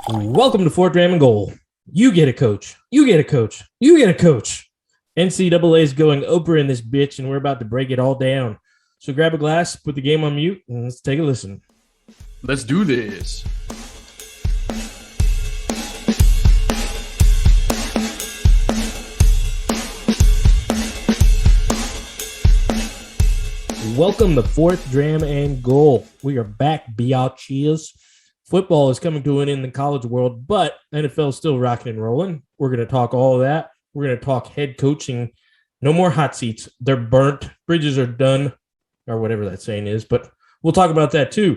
Welcome to Fort Dram and Goal. You get a coach. You get a coach. You get a coach. NCAA is going Oprah in this bitch, and we're about to break it all down. So grab a glass, put the game on mute, and let's take a listen. Let's do this. Welcome to Fourth Dram and Goal. We are back, biatches. Football is coming to an end in the college world, but NFL is still rocking and rolling. We're going to talk all of that. We're going to talk head coaching. No more hot seats. They're burnt. Bridges are done, or whatever that saying is. But we'll talk about that too.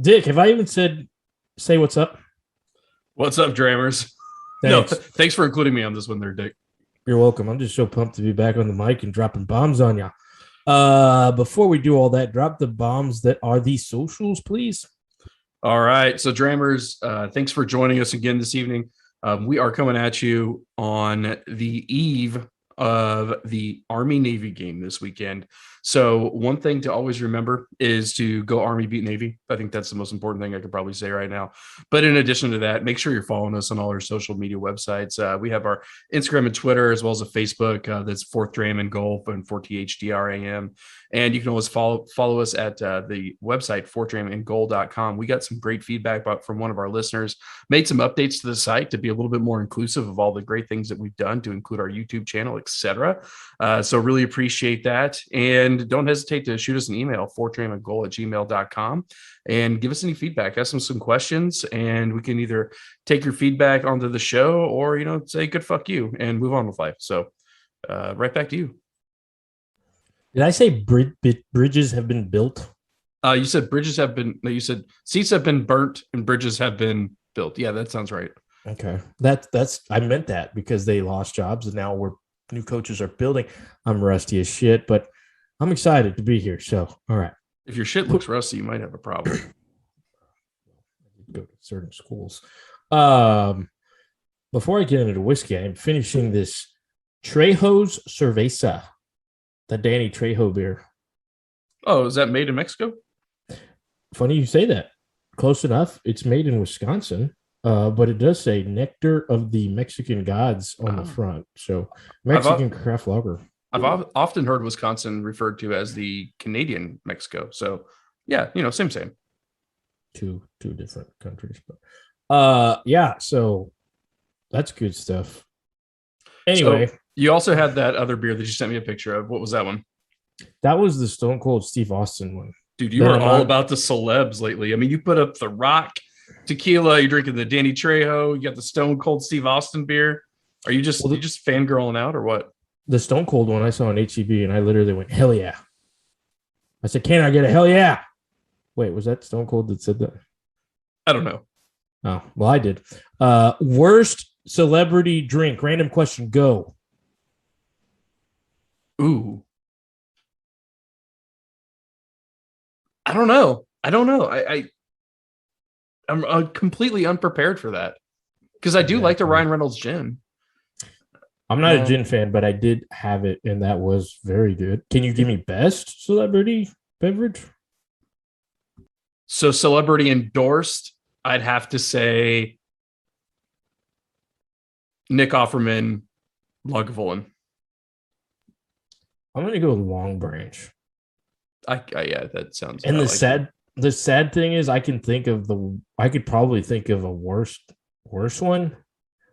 Dick, have I even said, say what's up? What's up, Drammers? Thanks. No, thanks for including me on this one there, Dick. You're welcome. I'm just so pumped to be back on the mic and dropping bombs on you. Before we do all that, drop the bombs that are the socials, please. All right. So, Drammers, thanks for joining us again this evening. We are coming at you on the eve of the Army-Navy game this weekend. So one thing to always remember is to go Army beat Navy. I think that's the most important thing I could probably say right now. But in addition to that, make sure you're following us on all our social media websites. We have our Instagram and Twitter, as well as a Facebook. That's Fourth Dram and Goal and 4THDRAM. And you can always follow us at the website, fourthdramandgoal.com. We got some great feedback from one of our listeners, made some updates to the site to be a little bit more inclusive of all the great things that we've done, to include our YouTube channel, etc. So really appreciate that. And don't hesitate to shoot us an email, fourthdramandgoal@gmail.com, and give us any feedback. Ask us some questions, and we can either take your feedback onto the show or, say good fuck you and move on with life. So right back to you. Did I say bridges have been built? You said bridges have been, you said seats have been burnt and bridges have been built. Yeah, that sounds right. Okay. That's I meant that because they lost jobs and now new coaches are building. I'm rusty as shit, but I'm excited to be here. So, all right. If your shit looks rusty, you might have a problem. Go to certain schools. Before I get into the whiskey, I'm finishing this Trejo's Cerveza, the Danny Trejo beer. Oh, is that made in Mexico? Funny you say that. Close enough. It's made in Wisconsin, but it does say Nectar of the Mexican Gods on the front. So Mexican craft lager. I've often heard Wisconsin referred to as the Canadian Mexico. So yeah, same. Two different countries. But yeah, so that's good stuff. Anyway. So you also had that other beer that you sent me a picture of. What was that one? That was the Stone Cold Steve Austin one. Dude, you are all about the celebs lately. I mean, you put up the Rock tequila, you're drinking the Danny Trejo, you got the Stone Cold Steve Austin beer. Are you just fangirling out or what? The Stone Cold one I saw on HEB, and I literally went, hell yeah. I said, can I get a hell yeah? Wait, was that Stone Cold that said that? I don't know. Oh, well, I did. Worst celebrity drink. Random question, go. Ooh. I don't know. I'm completely unprepared for that because I do like the Ryan Reynolds gin. I'm not a gin fan, but I did have it, and that was very good. Can you give me best celebrity beverage? So celebrity endorsed, I'd have to say Nick Offerman, Lagavulin. I'm going to go with Long Branch. Yeah, that sounds. And the sad thing is, I could probably think of a worse one,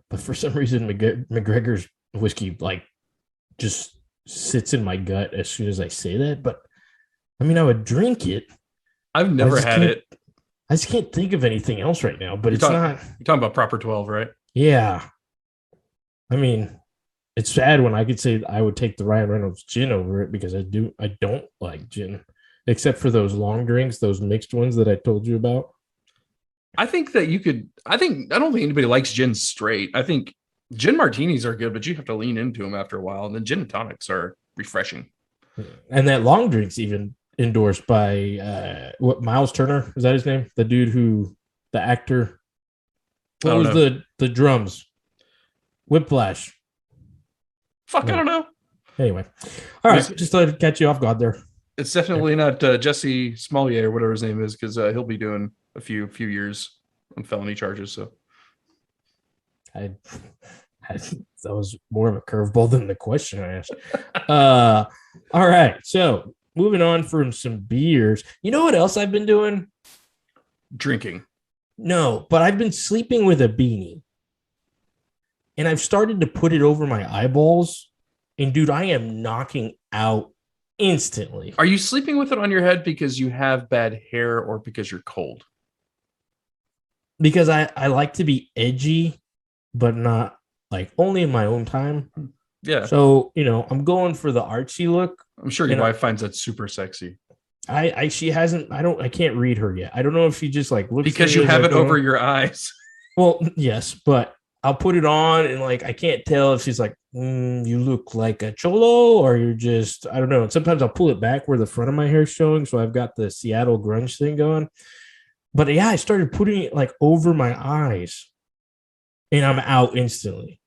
but for some reason, McGregor's whiskey just sits in my gut as soon as I say that. But I mean, I would drink it. I've never had it. I just can't think of anything else right now. But not. You're talking about Proper 12, right? Yeah. I mean, it's sad when I could say I would take the Ryan Reynolds gin over it because I don't like gin, except for those long drinks, those mixed ones that I told you about. I think that I don't think anybody likes gin straight. I think gin martinis are good, but you have to lean into them after a while. And then gin and tonics are refreshing. And that long drink's even endorsed by Miles Turner, is that his name? The dude the actor. What was the drums? Whiplash. I don't know. Anyway. All right. Just to catch you off guard there. It's definitely not Jesse Smollier or whatever his name is, because he'll be doing a few years on felony charges. So I, that was more of a curveball than the question I asked. All right. So moving on from some beers. You know what else I've been doing? Drinking. No, but I've been sleeping with a beanie. And I've started to put it over my eyeballs. And dude, I am knocking out instantly. Are you sleeping with it on your head because you have bad hair or because you're cold? Because I like to be edgy, but not like only in my own time. Yeah. So, I'm going for the artsy look. I'm sure your wife finds that super sexy. She hasn't, I can't read her yet. I don't know if she just like looks because you have it over your eyes. Well, yes, but I'll put it on and like, I can't tell if she's like, you look like a cholo or you're just, I don't know. And sometimes I'll pull it back where the front of my hair is showing. So I've got the Seattle grunge thing going. But yeah, I started putting it like over my eyes and I'm out instantly.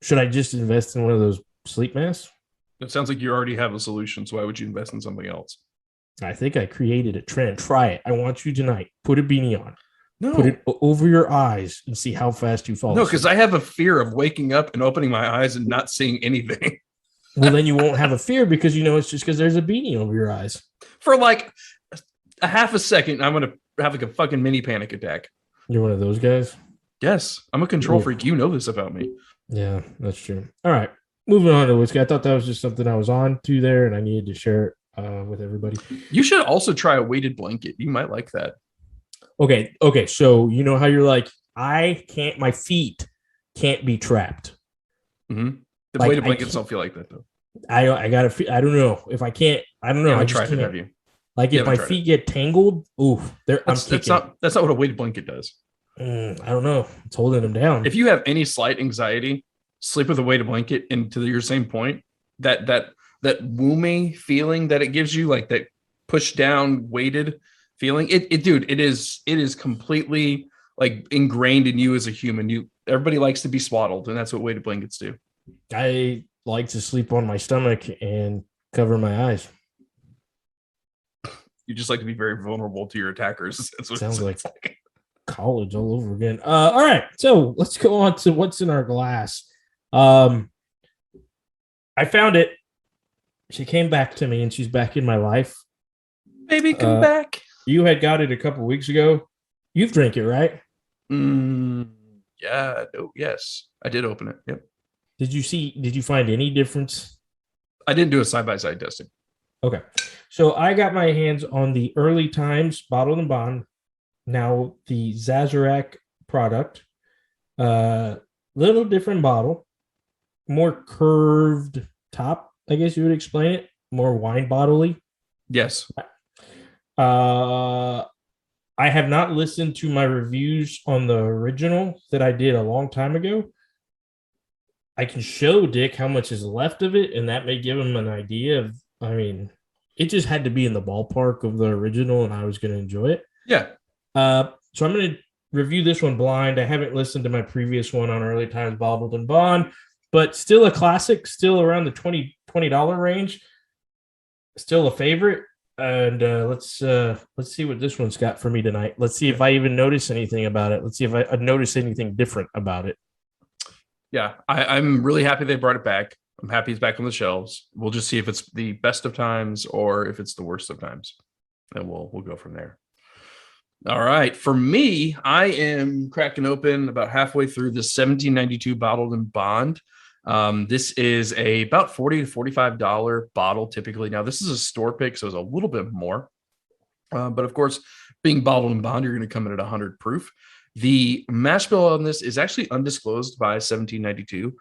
Should I just invest in one of those sleep masks? It sounds like you already have a solution. So why would you invest in something else? I think I created a trend. Try it. I want you tonight. Put a beanie on. No. Put it over your eyes and see how fast you fall. No, because I have a fear of waking up and opening my eyes and not seeing anything. Well, then you won't have a fear because it's just because there's a beanie over your eyes. For like a half a second, I'm going to have like a fucking mini panic attack. You're one of those guys? Yes. I'm a control freak. You know this about me. Yeah, that's true. All right. Moving on to whiskey. I thought that was just something I was on to there and I needed to share it with everybody. You should also try a weighted blanket. You might like that. Okay. So you know how you're like, my feet can't be trapped. Mm-hmm. The weighted blankets don't feel like that though. I gotta. I don't know if I can't. I don't know. I haven't tried it. Have you? Like if my feet get tangled, I'm that's not what a weighted blanket does. I don't know. It's holding them down. If you have any slight anxiety, sleep with a weighted blanket. And to your same point, that woomy feeling that it gives you, like that push down weighted feeling, it is completely like ingrained in you as a human. Everybody likes to be swaddled, and that's what weighted blankets do. I like to sleep on my stomach and cover my eyes. You just like to be very vulnerable to your attackers. That's what sounds like college all over again. All right, so let's go on to what's in our glass. I found it. She came back to me, and she's back in my life. Baby, come back. You had got it a couple weeks ago. You've drank it, right? Yeah. Oh, yes, I did open it. Yep. Did you find any difference? I didn't do a side-by-side testing. Okay. So I got my hands on the Early Times Bottled and Bond, now the Sazerac product. Little different bottle, more curved top, I guess you would explain it, more wine bottle-y. Yes. I have not listened to my reviews on the original that I did a long time ago. I can show Dick how much is left of it, and that may give him an idea of, it just had to be in the ballpark of the original, and I was going to enjoy it. Yeah. So I'm going to review this one blind. I haven't listened to my previous one on Early Times Bottled and Bond, but still a classic, still around the $20 range, still a favorite. And let's see what this one's got for me tonight. Let's see if I even notice anything about it. Let's see if I notice anything different about it. Yeah, I'm really happy they brought it back. I'm happy it's back on the shelves. We'll just see if it's the best of times or if it's the worst of times. And we'll go from there. All right. For me, I am cracking open about halfway through the 1792 Bottled and Bond. This is about $40 to $45 bottle typically. Now, this is a store pick, so it's a little bit more. But of course, being Bottled and Bond, you're going to come in at 100 proof. The mash bill on this is actually undisclosed by 1792.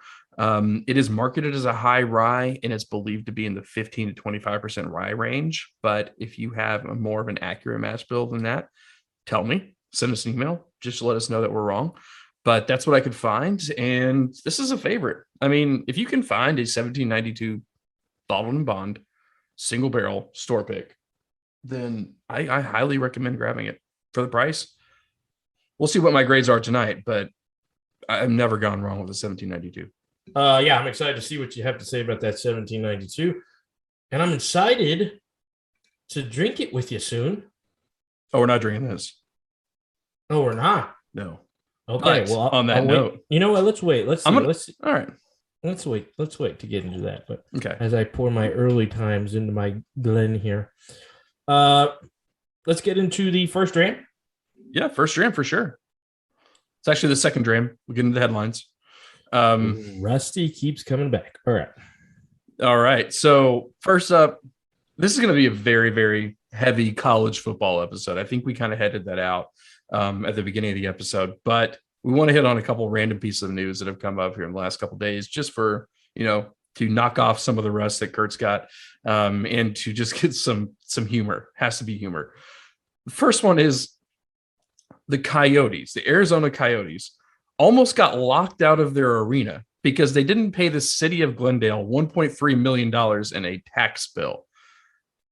It is marketed as a high rye, and it's believed to be in the 15 to 25% rye range. But if you have more of an accurate mash bill than that, tell me. Send us an email just to let us know that we're wrong. But that's what I could find, and this is a favorite. If you can find a 1792 Bottled and Bond single barrel store pick, then I highly recommend grabbing it for the price. We'll see what my grades are tonight, but I've never gone wrong with a 1792. Yeah, I'm excited to see what you have to say about that 1792, and I'm excited to drink it with you soon. Oh, we're not drinking this. Oh, we're not? No. Okay, But well, on that I'll wait. note, You know what? Let's wait. Let's see. all right. Let's wait. Let's wait to get into that. But Okay. as I pour my early times into my Glen here, let's get into the first dram. Yeah, first dram for sure. It's actually the second dram. We'll get into the headlines. Rusty keeps coming back. All right. All right. So first up, this is going to be a very, very heavy college football episode. I think we kind of headed that out at the beginning of the episode, but we want to hit on a couple random pieces of news that have come up here in the last couple of days, just for, to knock off some of the rust that Kurt's got, and to just get some humor. Has to be humor. The first one is the Coyotes, the Arizona Coyotes, almost got locked out of their arena because they didn't pay the city of Glendale $1.3 million in a tax bill.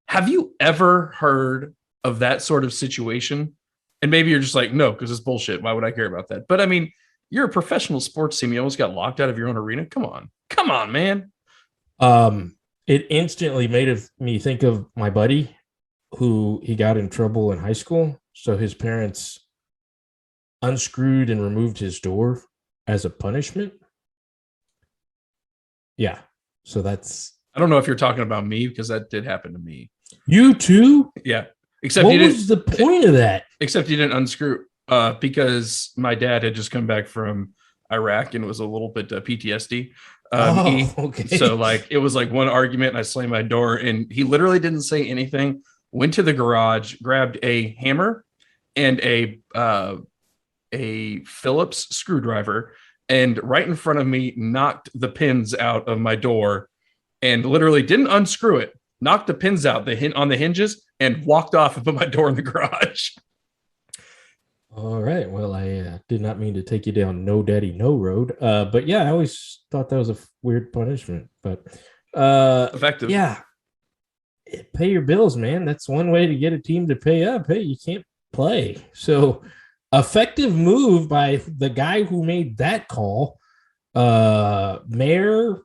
Have you ever heard of that sort of situation? And maybe you're just like, no, because it's bullshit. Why would I care about that? But I mean, you're a professional sports team. You almost got locked out of your own arena. Come on, man. It instantly made me think of my buddy who he got in trouble in high school. So his parents unscrewed and removed his door as a punishment. Yeah. So I don't know if you're talking about me, because that did happen to me. You too? Yeah. Except what was the point of that? Except you didn't unscrew because my dad had just come back from Iraq and was a little bit PTSD. Okay. So it was like one argument and I slammed my door and he literally didn't say anything. Went to the garage, grabbed a hammer and a Phillips screwdriver, and right in front of me knocked the pins out of my door and literally didn't unscrew it. Knocked the pins out on the hinges and walked off and put my door in the garage. All right. Well, I did not mean to take you down no daddy, no road. But yeah, I always thought that was a weird punishment, but effective. Yeah. Pay your bills, man. That's one way to get a team to pay up. Hey, you can't play. So effective move by the guy who made that call. Mayor,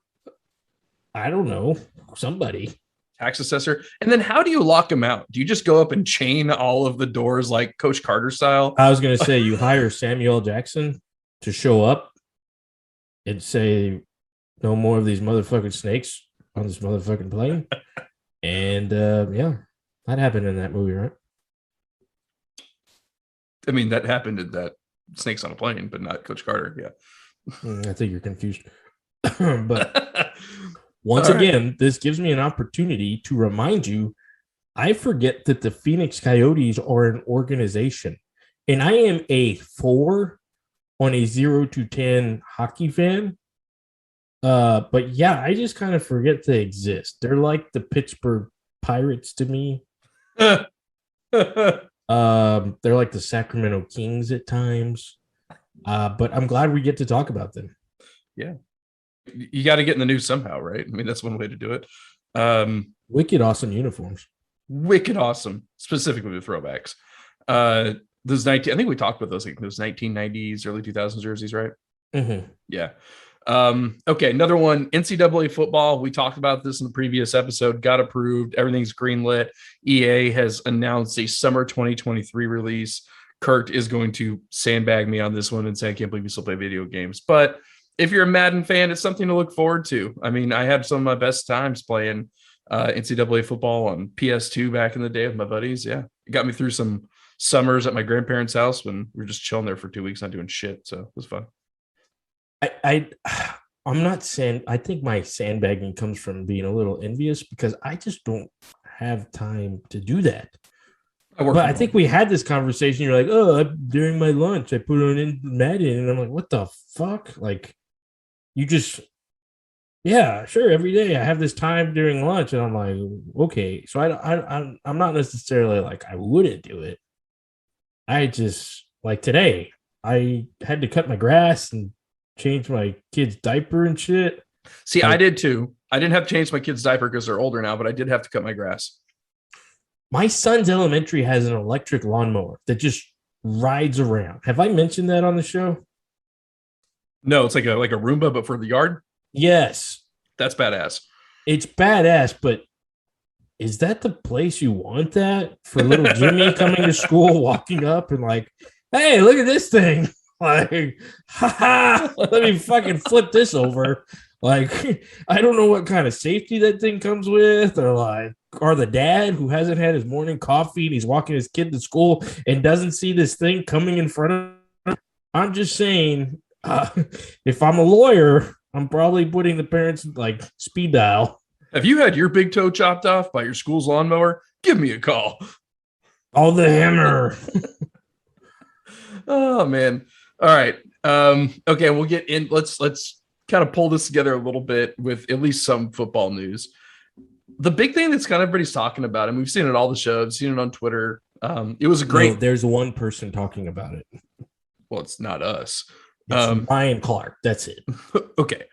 I don't know, somebody. Tax assessor. And then how do you lock him out? Do you just go up and chain all of the doors like Coach Carter style? I was going to say you hire Samuel Jackson to show up and say, no more of these motherfucking snakes on this motherfucking plane. And yeah, that happened in that movie, right? I mean, that happened in that Snakes on a Plane, but not Coach Carter. Yeah. I think you're confused. But once again, this gives me an opportunity to remind you, I forget that the Phoenix Coyotes are an organization. And I am a 4 on a 0 to 10 hockey fan. But yeah, I just kind of forget they exist. They're like the Pittsburgh Pirates to me. They're like the Sacramento Kings at times. But I'm glad we get to talk about them. Yeah. You got to get in the news somehow, right? I mean, that's one way to do it. Wicked awesome uniforms. Wicked awesome, specifically the throwbacks. Those I think we talked about those 1990s, early 2000s jerseys, right? Mm-hmm. Yeah. Okay, another one, NCAA football. We talked about this in the previous episode, got approved. Everything's greenlit. EA has announced a summer 2023 release. Kurt is going to sandbag me on this one and say, I can't believe you still play video games. But if you're a Madden fan, it's something to look forward to. I mean, I had some of my best times playing NCAA football on PS2 back in the day with my buddies. Yeah, it got me through some summers at my grandparents' house when we were just chilling there for 2 weeks, not doing shit. So it was fun. I'm not saying, I think my sandbagging comes from being a little envious because I just don't have time to do that. But I think we had this conversation. You're like, oh, during my lunch, I put on in Madden. And I'm like, what the fuck? Like, you just, yeah, sure. Every day I have this time during lunch. And I'm like, okay. So I'm not necessarily like, I wouldn't do it. I just, like today, I had to cut my grass and change my kid's diaper and shit. See, I did too. I didn't have to change my kid's diaper because they're older now, but I did have to cut my grass. My son's elementary has an electric lawnmower that just rides around. Have I mentioned that on the show? No, it's like a Roomba, but for the yard. Yes. That's badass. It's badass, but is that the place you want that for little Jimmy coming to school, walking up and like, hey, look at this thing? Like, let me fucking flip this over. Like, I don't know what kind of safety that thing comes with, or the dad who hasn't had his morning coffee and he's walking his kid to school and doesn't see this thing coming in front of him. I'm just saying, if I'm a lawyer, I'm probably putting the parents like speed dial. Have you had your big toe chopped off by your school's lawnmower? Give me a call. Oh, the hammer. Oh man. All right. Okay, we'll get in. Let's kind of pull this together a little bit with at least some football news. The big thing that's kind of everybody's talking about, and we've seen it all the show, I've seen it on Twitter. It was a great. No, there's one person talking about it. Well, it's not us. It's Ryan Clark. That's it. Okay.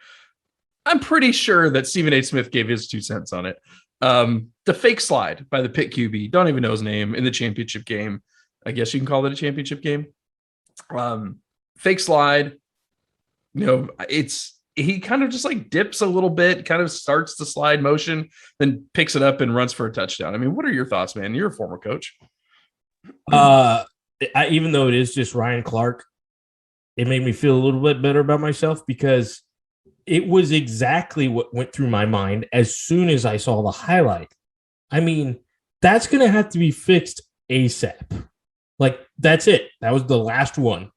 I'm pretty sure that Stephen A. Smith gave his 2 cents on it. The fake slide by the Pitt QB, don't even know his name, in the championship game. I guess you can call it a championship game. Fake slide. He kind of just like dips a little bit, kind of starts the slide motion, then picks it up and runs for a touchdown. I mean, what are your thoughts, man? You're a former coach. Even though it is just Ryan Clark, it made me feel a little bit better about myself because it was exactly what went through my mind as soon as I saw the highlight. I mean, that's going to have to be fixed ASAP. Like, that's it. That was the last one.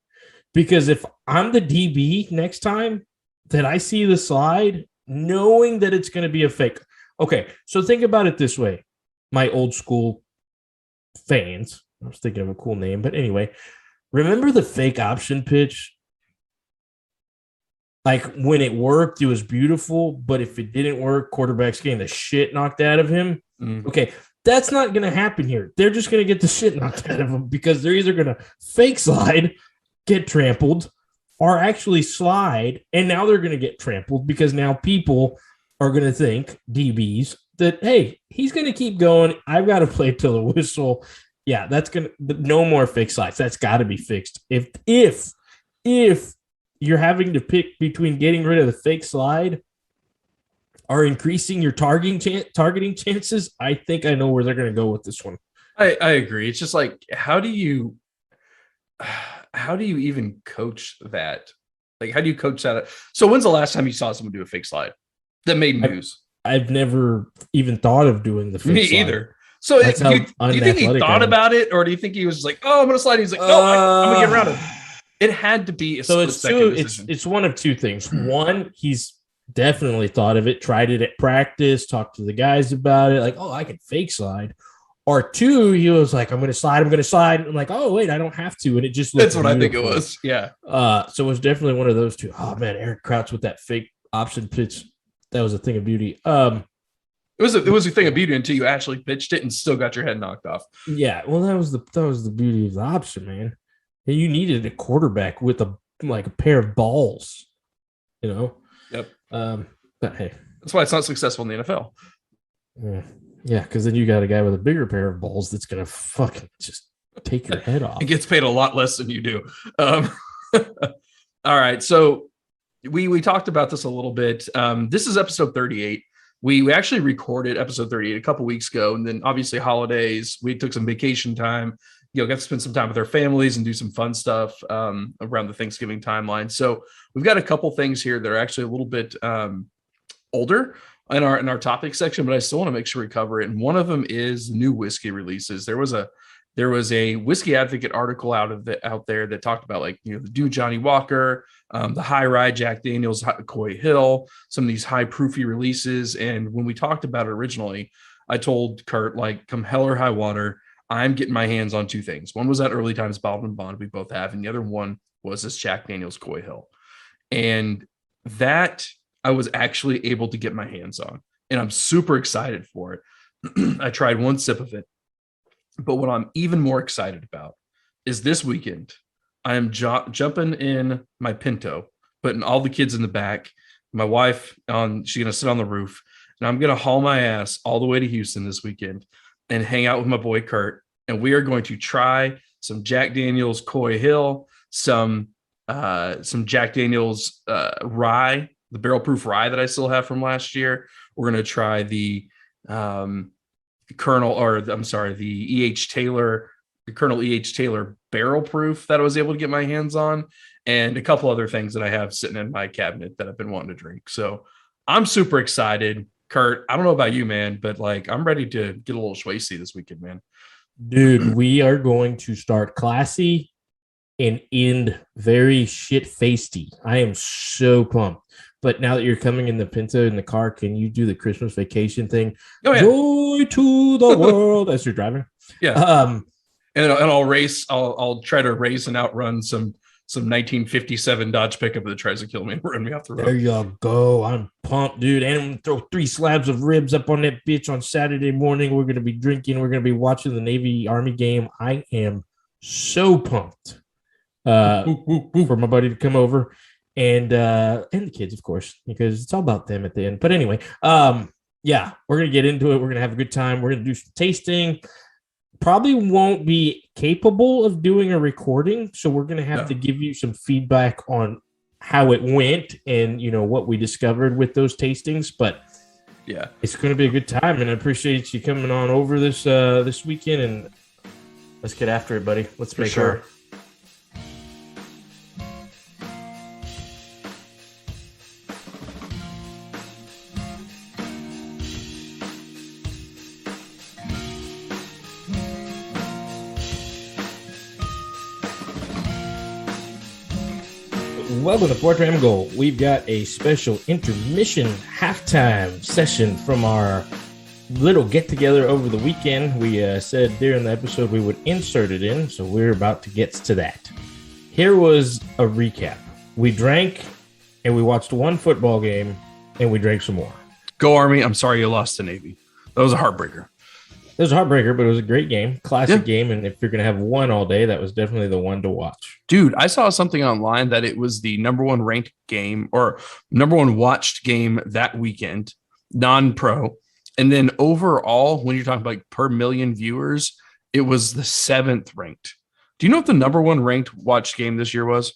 Because if I'm the DB next time that I see the slide, knowing that it's going to be a fake. Okay, so think about it this way. My old school fans, I was thinking of a cool name, but anyway, remember the fake option pitch? Like, when it worked, it was beautiful, but if it didn't work, quarterback's getting the shit knocked out of him. Okay, that's not going to happen here. They're just going to get the shit knocked out of them because they're either going to fake slide, get trampled, or actually slide, and now they're going to get trampled because now people are going to think, DBs, that, hey, he's going to keep going. I've got to play till the whistle. Yeah, that's going to – no more fake slides. That's got to be fixed. If you're having to pick between getting rid of the fake slide or increasing your targeting chances, I think I know where they're going to go with this one. I agree. It's just like, how do you even coach that? Like, how do you coach that? So when's the last time you saw someone do a fake slide that made news? I've never even thought of doing the fake slide. Me either. So do you think he thought about it, or do you think he was just like, oh, I'm going to slide? He's like, no, I'm going to get around it. It had to be it's one of two things. One, he's definitely thought of it, tried it at practice, talked to the guys about it, like, oh, I can fake slide. Or two, he was like, I'm going to slide. I'm like, oh, wait, I don't have to. And it just that's what beautiful. I think it was. Yeah. So it was definitely one of those two. Oh, man, Eric Krautz with that fake option pitch. That was a thing of beauty. It was a thing of beauty until you actually pitched it and still got your head knocked off. Yeah. Well, that was the beauty of the option, man. And you needed a quarterback with a pair of balls, Yep. But hey, that's why it's not successful in the NFL. Yeah, because then you got a guy with a bigger pair of balls that's gonna fucking just take your head off. It gets paid a lot less than you do. All right, so we talked about this a little bit. This is episode 38. We actually recorded episode 38 a couple weeks ago, and then obviously holidays. We took some vacation time. Got to spend some time with our families and do some fun stuff around the Thanksgiving timeline. So we've got a couple things here that are actually a little bit older in our topic section, but I still want to make sure we cover it. And one of them is new whiskey releases. There was a Whiskey Advocate article out there that talked about the New Johnny Walker, the High Rye Jack Daniel's Coy Hill, some of these high proofy releases. And when we talked about it originally, I told Kurt, come hell or high water, I'm getting my hands on two things. One was that Early Times Bottled and Bond we both have, and the other one was this Jack Daniel's Coy Hill. And that I was actually able to get my hands on, and I'm super excited for it. I tried one sip of it, but what I'm even more excited about is this weekend, I am jumping in my Pinto, putting all the kids in the back, my wife she's going to sit on the roof, and I'm going to haul my ass all the way to Houston this weekend and hang out with my boy Kurt, and we are going to try some Jack Daniel's Coy Hill, some Jack Daniel's rye, the barrel proof rye that I still have from last year. We're going to try the E.H. Taylor the Colonel E.H. Taylor barrel proof that I was able to get my hands on, and a couple other things that I have sitting in my cabinet that I've been wanting to drink. So I'm super excited. Kurt, I don't know about you, man, but like I'm ready to get a little schwasty this weekend, man. Dude, we are going to start classy and end very shit-facedy. I am so pumped. But now that you're coming in the Pinto in the car, can you do the Christmas vacation thing? Oh, yeah. Joy to the world as you're driving. Yeah. And I'll race. I'll try to race and outrun some 1957 Dodge pickup that tries to kill me and run me off the road. There you go. I'm pumped, dude. And I'm going to throw 3 slabs of ribs up on that bitch on Saturday morning. We're going to be drinking. We're going to be watching the Navy-Army game. I am so pumped for my buddy to come over. And the kids, of course, because it's all about them at the end. But anyway, yeah, we're going to get into it. We're going to have a good time. We're going to do some tasting. Probably won't be capable of doing a recording, so we're going to have to give you some feedback on how it went and, you know, what we discovered with those tastings. But yeah, it's going to be a good time, and I appreciate you coming on over this weekend. And let's get after it, buddy. Let's make sure. Welcome to Fourth Dram Goal. We've got a special intermission halftime session from our little get-together over the weekend. We said during the episode we would insert it in, so we're about to get to that. Here was a recap. We drank, and we watched one football game, and we drank some more. Go Army. I'm sorry you lost to Navy. That was a heartbreaker. It was a heartbreaker, but it was a great game, classic game. And if you're going to have one all day, that was definitely the one to watch. Dude, I saw something online that it was the number one ranked game or number one watched game that weekend, non-pro. And then overall, when you're talking about like per million viewers, it was the 7th ranked. Do you know what the number one ranked watched game this year was?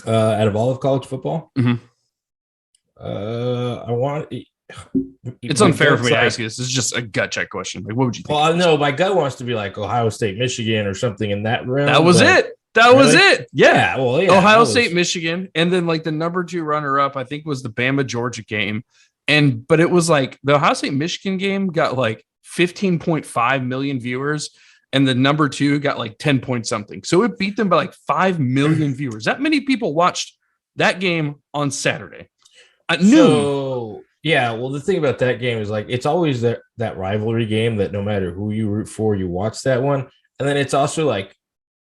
Out of all of college football? Mm-hmm. It's unfair for me to ask you this. This is just a gut check question. Like, what would you think? Well, I know my gut wants to be like Ohio State, Michigan, or something in that realm. That was it. That was it. Yeah. Well, yeah. Ohio State, Michigan, and then like the number 2 runner-up, I think, was the Bama Georgia game. But it was like the Ohio State Michigan game got like 15.5 million viewers, and the number 2 got like 10 point something. So it beat them by like 5 million viewers. That many people watched that game on Saturday at noon. So, yeah, well, the thing about that game is like it's always that rivalry game that no matter who you root for, you watch that one. And then it's also like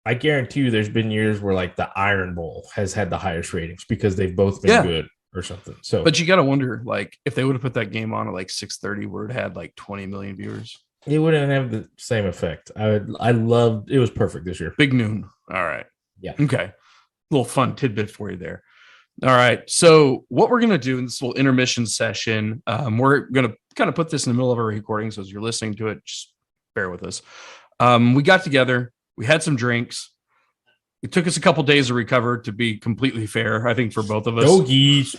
I guarantee you there's been years where like the Iron Bowl has had the highest ratings because they've both been good or something. So, but you got to wonder, like, if they would have put that game on at like 6:30 where it had like 20 million viewers, it wouldn't have the same effect. I loved it. Was perfect this year. Big noon. All right. Yeah. Okay. Little fun tidbit for you there. All right. So what we're going to do in this little intermission session, we're going to kind of put this in the middle of our recording. So as you're listening to it, just bear with us. We got together. We had some drinks. It took us a couple days to recover, to be completely fair, I think, for both of us. Stogies.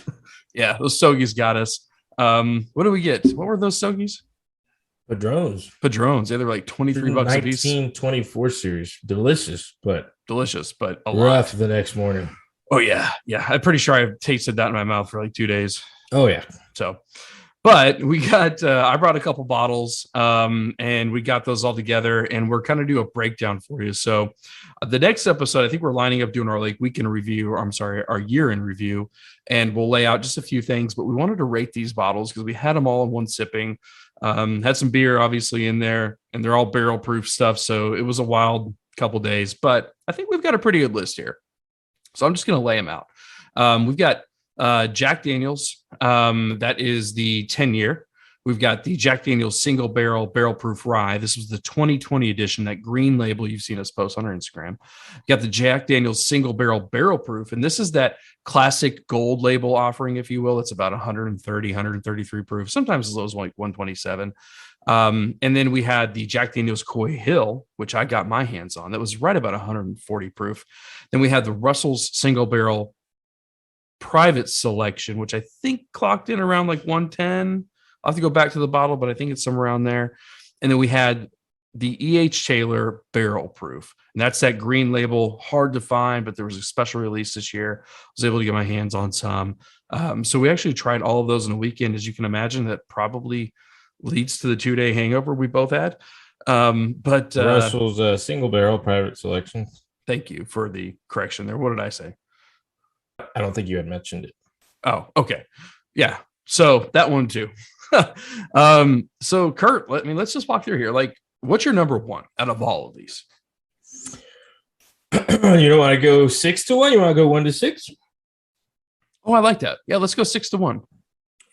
Yeah, those Stogies got us. What did we get? What were those Stogies? Padrones. Yeah, they're like $23 a piece. 1924 series. Delicious, but a rough lot. The next morning. Oh, yeah. Yeah. I'm pretty sure I've tasted that in my mouth for like 2 days. Oh, yeah. So, but we got, I brought a couple bottles and we got those all together and we're kind of do a breakdown for you. So the next episode, I think we're lining up doing our like weekend review, or our year in review, and we'll lay out just a few things, but we wanted to rate these bottles because we had them all in one sipping, had some beer obviously in there, and they're all barrel proof stuff. So it was a wild couple days, but I think we've got a pretty good list here. So I'm just going to lay them out. We've got Jack Daniels. That is the 10-year. We've got the Jack Daniels single barrel proof rye. This was the 2020 edition, that green label you've seen us post on our Instagram. We've got the Jack Daniels single barrel proof. And this is that classic gold label offering, if you will. It's about 130, 133 proof, sometimes as low as like 127. And then we had the Jack Daniels Coy Hill, which I got my hands on. That was right about 140 proof. Then we had the Russell's single barrel private selection, which I think clocked in around like 110. I'll have to go back to the bottle, but I think it's somewhere around there. And then we had the E.H. Taylor Barrel Proof. And that's that green label, hard to find, but there was a special release this year. I was able to get my hands on some. So we actually tried all of those in a weekend. As you can imagine, that probably leads to the 2-day hangover we both had. But Russell's single barrel private selection. Thank you for the correction there. What did I say? I don't think you had mentioned it. Oh, okay. Yeah. So that one too. So Kurt, let's just walk through here. Like, what's your number one out of all of these? You don't want to go 6-1? You want to go 1-6? Oh, I like that. Yeah, let's go 6-1. All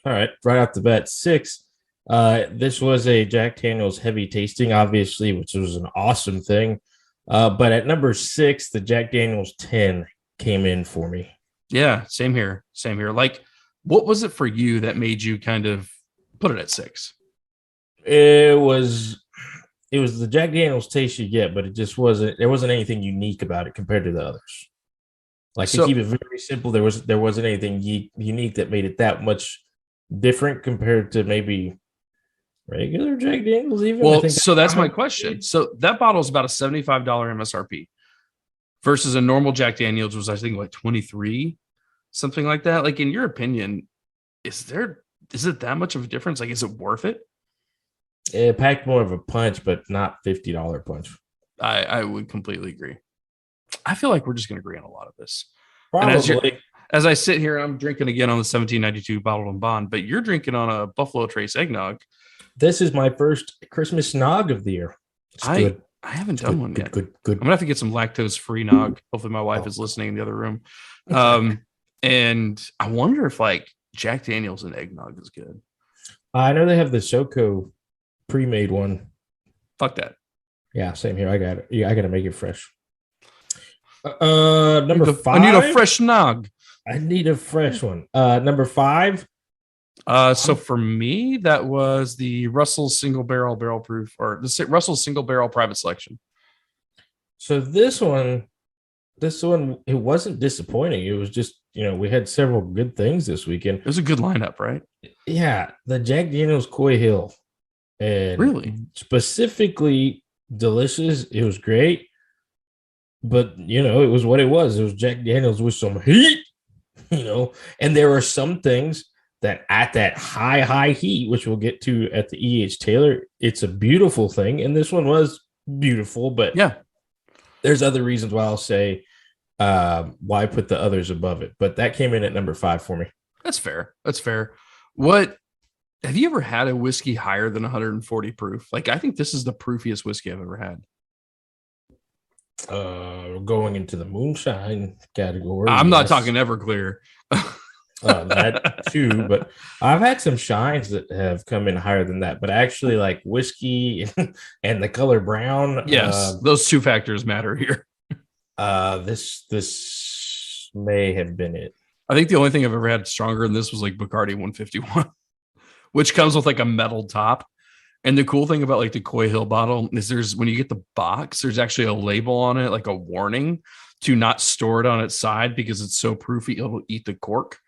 right. Right off the bat, 6. This was a Jack Daniel's heavy tasting, obviously, which was an awesome thing. But at number 6, the Jack Daniel's 10 came in for me. Yeah, same here. Same here. Like, what was it for you that made you kind of put it at 6? It was the Jack Daniel's taste you get, but there wasn't anything unique about it compared to the others. Like, to keep it very simple, there wasn't anything unique that made it that much different compared to maybe regular Jack Daniel's even. Well, so that's my question. So that bottle is about a $75 MSRP versus a normal Jack Daniel's was, I think, like 23, something like that. Like, in your opinion, is it that much of a difference? Like, is it worth it? It packed more of a punch, but not $50 punch. I would completely agree. I feel like we're just going to agree on a lot of this. Probably. As I sit here, I'm drinking again on the 1792 bottled and bond, but you're drinking on a Buffalo Trace eggnog. This is my first Christmas nog of the year. It's good. I haven't done one yet. Good. I'm gonna have to get some lactose-free nog. Hopefully, my wife is listening in the other room. And I wonder if like Jack Daniel's and eggnog is good. I know they have the SoCo pre-made one. Fuck that. Yeah, same here. I got it. Yeah, I got to make it fresh. Number 5. I need a fresh nog. I need a fresh one. Number 5. So for me, that was the Russell single barrel proof, or the Russell single barrel private selection. So this one, it wasn't disappointing. It was just, we had several good things this weekend. It was a good lineup, right? Yeah, the Jack Daniel's Coy Hill, and really specifically delicious. It was great, but it was what it was. It was Jack Daniel's with some heat, and there are some things that at that high heat, which we'll get to at the E.H. Taylor, it's a beautiful thing. And this one was beautiful, but yeah, there's other reasons why I'll say why put the others above it. But that came in at number 5 for me. That's fair. What have you ever had a whiskey higher than 140 proof? Like, I think this is the proofiest whiskey I've ever had. Going into the moonshine category. I'm not talking Everclear. That too, but I've had some shines that have come in higher than that. But actually, like whiskey and the color brown. Yes, those two factors matter here. This may have been it. I think the only thing I've ever had stronger than this was like Bacardi 151, which comes with like a metal top. And the cool thing about like the Coy Hill bottle is when you get the box, there's actually a label on it, like a warning to not store it on its side because it's so proofy, it'll eat the cork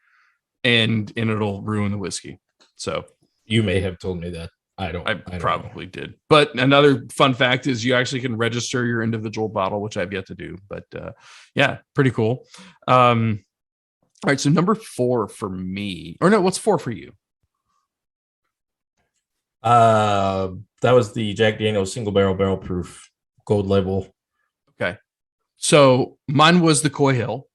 and it'll ruin the whiskey. So you may have told me that. I probably did. But another fun fact is you actually can register your individual bottle, which I've yet to do. But yeah, pretty cool. All right. So number 4 for me, or no, what's 4 for you? That was the Jack Daniel's single barrel proof gold label. Okay. So mine was the Coy Hill.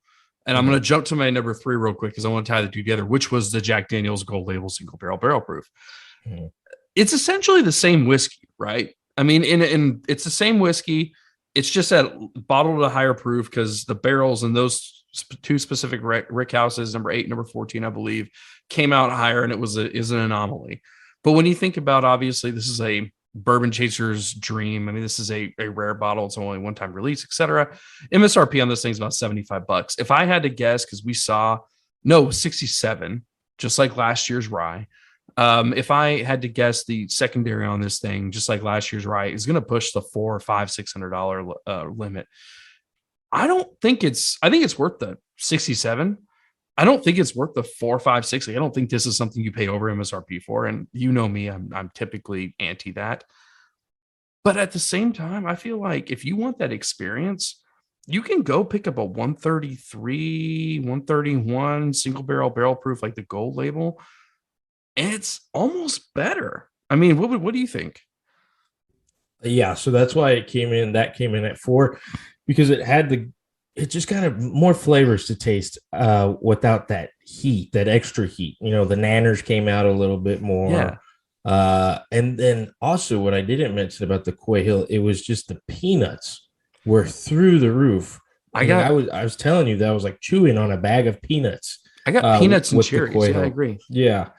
And I'm going to jump to my number 3 real quick because I want to tie the two together, which was the Jack Daniel's gold label single barrel proof. Mm-hmm. It's essentially the same whiskey, right? I mean, it's the same whiskey. It's just that bottled at a higher proof because the barrels in those two specific rick houses, number 8, number 14, I believe, came out higher, and is an anomaly. But when you think about, obviously, this is a bourbon chaser's dream. I mean, this is a rare bottle. It's only one-time release, etc. MSRP on this thing is about $75. If I had to guess, because we saw 67, just like last year's rye. If I had to guess, the secondary on this thing, just like last year's rye, is going to push the $400, $500, $600 limit. I think it's worth the 67. I don't think it's worth the 4, 5, 6. Like, I don't think this is something you pay over MSRP for. And you know me, I'm typically anti that. But at the same time, I feel like if you want that experience, you can go pick up a 133, 131 single barrel proof, like the gold label, and it's almost better. I mean, what do you think? Yeah, so that's why it came in. That came in at 4 because it just kind of more flavors to taste without that heat, that extra heat. The nanners came out a little bit more. Yeah. And then also what I didn't mention about the Coy Hill, it was just the peanuts were through the roof. I was telling you that I was like chewing on a bag of peanuts. I got peanuts and with the cherries. Coy Yeah, Hill. I agree. Yeah.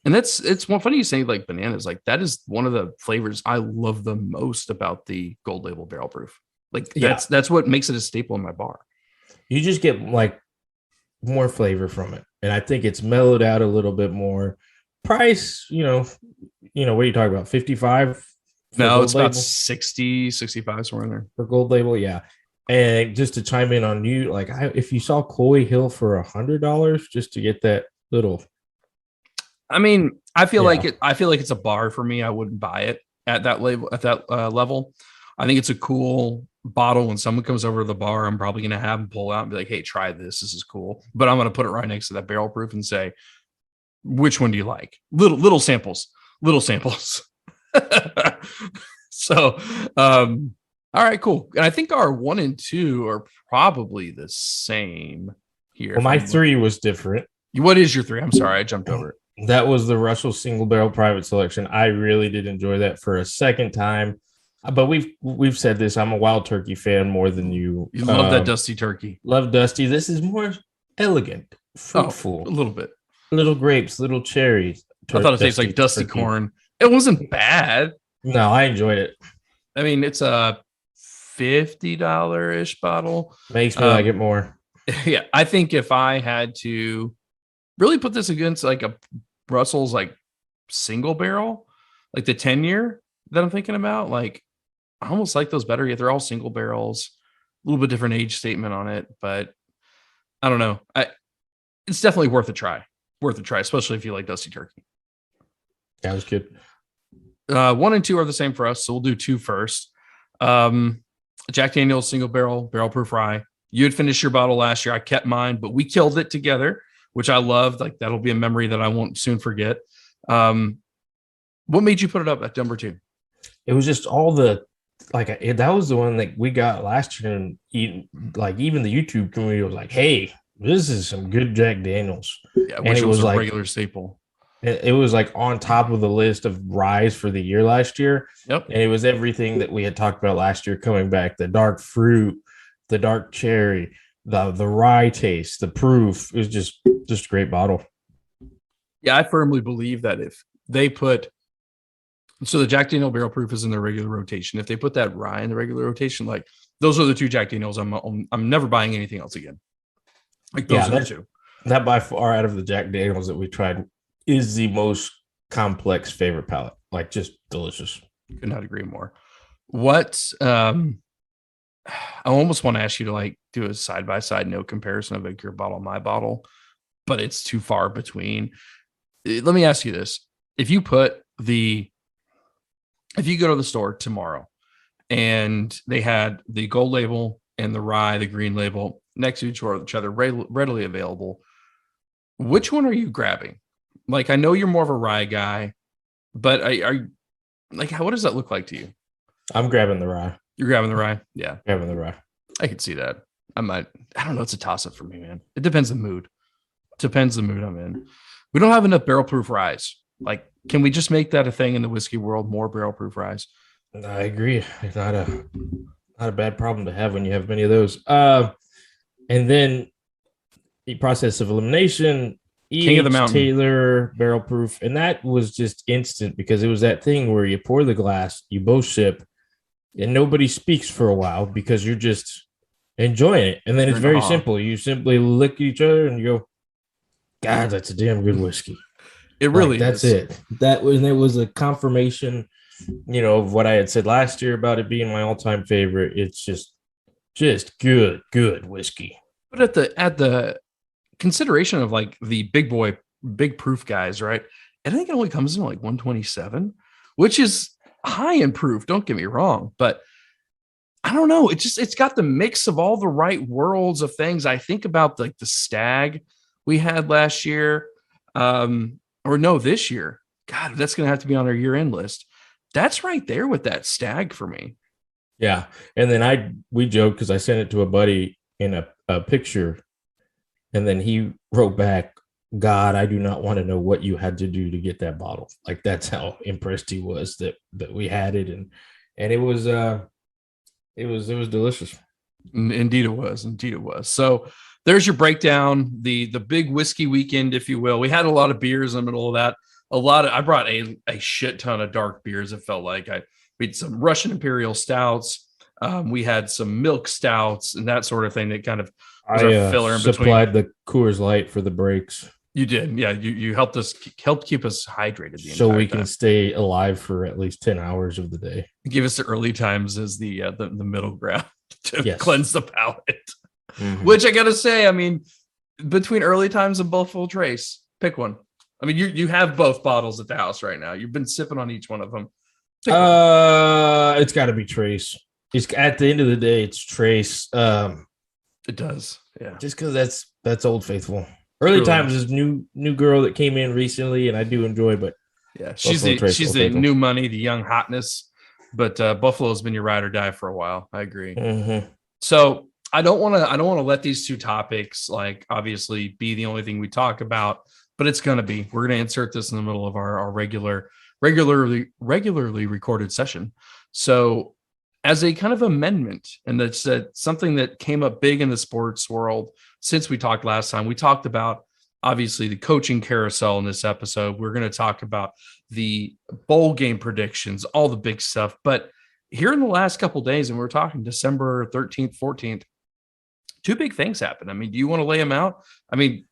And it's one funny you say like bananas. Like that is one of the flavors I love the most about the gold label barrel proof. Like that's what makes it a staple in my bar. You just get like more flavor from it. And I think it's mellowed out a little bit more. Price, what are you talking about? 55? No, it's about 60, 65 somewhere in there. For gold label, yeah. And just to chime in on you, like if you saw Coy Hill for $100 just to get that little. I mean, I feel like it's a bar for me. I wouldn't buy it at that level. I think it's a cool bottle. When someone comes over to the bar, I'm probably going to have them pull out and be like, "Hey, try this. This is cool." But I'm going to put it right next to that barrel proof and say, "Which one do you like?" Little samples. So, all right, cool. And I think our 1 and 2 are probably the same here. Well, my 3 was different. What is your 3? I'm sorry, I jumped over it. That was the Russell Single Barrel Private Selection. I really did enjoy that for a second time. But we've said this. I'm a Wild Turkey fan more than you. You love that Dusty Turkey. Love Dusty. This is more elegant, fruitful. A little bit. Little grapes, little cherries. I thought it tastes like Dusty corn. It wasn't bad. No, I enjoyed it. I mean, it's a $50-ish bottle. Makes me like it more. Yeah, I think if I had to really put this against like a Russell's like single barrel, like the 10-year that I'm thinking about, like I almost like those better. Yet they're all single barrels, a little bit different age statement on it, but I don't know. It's definitely worth a try. Especially if you like Dusty Turkey. That was good. 1 and 2 are the same for us, so we'll do 2 first. Jack Daniel's single barrel proof rye. You had finished your bottle last year. I kept mine, but we killed it together, which I loved. Like that'll be a memory that I won't soon forget. What made you put it up at number 2? It was just all the that was the one that we got last year, and even the YouTube community was like, "Hey, this is some good Jack Daniels." Yeah, which it was a regular staple. It was like on top of the list of ryes for the year last year. Yep. And it was everything that we had talked about last year coming back: the dark fruit, the dark cherry, the rye taste, the proof. It was just a great bottle. Yeah, I firmly believe that if they put the Jack Daniel barrel proof is in the regular rotation. If they put that rye in the regular rotation, like those are the 2 Jack Daniels. I'm never buying anything else again. Like those are the 2. That by far out of the Jack Daniels that we tried is the most complex favorite palate. Like just delicious. Could not agree more. What I almost want to ask you to like do a side-by-side note comparison of like your bottle and my bottle, but it's too far between. Let me ask you this. If you go to the store tomorrow and they had the gold label and the rye, the green label next to each other readily available, which one are you grabbing? Like, I know you're more of a rye guy, but are like, what does that look like to you? I'm grabbing the rye. You're grabbing the rye? Yeah. Grabbing the rye. I could see that. I don't know. It's a toss up for me, man. It depends the mood. Depends the mood I'm in. We don't have enough barrel proof ryes. Like, can we just make that a thing in the whiskey world? More barrel proof ryes. I agree. It's not a bad problem to have when you have many of those. And then the process of elimination, King of the Mountain, Taylor barrel proof, and that was just instant because it was that thing where you pour the glass, you both sip, and nobody speaks for a while because you're just enjoying it. And then it's very simple. You simply lick each other and you go, "God, that's a damn good whiskey." It really that's is. it. It was a confirmation, of what I had said last year about it being my all-time favorite. It's just good whiskey. But at the consideration of like the big proof guys, right? I think it only comes in like 127, which is high in proof. Don't get me wrong, but I don't know. It's got the mix of all the right worlds of things. I think about like the stag we had last year, this year. God, that's going to have to be on our year-end list. That's right there with that stag for me. Yeah. And then we joked because I sent it to a buddy in a picture, and then he wrote back, God, I do not want to know what you had to do to get that bottle. Like, that's how impressed he was that we had it. And it was delicious. Indeed it was. So there's your breakdown, the big whiskey weekend, if you will. We had a lot of beers in the middle of that. I brought a shit ton of dark beers. It felt like we had some Russian Imperial stouts. We had some milk stouts and that sort of thing that kind of was our filler in between. Supplied the Coors Light for the breaks. You did. Yeah. You helped keep us hydrated. So we can stay alive for at least 10 hours of the day. Give us the early times as the middle ground to cleanse the palate, which I got to say, I mean, between early times and Buffalo Trace, pick one. I mean, you have both bottles at the house right now. You've been sipping on each one of them. It's got to be Trace. It's at the end of the day, it's Trace. It does, yeah. Just because that's Old Faithful. Early times is new girl that came in recently, and I do enjoy. But yeah, she's the new money, the young hotness. But Buffalo's been your ride or die for a while. I agree. Mm-hmm. So I don't want to let these two topics like obviously be the only thing we talk about. But it's going to be. We're going to insert this in the middle of our regularly recorded session. So as a kind of amendment, and that's something that came up big in the sports world since we talked last time. We talked about, obviously, the coaching carousel in this episode. We're going to talk about the bowl game predictions, all the big stuff. But here in the last couple of days, and we're talking December 13th, 14th, two big things happened. I mean, do you want to lay them out? I mean,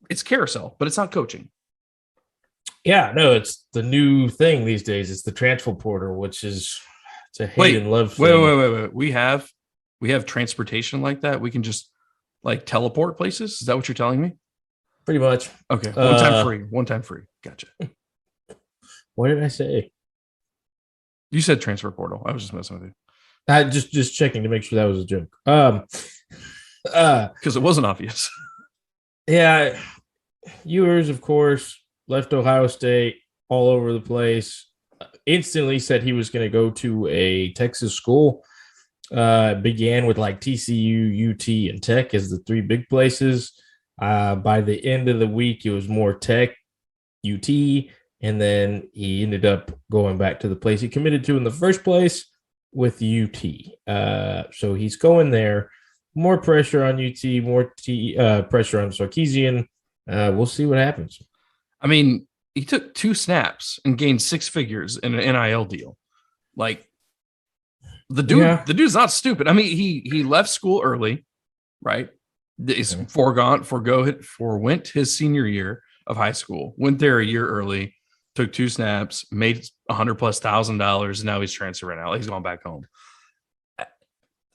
it's carousel, but it's not coaching. Yeah, no, it's the new thing these days. It's the transfer portal, which is it's a hate and love thing. Wait. We have transportation like that. We can just like teleport places. Is that what you're telling me? Pretty much. Okay. One time free. Gotcha. What did I say? You said transfer portal. I was just messing with you. I just checking to make sure that was a joke. Because it wasn't obvious. Yeah, Ewers, of course, left Ohio State all over the place. Instantly said he was going to go to a Texas school. Began with like TCU, UT, and Tech as the three big places. By the end of the week, it was more Tech, UT, and then he ended up going back to the place he committed to in the first place with UT. So he's going there. More pressure on UT, more pressure on Sarkisian. We'll see what happens. I mean, he took 2 snaps and gained 6 figures in an NIL deal. Like the dude's not stupid. I mean, he left school early, right? He's forwent his senior year of high school, went there a year early, took 2 snaps, made $100,000+, and now he's transferring out. He's going back home.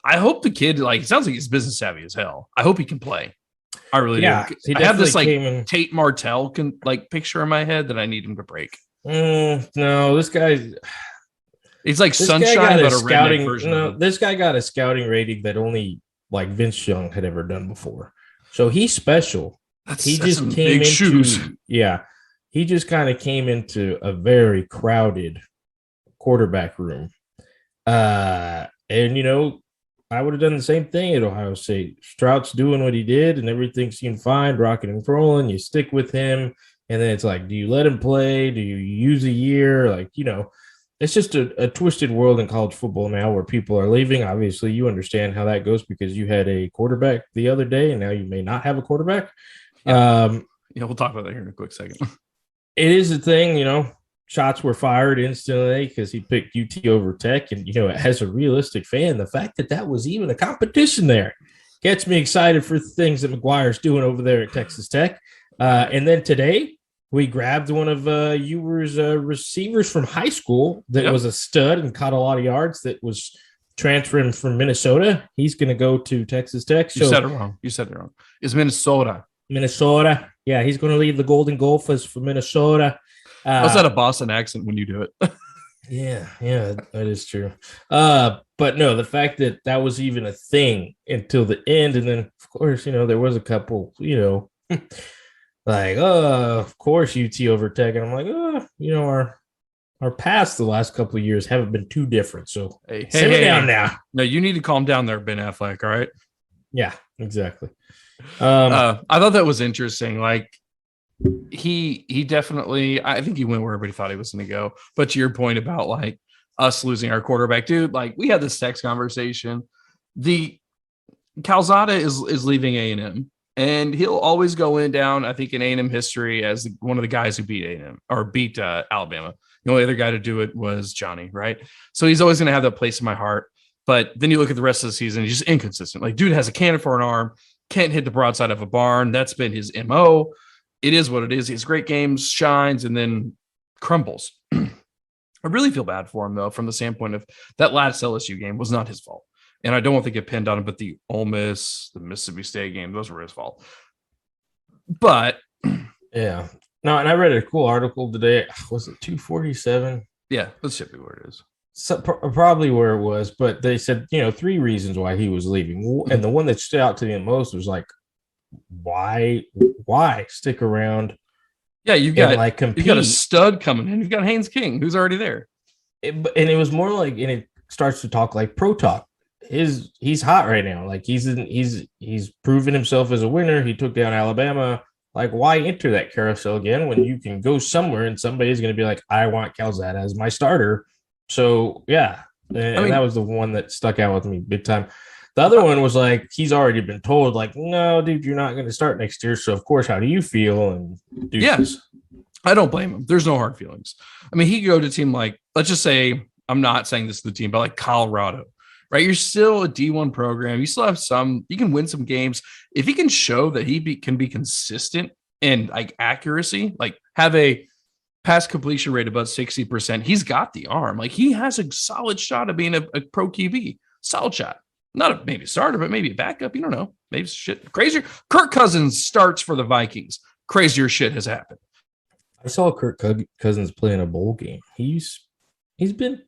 I hope the kid, like, it sounds like he's business savvy as hell. I hope he can play. I really do. I have this like Tate Martell picture in my head that I need him to break. No, this guy. It's like Sunshine, but a redneck version. No, this guy got a scouting rating that only like Vince Young had ever done before. So he's special. He just came into a very crowded quarterback room. And I would have done the same thing at Ohio State. Stroud's doing what he did, and everything seemed fine, rocking and rolling. You stick with him, and then it's like, do you let him play? Do you use a year? It's just a twisted world in college football now where people are leaving. Obviously, you understand how that goes because you had a quarterback the other day, and now you may not have a quarterback. Yeah, we'll talk about that here in a quick second. It is a thing, shots were fired instantly because he picked UT over Tech. And, as a realistic fan, the fact that was even a competition there gets me excited for things that McGuire's doing over there at Texas Tech. And then today we grabbed one of Ewers' receivers from high school that was a stud and caught a lot of yards that was transferring from Minnesota. He's going to go to Texas Tech. You said it wrong. It's Minnesota. Yeah, he's going to leave the Golden Gophers for Minnesota. How's that a Boston accent when you do it? Yeah, that is true. But no, the fact that that was even a thing until the end, and then of course, there was a couple, like, of course UT over Tech, and I'm like, our past the last couple of years haven't been too different. So simmer down now. No, you need to calm down there, Ben Affleck. All right. Yeah, exactly. I thought that was interesting. Like he definitely, I think he went where everybody thought he was going to go. But to your point about like us losing our quarterback, dude, like we had this text conversation. The Calzada is leaving A&M, and he'll always go in down, I think, in A&M history as one of the guys who beat A&M or beat Alabama. The only other guy to do it was Johnny, right? So he's always going to have that place in my heart. But then you look at the rest of the season, he's just inconsistent. Like, dude has a cannon for an arm, can't hit the broadside of a barn. That's been his MO. It is what it is. He has great games, shines, and then crumbles. I really feel bad for him, though, from the standpoint of that last LSU game was not his fault. And I don't want to get pinned on him, but the Ole Miss, the Mississippi State game, those were his fault. But yeah. No, and I read a cool article today. Was it 247? Yeah, let's show you where it is. So, probably where it was, but they said, 3 reasons why he was leaving. And the one that stood out to me the most was like, why stick around? Yeah, you've got like compete. You got a stud coming in. You've got Haynes King, who's already there. And it was more like, and it starts to talk like pro talk. He's hot right now. Like he's proven himself as a winner. He took down Alabama. Like, why enter that carousel again when you can go somewhere and somebody's going to be like, I want Calzada as my starter. So yeah, and that was the one that stuck out with me big time. The other one was like, he's already been told, like, no, dude, you're not going to start next year. So of course, how do you feel? And yes, I don't blame him. There's no hard feelings. I mean, he could go to a team like, let's just say, I'm not saying this to the team, but like Colorado, right? You're still a D1 program. You still have you can win some games. If he can show that he can be consistent and like accuracy, like have a pass completion rate above 60%, he's got the arm. Like he has a solid shot of being a pro QB. Solid shot. Not maybe a starter, but maybe a backup. You don't know. Maybe shit crazier. Kirk Cousins starts for the Vikings. Crazier shit has happened. I saw Kirk Cousins play in a bowl game. He's been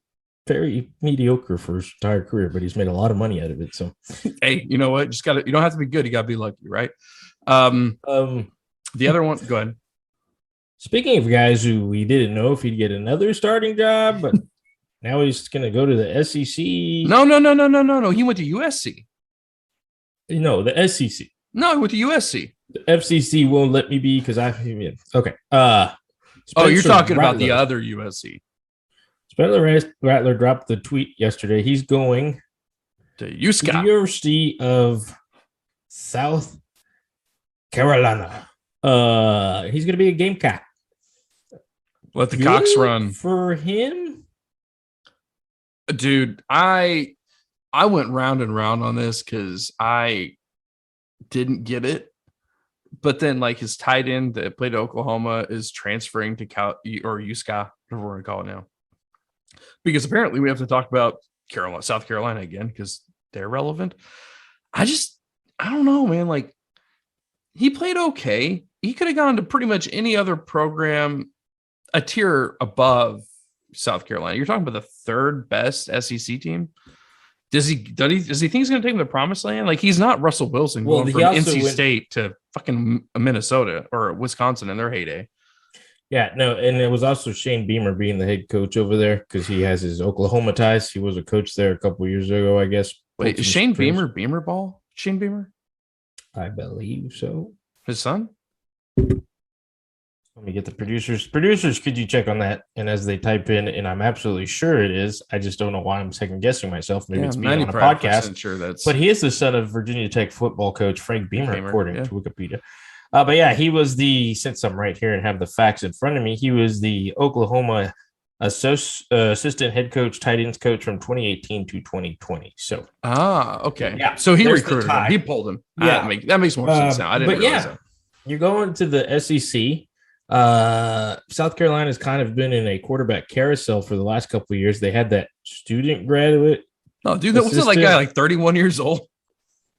very mediocre for his entire career, but he's made a lot of money out of it. So, hey, you know what? You don't have to be good. You got to be lucky, right? The other one, go ahead. Speaking of guys who we didn't know if he'd get another starting job, but now he's going to go to the SEC. No. He went to USC. No, the SEC. No, he went to USC. The FCC won't let me be because okay. You're talking about the other USC. Spencer Rattler dropped the tweet yesterday. He's going to USC, the University of South Carolina. He's going to be a Gamecock. Let the Cocks run for him, dude. I went round and round on this because I didn't get it. But then, like, his tight end that played at Oklahoma is transferring to USC, whatever we're going to call it now. Because apparently we have to talk about South Carolina again because they're relevant. I don't know, man. Like, he played okay. He could have gone to pretty much any other program a tier above South Carolina. You're talking about the third best SEC team. Does he think he's going to take him to the promised land? Like, he's not Russell Wilson going from NC State to fucking Minnesota or Wisconsin in their heyday. Yeah, no, and it was also Shane Beamer being the head coach over there because he has his Oklahoma ties. He was a coach there a couple of years ago, I guess. Wait, is Shane Beamer Beamer ball? Shane Beamer? I believe so. His son? Let me get the producers. Producers, could you check on that? And as they type in, and I'm absolutely sure it is, I just don't know why I'm second guessing myself. Maybe it's being on a podcast. Sure but he is the son of Virginia Tech football coach Frank Beamer, according to Wikipedia. But yeah, he was since I'm right here and have the facts in front of me, he was the Oklahoma assistant head coach, tight ends coach from 2018 to 2020. So, okay. Yeah. So he recruited him. He pulled him. Yeah. That makes more sense now. I didn't realize that. You're going to the SEC. South Carolina's kind of been in a quarterback carousel for the last couple of years. They had that student graduate. Oh, dude, that was that like guy like 31 years old.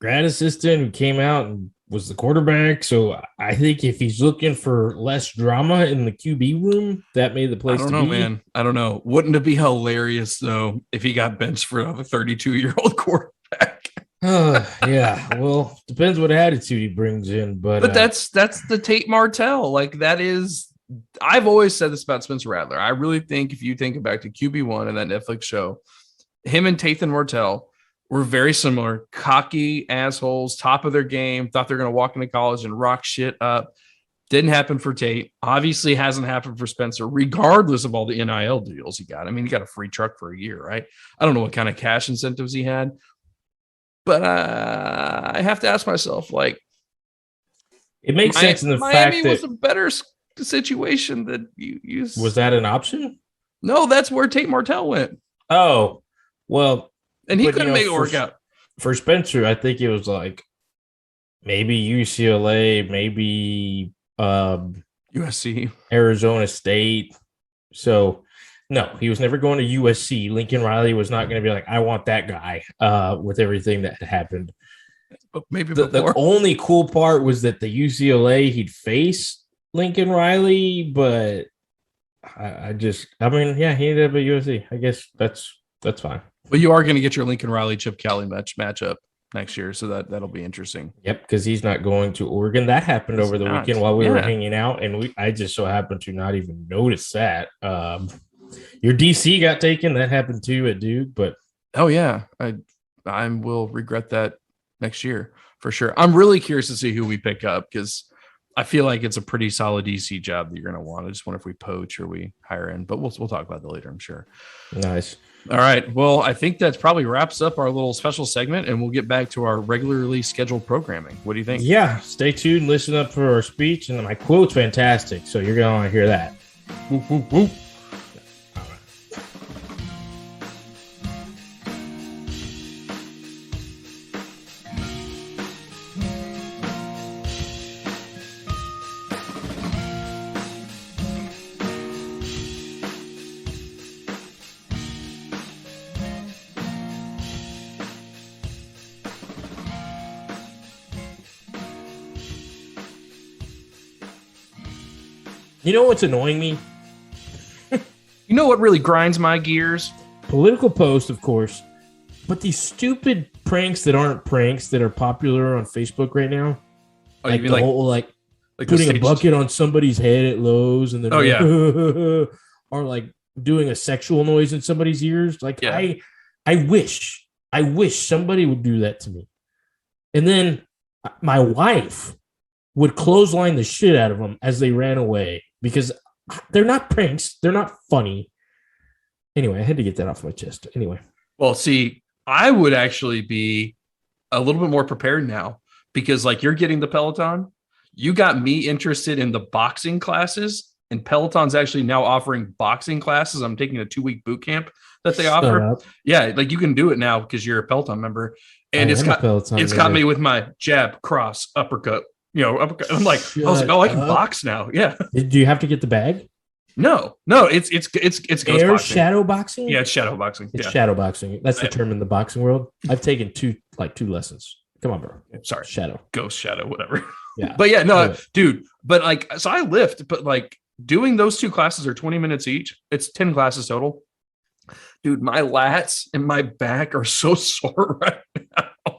Grad assistant who came out and was the quarterback. So I think if he's looking for less drama in the QB room, that made the place I don't to know, be. man. I don't know. Wouldn't it be hilarious though if he got benched for a 32-year-old quarterback? Yeah. Well, depends what attitude he brings in, But that's the Tate Martell. Like that is. I've always said this about Spencer Rattler. I really think if you think back to QB1 and that Netflix show, him and Tate Martell were very similar, cocky assholes, top of their game, thought they're going to walk into college and rock shit up. Didn't happen for Tate. Obviously hasn't happened for Spencer, regardless of all the NIL deals he got. I mean, he got a free truck for a year, right? I don't know what kind of cash incentives he had. But I have to ask myself, like, it makes sense in the Miami fact that was a better situation that you used. Was that an option? No, that's where Tate Martell went. Oh, well, and he couldn't make it work out. For Spencer, I think it was like maybe UCLA, maybe USC, Arizona State. So no, he was never going to USC. Lincoln Riley was not going to be like, I want that guy with everything that had happened. But maybe the only cool part was that the UCLA he'd face Lincoln Riley, but I mean, yeah, he ended up at USC. I guess that's fine. Well, you are going to get your Lincoln Riley Chip Kelly matchup next year, so that'll be interesting. Yep, because he's not going to Oregon. That happened over the weekend while we were hanging out, and I just so happened to not even notice that. Your DC got taken. That happened too at Duke, but oh yeah, I will regret that next year for sure. I'm really curious to see who we pick up because I feel like it's a pretty solid DC job that you're going to want. I just wonder if we poach or we hire in, but we'll talk about that later, I'm sure. Nice. All right. Well, I think that probably wraps up our little special segment, and we'll get back to our regularly scheduled programming. What do you think? Yeah, stay tuned. Listen up for our speech, and my quote's fantastic, so you're going to want to hear that. Whoop, whoop, whoop. You know what's annoying me? You know what really grinds my gears? Political posts, of course, but these stupid pranks that aren't pranks that are popular on Facebook right now. Oh, like you mean whole, like putting a bucket on somebody's head at Lowe's and then or like doing a sexual noise in somebody's ears. Like I wish somebody would do that to me. And then my wife would clothesline the shit out of them as they ran away because they're not pranks. They're not funny. Anyway, I had to get that off my chest. Anyway. Well, see, I would actually be a little bit more prepared now because like you're getting the Peloton. You got me interested in the boxing classes, and Peloton's actually now offering boxing classes. I'm taking a 2-week boot camp that they offer. Yeah, like you can do it now because you're a Peloton member. And it's got me with my jab, cross, uppercut. Uppercut. I'm like, I was like, oh, I can box now. Yeah. Do you have to get the bag? No, it's air boxing. Shadow boxing. Yeah, it's shadow boxing. It's shadow boxing. That's the term in the boxing world. I've taken two lessons. Come on, bro. Sorry, shadow, ghost, shadow, whatever. Yeah, but yeah, no, dude. But like, so I lift, but like doing those 2 classes are 20 minutes each. It's 10 classes total. Dude, my lats and my back are so sore right now.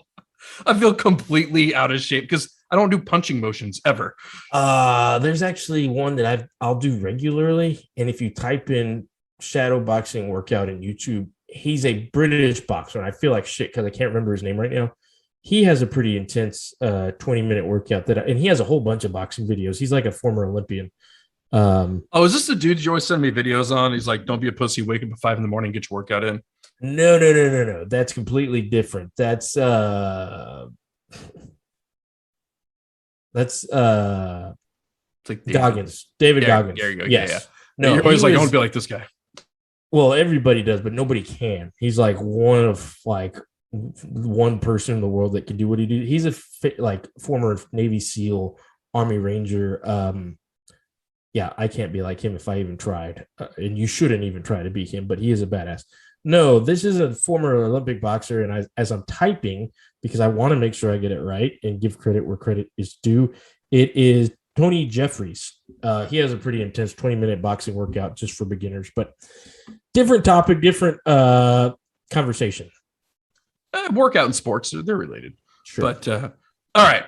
I feel completely out of shape because I don't do punching motions ever. There's actually one that I'll do regularly, and if you type in shadow boxing workout in YouTube, he's a British boxer, and I feel like shit because I can't remember his name right now. He has a pretty intense 20-minute workout and he has a whole bunch of boxing videos. He's like a former Olympian. Is this the dude you always send me videos on? He's like, don't be a pussy, wake up at 5 a.m, get your workout in. No. That's completely different. That's like Goggins. David Goggins. There you go. Yes. Yeah. No, you're always like, I want to be like this guy. Well, everybody does, but nobody can. He's like one of like one person in the world that can do what he do. He's a former Navy SEAL, Army Ranger. Yeah, I can't be like him if I even tried. And you shouldn't even try to be him, but he is a badass. No, this is a former Olympic boxer. And as I'm typing, because I want to make sure I get it right and give credit where credit is due. It is Tony Jeffries. He has a pretty intense 20-minute boxing workout just for beginners, but different topic, different conversation. Workout and sports, they're related. Sure. But all right.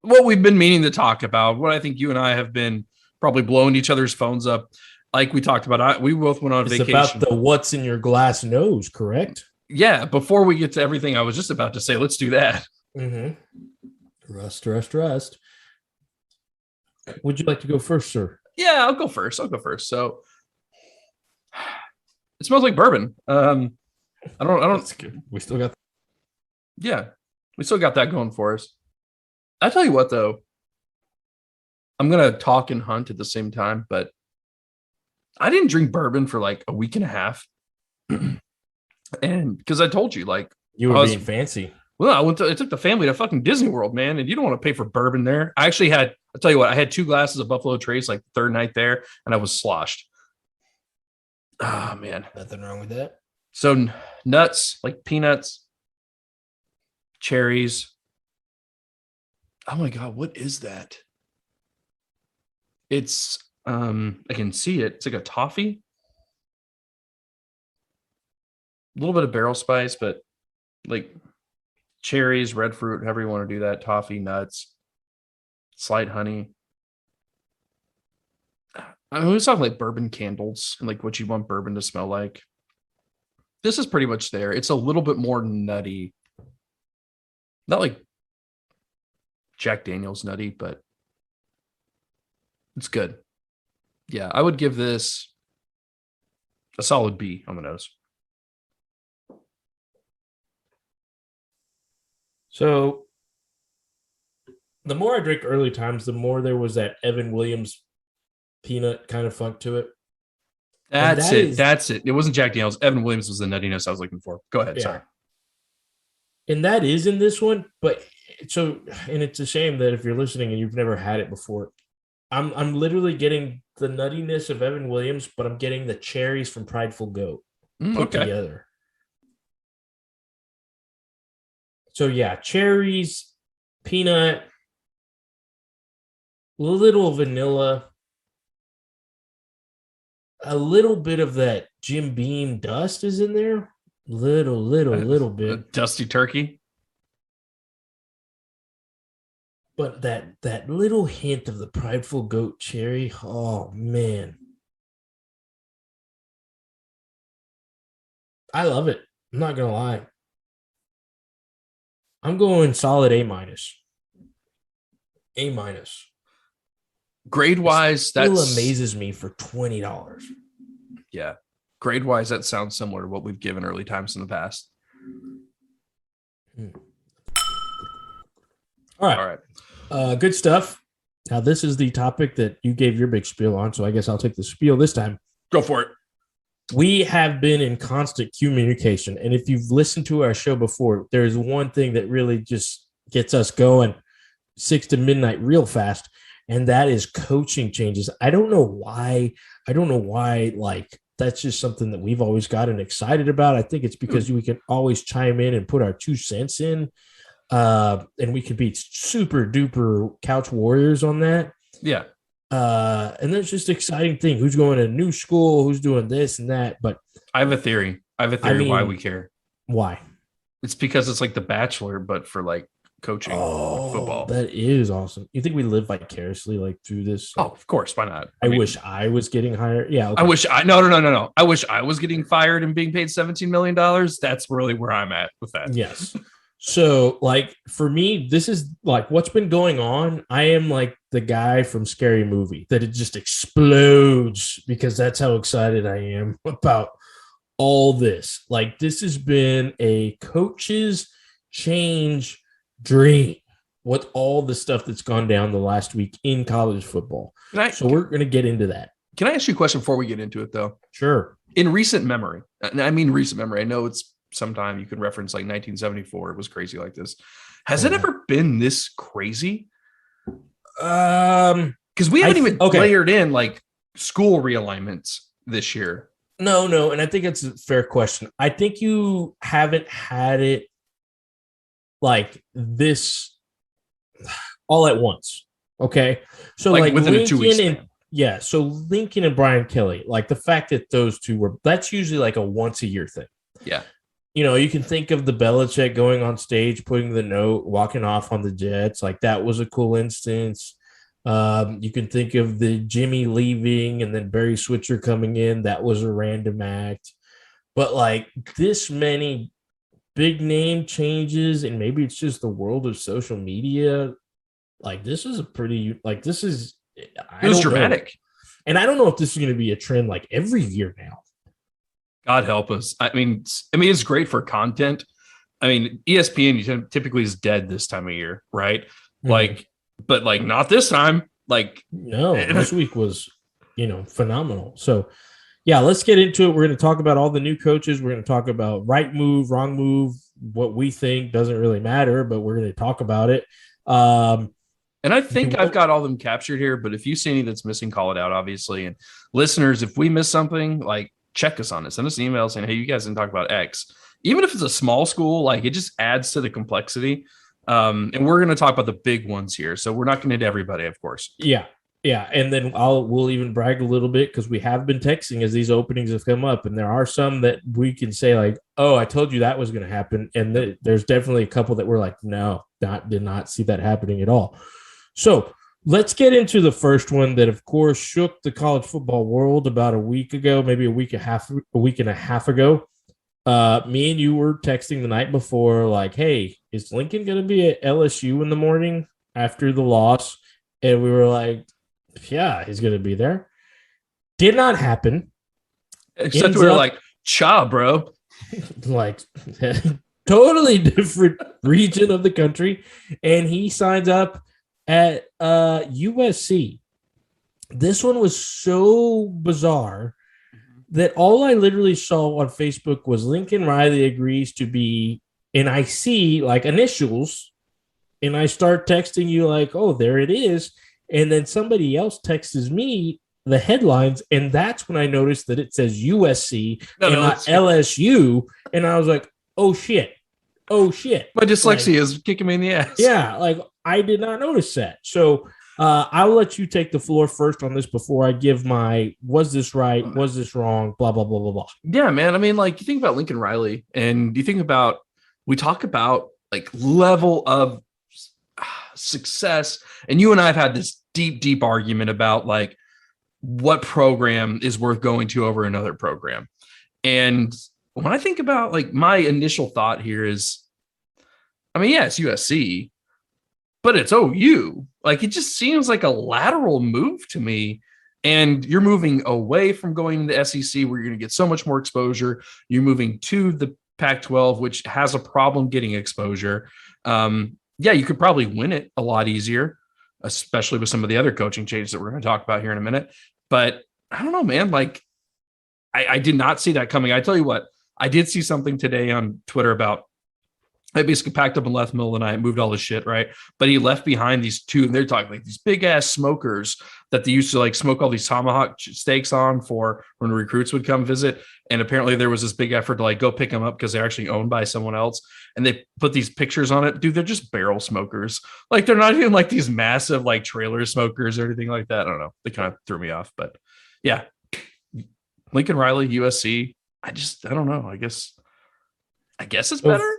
What we've been meaning to talk about, what I think you and I have been probably blowing each other's phones up. Like we talked about, we both went on vacation. It's about the what's in your glass nose, correct? Yeah. Before we get to everything I was just about to say, let's do that. Mm-hmm. Rust. Would you like to go first, sir? Yeah, I'll go first. So it smells like bourbon. I don't. That's good. We still got that going for us. I tell you what, though, I'm gonna talk and hunt at the same time, but I didn't drink bourbon for like a week and a half, and because I told you, like, you were being fancy. Well, I took the family to fucking Disney World, man, and you don't want to pay for bourbon there. I actually had, I'll tell you what, I had 2 glasses of Buffalo Trace like the third night there, and I was sloshed. Oh, man. Nothing wrong with that. So nuts, like peanuts, cherries. Oh my God, what is that? It's, I can see it. It's like a toffee. A little bit of barrel spice, but like cherries, red fruit, however you want to do that, toffee, nuts, slight honey. I mean, we was talking like bourbon candles and like what you want bourbon to smell like. This is pretty much there. It's a little bit more nutty. Not like Jack Daniel's nutty, but it's good. Yeah, I would give this a solid B on the nose. So the more I drink early times, the more there was that Evan Williams peanut kind of funk to it. That's it. It wasn't Jack Daniels. Evan Williams was the nuttiness I was looking for. Go ahead. Yeah. Sorry. And that is in this one, but and it's a shame that if you're listening and you've never had it before, I'm literally getting the nuttiness of Evan Williams, but I'm getting the cherries from Prideful Goat put together. So yeah, cherries, peanut, a little vanilla, a little bit of that Jim Beam dust is in there. Little bit. Dusty turkey. But that little hint of the Prideful Goat cherry, oh man. I love it. I'm not gonna lie. I'm going solid A-. A-. Grade wise, that still amazes me for $20. Yeah. Grade wise, that sounds similar to what we've given early times in the past. All right. Good stuff. Now, this is the topic that you gave your big spiel on, so I guess I'll take the spiel this time. Go for it. We have been in constant communication, and if you've listened to our show before, there's one thing that really just gets us going 6 to midnight real fast, and that is coaching changes. I don't know why, like, that's just something that we've always gotten excited about. I think it's because we can always chime in and put our 2 cents in, and we could be super duper couch warriors on that. Yeah. And that's just exciting thing. Who's going to a new school? Who's doing this and that? But I have a theory. Why we care. Why? It's because it's like The Bachelor, but for like coaching football. That is awesome. You think we live vicariously like through this? Oh, of course. Why not? I wish I was getting hired. Yeah. Okay. I wish no. I wish I was getting fired and being paid $17 million. That's really where I'm at with that. Yes. So, like, for me, this is like what's been going on. I am like the guy from Scary Movie that it just explodes because that's how excited I am about all this. Like, this has been a coach's change dream with all the stuff that's gone down the last week in college football. So we're going to get into that. Can I ask you a question before we get into it, though? Sure. In recent memory, I know it's sometime you could reference like 1974. It was crazy like this. Has it ever been this crazy? Because we haven't even layered in like school realignments this year. No. And I think it's a fair question. I think you haven't had it like this all at once. Okay. So like within a 2 week Lincoln span. yeah. So Lincoln and Brian Kelly, like the fact that those two were, that's usually like a once a year thing. Yeah. You know, you can think of the Belichick going on stage, putting the note, walking off on the Jets. Like that was a cool instance. You can think of the Jimmy leaving and then Barry Switzer coming in. That was a random act. But like this many big name changes, and maybe it's just the world of social media. Like this is a pretty, like this is, It was dramatic. know. And I don't know if this is going to be a trend like every year now. God help us. I mean, it's great for content. I mean, ESPN typically is dead this time of year, right? Like, but like not this time. Like, no, this week was, phenomenal. So, yeah, let's get into it. We're going to talk about all the new coaches. We're going to talk about right move, wrong move, what we think doesn't really matter, but we're going to talk about it. And I think I've got all of them captured here, but if you see any that's missing, call it out, obviously. And listeners, if we miss something, like check us on it. Send us an email saying, hey, you guys didn't talk about X. Even if it's a small school, like it just adds to the complexity. And we're going to talk about the big ones here. So we're not going to hit everybody, of course. Yeah. Yeah. And then we'll even brag a little bit because we have been texting as these openings have come up. And there are some that we can say like, oh, I told you that was going to happen. And there's definitely a couple that we're like, no, did not see that happening at all. So let's get into the first one that, of course, shook the college football world about a week ago, maybe a week and a half ago. Me and you were texting the night before, like, hey, is Lincoln going to be at LSU in the morning after the loss? And we were like, yeah, he's going to be there. Did not happen. Except we were like, cha, bro. Like, totally different region of the country. And he signs up at USC. This one was so bizarre that all I literally saw on Facebook was Lincoln Riley agrees to be, and I see like initials, and I start texting you like, oh, there it is. And then somebody else texts me the headlines, and that's when I noticed that it says USC and not LSU. And I was like, oh, shit. My dyslexia is kicking me in the ass. Yeah, like I did not notice that. So I'll let you take the floor first on this before I give my, was this right? Was this wrong? Blah, blah, blah, blah, blah. Yeah, man. I mean, like you think about Lincoln Riley and you think about, we talk about like level of success. And you and I have had this deep argument about like what program is worth going to over another program. And when I think about like my initial thought here is, I mean, yeah, it's USC, but it's OU. Like it just seems like a lateral move to me. And you're moving away from going to the SEC where you're going to get so much more exposure. You're moving to the Pac-12, which has a problem getting exposure. Yeah, you could probably win it a lot easier, especially with some of the other coaching changes that we're going to talk about here in a minute. But I don't know, man. Like I did not see that coming. I tell you what, I did see something today on Twitter about, I basically packed up and left middle of the night, moved all this shit, right? But he left behind these two, and they're talking like these big ass smokers that they used to like smoke all these tomahawk steaks on for when recruits would come visit. And apparently there was this big effort to like go pick them up because they're actually owned by someone else. And they put these pictures on it. Dude, they're just barrel smokers. Like they're not even like these massive like trailer smokers or anything like that. I don't know. They kind of threw me off, but yeah. Lincoln Riley, USC. I don't know. I guess it's better.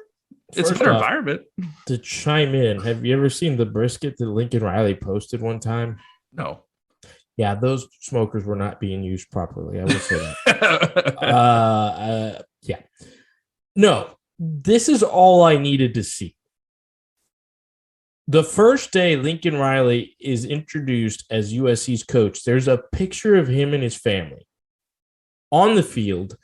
It's a better environment. To chime in, have you ever seen the brisket that Lincoln Riley posted one time? No. Yeah, those smokers were not being used properly. I will say that. Yeah. No, this is all I needed to see. The first day Lincoln Riley is introduced as USC's coach, there's a picture of him and his family on the field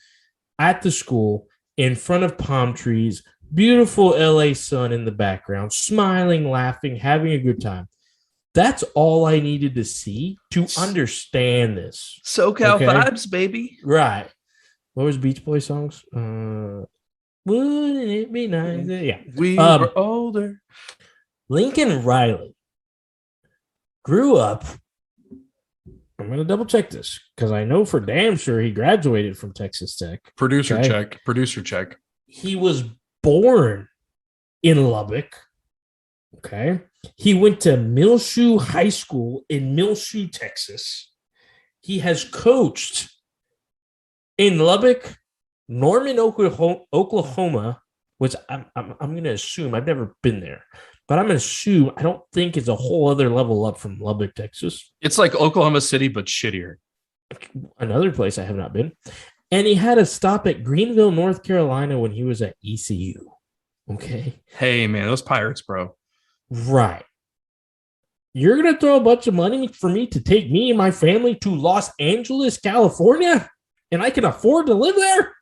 at the school in front of palm trees. Beautiful LA sun in the background, smiling, laughing, having a good time. That's all I needed to see to understand this. SoCal vibes, baby. Right. What was Beach Boy songs? Wouldn't it be nice? Yeah. We were older. Lincoln Riley grew up. I'm going to double check this because I know for damn sure he graduated from Texas Tech. Producer check. He was born in Lubbock. Okay. He went to Millshoe High School in Millshoe, Texas. He has coached in Lubbock, Norman, Oklahoma, which I'm going to assume I've never been there, but I'm going to assume I don't think it's a whole other level up from Lubbock, Texas. It's like Oklahoma City, but shittier. Another place I have not been. And he had a stop at Greenville, North Carolina when he was at ECU. Okay. Hey, man, those Pirates, bro. Right. You're going to throw a bunch of money for me to take me and my family to Los Angeles, California, and I can afford to live there?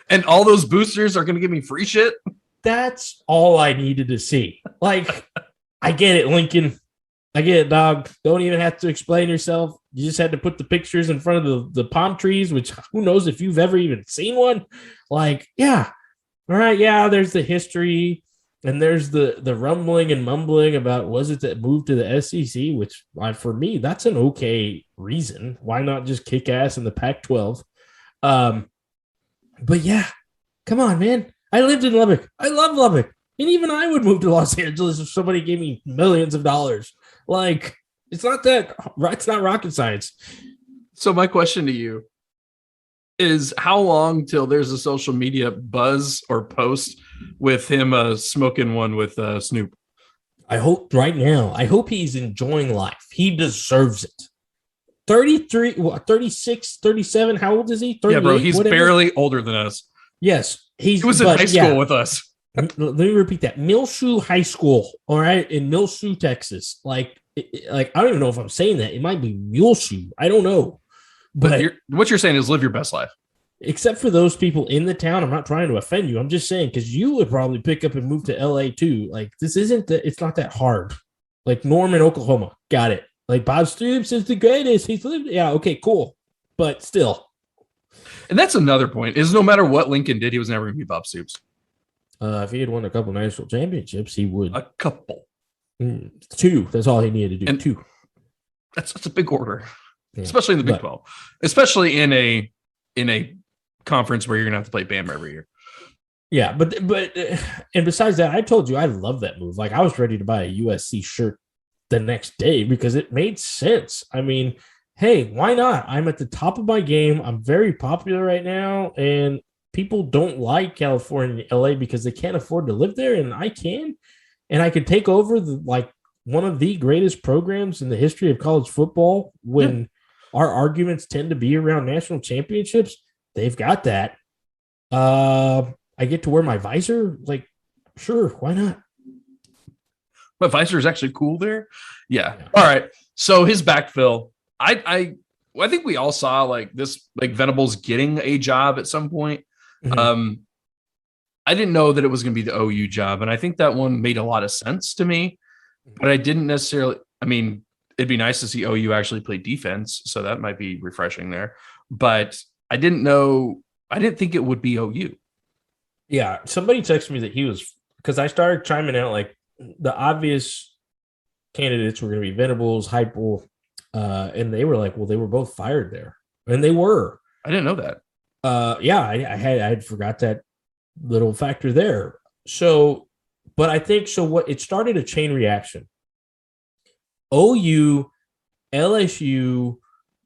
And all those boosters are going to give me free shit? That's all I needed to see. Like, I get it, Lincoln. I get it, dog. Don't even have to explain yourself. You just had to put the pictures in front of the palm trees, which who knows if you've ever even seen one. Like, yeah. All right, yeah, there's the history. And there's the rumbling and mumbling about was it that moved to the SEC, which for me, that's an okay reason. Why not just kick ass in the Pac-12? But yeah, come on, man. I lived in Lubbock. I love Lubbock. And even I would move to Los Angeles if somebody gave me millions of dollars. Like, it's not rocket science. So my question to you is how long till there's a social media buzz or post with him smoking one with Snoop? I hope right now. I hope he's enjoying life. He deserves it. 33, 36, 37. How old is he? Yeah, bro. He's whatever. Barely older than us. Yes. He was in high school with us. Let me repeat that. Millshoe High School. All right. In Millshoe, Texas. Like I don't even know if I'm saying that. It might be Muleshoe. I don't know. But what you're saying is live your best life. Except for those people in the town. I'm not trying to offend you. I'm just saying, because you would probably pick up and move to LA too. Like, this isn't it's not that hard. Like Norman, Oklahoma. Got it. Like Bob Stoops is the greatest. He's lived. Yeah. Okay, cool. But still. And that's another point is no matter what Lincoln did, he was never going to be Bob Stoops. If he had won a couple national championships, he would. A couple. 2. That's all he needed to do. And 2. That's a big order. Yeah. Especially in the Big 12. Especially in a conference where you're gonna have to play Bama every year. Yeah, but and besides that, I told you I love that move. Like, I was ready to buy a USC shirt the next day because it made sense. I mean, hey, why not? I'm at the top of my game. I'm very popular right now, and people don't like California and LA because they can't afford to live there, and I can. And I could take over one of the greatest programs in the history of college football when our arguments tend to be around national championships. They've got that. I get to wear my visor. Like, sure, why not? But visor is actually cool there. Yeah. All right. So his backfill, I think we all saw like Venables getting a job at some point. Mm-hmm. I didn't know that it was going to be the OU job, and I think that one made a lot of sense to me. But I didn't necessarily. I mean, it'd be nice to see OU actually play defense, so that might be refreshing there. But I didn't know. I didn't think it would be OU. Yeah, somebody texted me that he was, because I started chiming out like the obvious candidates were going to be Venables, Heupel, and they were like, well, they were both fired there, and they were. I didn't know that. Yeah, I had forgot that little factor there. So, but I think so. What it started a chain reaction. OU, LSU,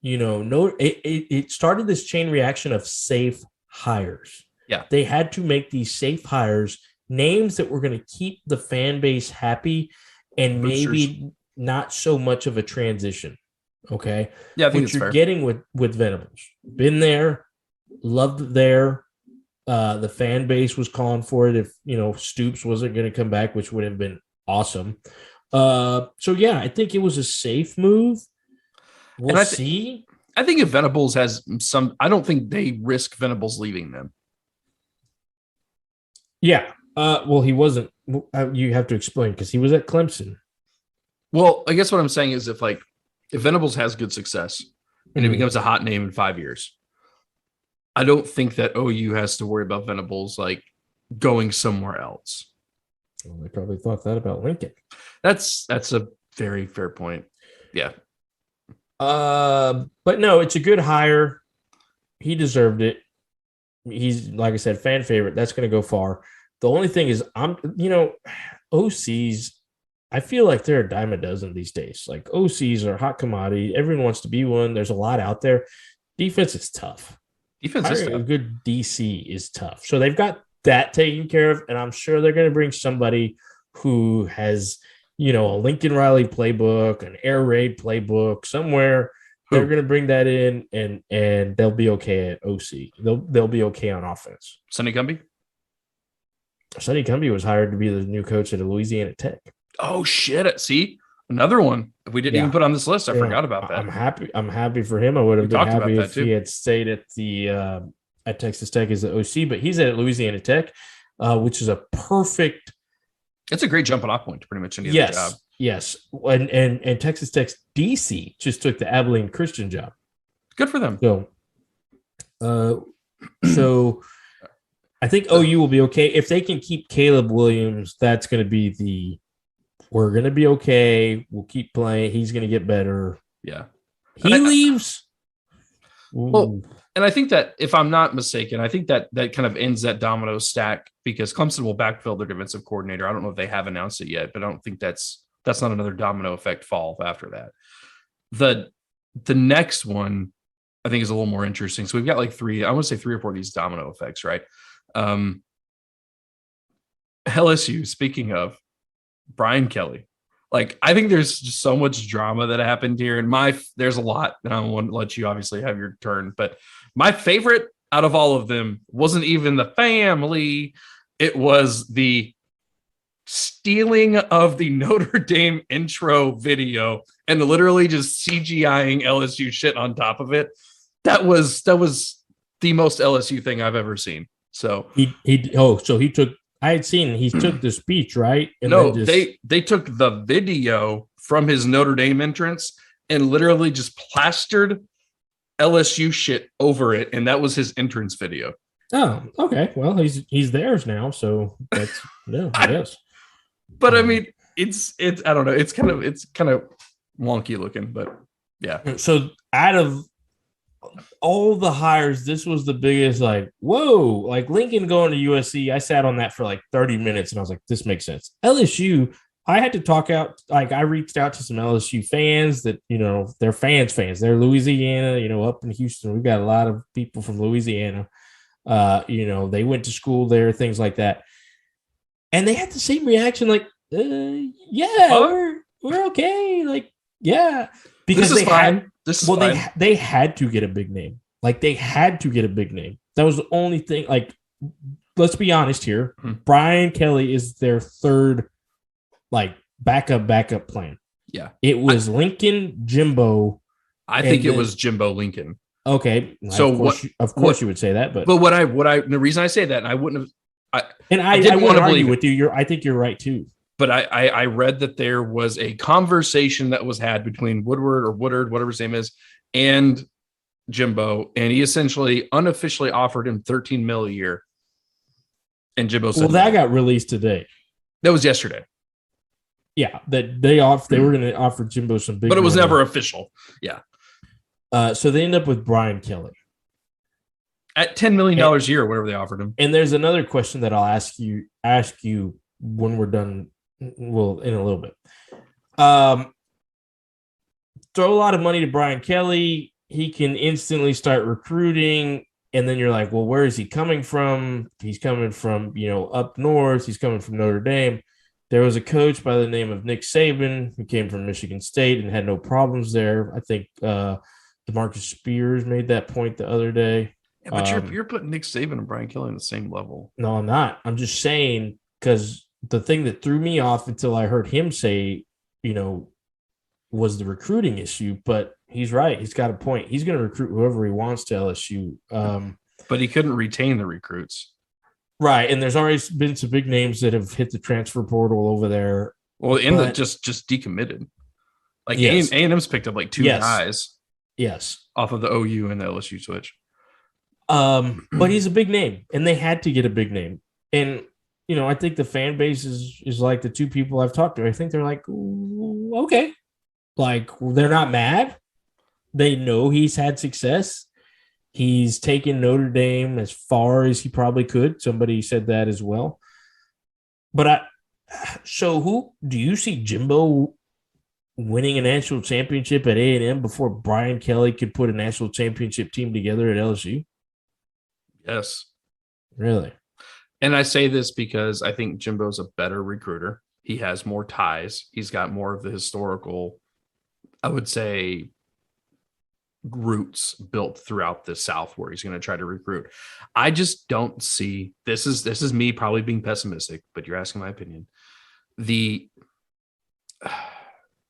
it started this chain reaction of safe hires. Yeah, they had to make these safe hires, names that were going to keep the fan base happy, and maybe not so much of a transition. Okay, yeah, I think what you're getting with Venables. Been there, loved there. The fan base was calling for it if Stoops wasn't going to come back, which would have been awesome. So yeah, I think it was a safe move. We'll see. I think if Venables has some, I don't think they risk Venables leaving them. Yeah. Well, he wasn't. You have to explain because he was at Clemson. Well, I guess what I'm saying is if Venables has good success and it becomes a hot name in 5 years, I don't think that OU has to worry about Venables going somewhere else. Well, they probably thought that about Lincoln. That's a very fair point. Yeah. But no, it's a good hire. He deserved it. He's, like I said, fan favorite. That's going to go far. The only thing is, OCs, I feel like they're a dime a dozen these days. Like OCs are a hot commodity. Everyone wants to be one. There's a lot out there. Defense is tough. Defense is Hiring tough. a good DC is tough. So they've got that taken care of, and I'm sure they're going to bring somebody who has, a Lincoln Riley playbook, an air raid playbook somewhere. They're going to bring that in, and they'll be okay at OC. They'll be okay on offense. Sonny Gumby? Sonny Gumby was hired to be the new coach at Louisiana Tech. Oh shit! See, another one we didn't even put on this list. I forgot about that. I'm happy for him. I would have been happy if too. He had stayed at at Texas Tech as the OC, but he's at Louisiana Tech, which is a perfect. It's a great jumping off point to pretty much any other job. Yes, and Texas Tech's DC just took the Abilene Christian job. Good for them. So I think OU will be okay if they can keep Caleb Williams. That's going to be we're going to be okay. We'll keep playing. He's going to get better. Yeah, he leaves. Well, and I think that if I'm not mistaken, I think that kind of ends that domino stack because Clemson will backfill their defensive coordinator. I don't know if they have announced it yet, but I don't think that's not another domino effect fall after that. The next one I think is a little more interesting. So we've got like three or four of these domino effects, right? LSU, speaking of Brian Kelly, like I think there's just so much drama that happened here, and there's a lot, and I want to let you obviously have your turn. But my favorite out of all of them wasn't even the family; it was the stealing of the Notre Dame intro video and literally just CGIing LSU shit on top of it. That was the most LSU thing I've ever seen. So he took. I had seen he took the speech, right? And they took the video from his Notre Dame entrance and literally just plastered LSU shit over it, and that was his entrance video. Oh, okay. Well, he's theirs now, so that's I guess. But I mean, it's I don't know. It's kind of wonky looking, but yeah. So out of all the hires, this was the biggest, like, whoa, like Lincoln going to USC. I sat on that for like 30 minutes and I was like, this makes sense. LSU, I had to talk out, like I reached out to some LSU fans that, they're fans. They're Louisiana, up in Houston. We've got a lot of people from Louisiana. They went to school there, things like that. And they had the same reaction, like, we're okay. Like, yeah. Because this is fine. They had to get a big name. Like, they had to get a big name. That was the only thing. Like, let's be honest here. Mm-hmm. Brian Kelly is their third, like, backup plan. Yeah. It was Lincoln, Jimbo. I think it was Jimbo Lincoln. Okay. So of course you would say that, but the reason I say that, and I wouldn't have, I didn't want to argue with you. I think you're right too. But I read that there was a conversation that was had between Woodard, whatever his name is, and Jimbo, and he essentially unofficially offered him $13 million a year. And Jimbo said, that got released today. That was yesterday. Yeah, that they were going to offer Jimbo some big, but it was never official. Yeah. So they end up with Brian Kelly at $10 million a year, whatever they offered him. And there's another question that I'll ask you when we're done. Well, in a little bit. Throw a lot of money to Brian Kelly. He can instantly start recruiting. And then you're like, well, where is he coming from? He's coming from, up north. He's coming from Notre Dame. There was a coach by the name of Nick Saban who came from Michigan State and had no problems there. I think DeMarcus Spears made that point the other day. Yeah, but you're putting Nick Saban and Brian Kelly on the same level. No, I'm not. I'm just saying because the thing that threw me off until I heard him say, was the recruiting issue. But he's right. He's got a point. He's going to recruit whoever he wants to LSU. But he couldn't retain the recruits. Right. And there's already been some big names that have hit the transfer portal over there. Well, just decommitted. Like yes. A&M's picked up like two guys. Yes. Off of the OU and the LSU switch. But he's a big name, and they had to get a big name. And I think the fan base is like the two people I've talked to. I think they're like, okay. Like, they're not mad. They know he's had success. He's taken Notre Dame as far as he probably could. Somebody said that as well. So who do you see Jimbo winning a national championship at A&M before Brian Kelly could put a national championship team together at LSU? Yes. Really? And I say this because I think Jimbo's a better recruiter. He has more ties. He's got more of the historical, I would say, roots built throughout the South where he's going to try to recruit. I just don't see this is me probably being pessimistic, but you're asking my opinion. You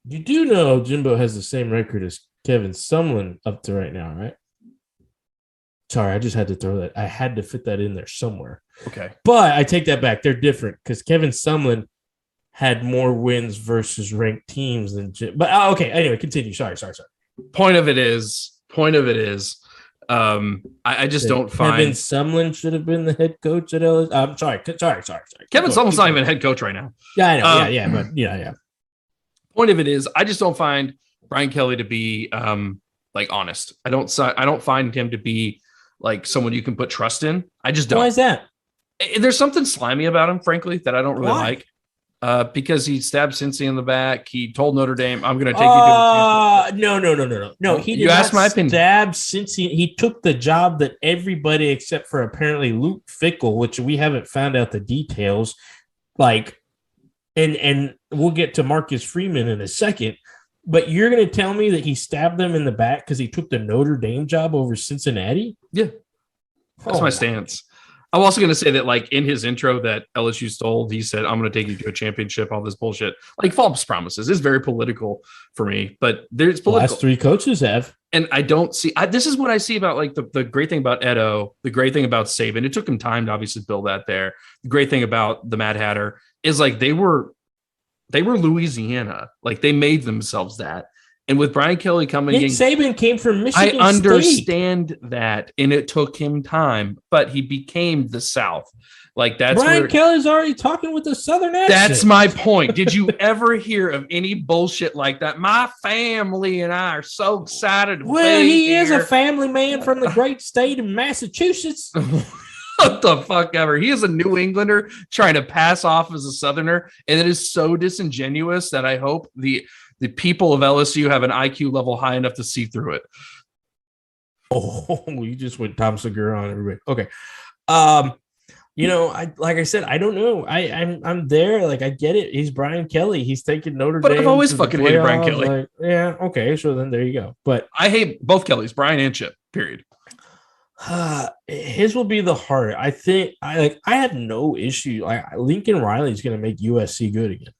do know Jimbo has the same record as Kevin Sumlin up to right now, right? Sorry, I just had to throw that. I had to fit that in there somewhere. Okay. But I take that back. They're different because Kevin Sumlin had more wins versus ranked teams than Jim. But okay, anyway, continue. Sorry. Point of it is, I just don't find Kevin Sumlin should have been the head coach at LSU. I'm sorry. Kevin Sumlin's not even head coach right now. Yeah, I know. But yeah. Point of it is, I just don't find Brian Kelly to be honest. I don't find him to be like someone you can put trust in. I just don't. Why is that? There's something slimy about him, frankly, that I don't really like. Because he stabbed Cincy in the back. He told Notre Dame, "I'm going to take you to the championship." No. He did you asked my opinion. Stab Cincy. He took the job that everybody except for apparently Luke Fickell, which we haven't found out the details. And we'll get to Marcus Freeman in a second. But you're going to tell me that he stabbed them in the back because he took the Notre Dame job over Cincinnati? Yeah, that's my stance. I'm also going to say that, in his intro that LSU stole, he said, "I'm going to take you to a championship," all this bullshit. False promises. It's very political for me, but there's political. The last three coaches have. And I don't see, this is what I see about the great thing about Edo, the great thing about Saban. It took him time to obviously build that there. The great thing about the Mad Hatter is they were Louisiana. They made themselves that. And with Brian Kelly coming in, Nick Saban came from Michigan I understand that, and it took him time, but he became the South. That's Brian Kelly's already talking with a Southern accent. That's my point. Did you ever hear of any bullshit like that? My family and I are so excited. He is a family man from the great state of Massachusetts. What the fuck ever. He is a New Englander trying to pass off as a Southerner, and it is so disingenuous that I hope the people of LSU have an IQ level high enough to see through it. Oh, you just went Tom Segura on everybody. Okay. Like I said, I don't know. I'm there. I get it. He's Brian Kelly. He's taking Notre Dame. But I've always fucking hated Brian Kelly. Yeah. Okay. So then there you go. But I hate both Kellys, Brian and Chip. Period. His will be the hard. I think I have no issue. Lincoln Riley's going to make USC good again.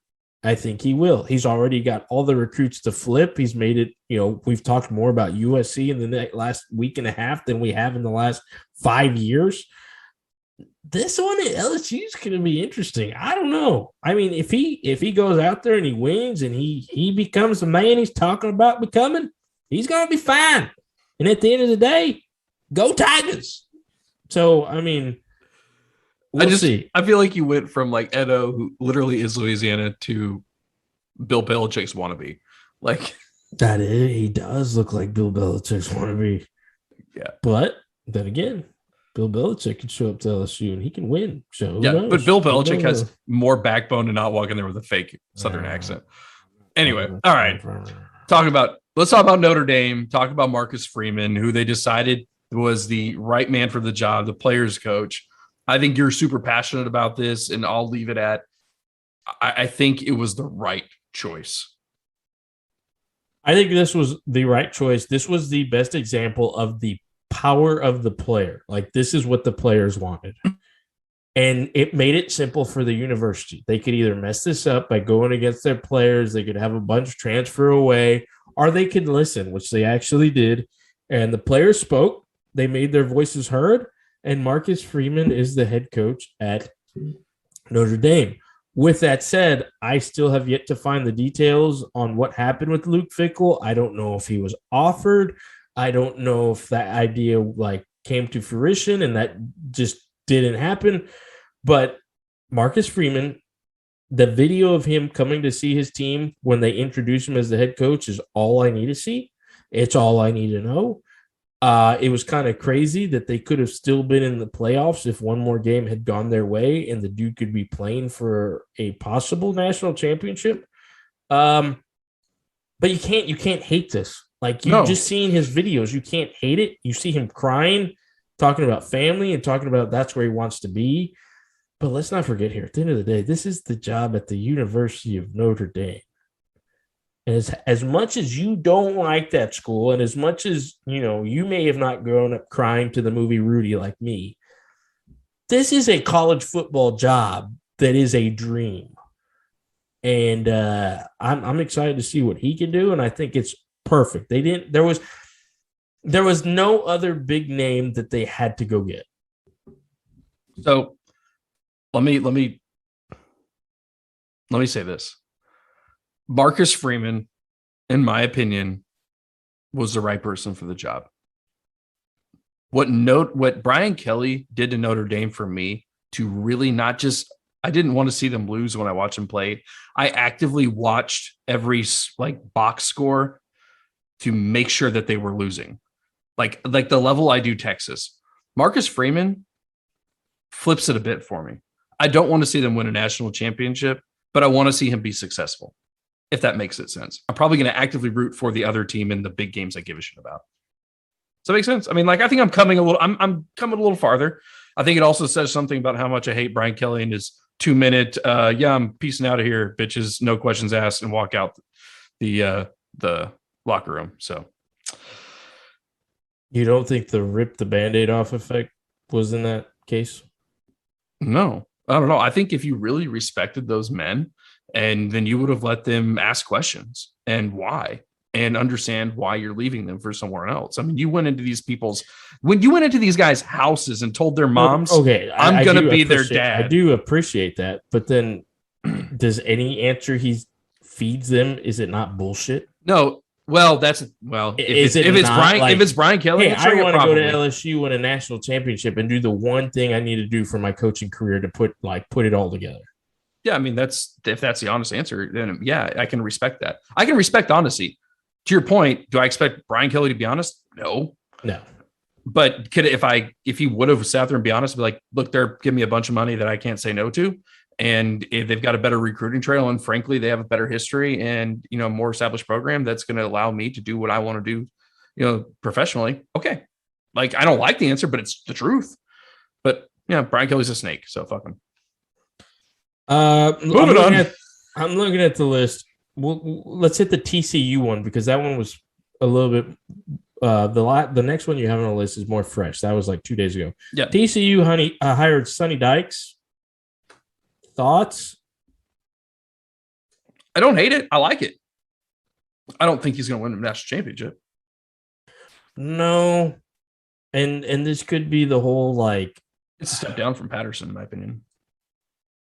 I think he will. He's already got all the recruits to flip. He's made it, we've talked more about USC in the last week and a half than we have in the last 5 years. This one at LSU is going to be interesting. I don't know. I mean, if he goes out there and he wins and he becomes the man he's talking about becoming, he's going to be fine. And at the end of the day, go Tigers. So, I mean, we'll see. I feel like you went from Edo, who literally is Louisiana, to Bill Belichick's wannabe. That is, he does look like Bill Belichick's wannabe. Yeah. But then again, Bill Belichick can show up to LSU and he can win. So yeah, but Bill Belichick has more backbone to not walk in there with a fake Southern accent. Anyway, all right. Let's talk about Notre Dame. Talk about Marcus Freeman, who they decided was the right man for the job, the players coach. I think you're super passionate about this, and I'll leave it at, I think it was the right choice. I think this was the right choice. This was the best example of the power of the player. This is what the players wanted. And it made it simple for the university. They could either mess this up by going against their players, they could have a bunch transfer away, or they could listen, which they actually did. And the players spoke. They made their voices heard. And Marcus Freeman is the head coach at Notre Dame. With that said, I still have yet to find the details on what happened with Luke Fickell. I don't know if he was offered. I don't know if that idea came to fruition and that just didn't happen. But Marcus Freeman, the video of him coming to see his team when they introduce him as the head coach is all I need to see. It's all I need to know. It was kind of crazy that they could have still been in the playoffs if one more game had gone their way and the dude could be playing for a possible national championship. But you can't hate this. Like you just seeing his videos, you can't hate it. You see him crying, talking about family and talking about that's where he wants to be. But let's not forget here, at the end of the day, this is the job at the University of Notre Dame. And as much as you don't like that school, and as much as you may have not grown up crying to the movie Rudy like me, this is a college football job that is a dream. And I'm excited to see what he can do, and I think it's perfect. There was no other big name that they had to go get. So let me say this. Marcus Freeman, in my opinion, was the right person for the job. What Brian Kelly did to Notre Dame for me to really not just, I didn't want to see them lose when I watched them play. I actively watched every box score to make sure that they were losing. Like the level I do Texas. Marcus Freeman flips it a bit for me. I don't want to see them win a national championship, but I want to see him be successful, if that makes sense. I'm probably going to actively root for the other team in the big games I give a shit about. Does that make sense? I mean, I think I'm coming a little farther. I think it also says something about how much I hate Brian Kelly and his 2-minute, I'm peacing out of here, bitches, no questions asked, and walk out the locker room. So you don't think the rip the Band-Aid off effect was in that case? No, I don't know. I think if you really respected those men, and then you would have let them ask questions and why, and understand why you're leaving them for somewhere else. I mean, you went into these guys' houses and told their moms, okay, I'm going to be their dad. I do appreciate that. But then does any answer he feeds them, is it not bullshit? No. Well, if it's Brian Kelly, hey, I want to go to LSU, win a national championship, and do the one thing I need to do for my coaching career to put it all together. Yeah, I mean, if that's the honest answer, then yeah, I can respect that. I can respect honesty. To your point, do I expect Brian Kelly to be honest? No. But if he would have sat there and be honest, be like, look, they're giving me a bunch of money that I can't say no to, and if they've got a better recruiting trail, and frankly, they have a better history and more established program that's going to allow me to do what I want to do, professionally. Okay, I don't like the answer, but it's the truth. But Brian Kelly's a snake, so fuck him. I'm looking at the list. Let's hit the TCU one because that one was a little bit. The next one you have on the list is more fresh. That was like 2 days ago. Yeah. TCU hired Sonny Dykes. Thoughts? I don't hate it. I like it. I don't think he's going to win the national championship. No, and this could be the whole it's a step down from Patterson, in my opinion.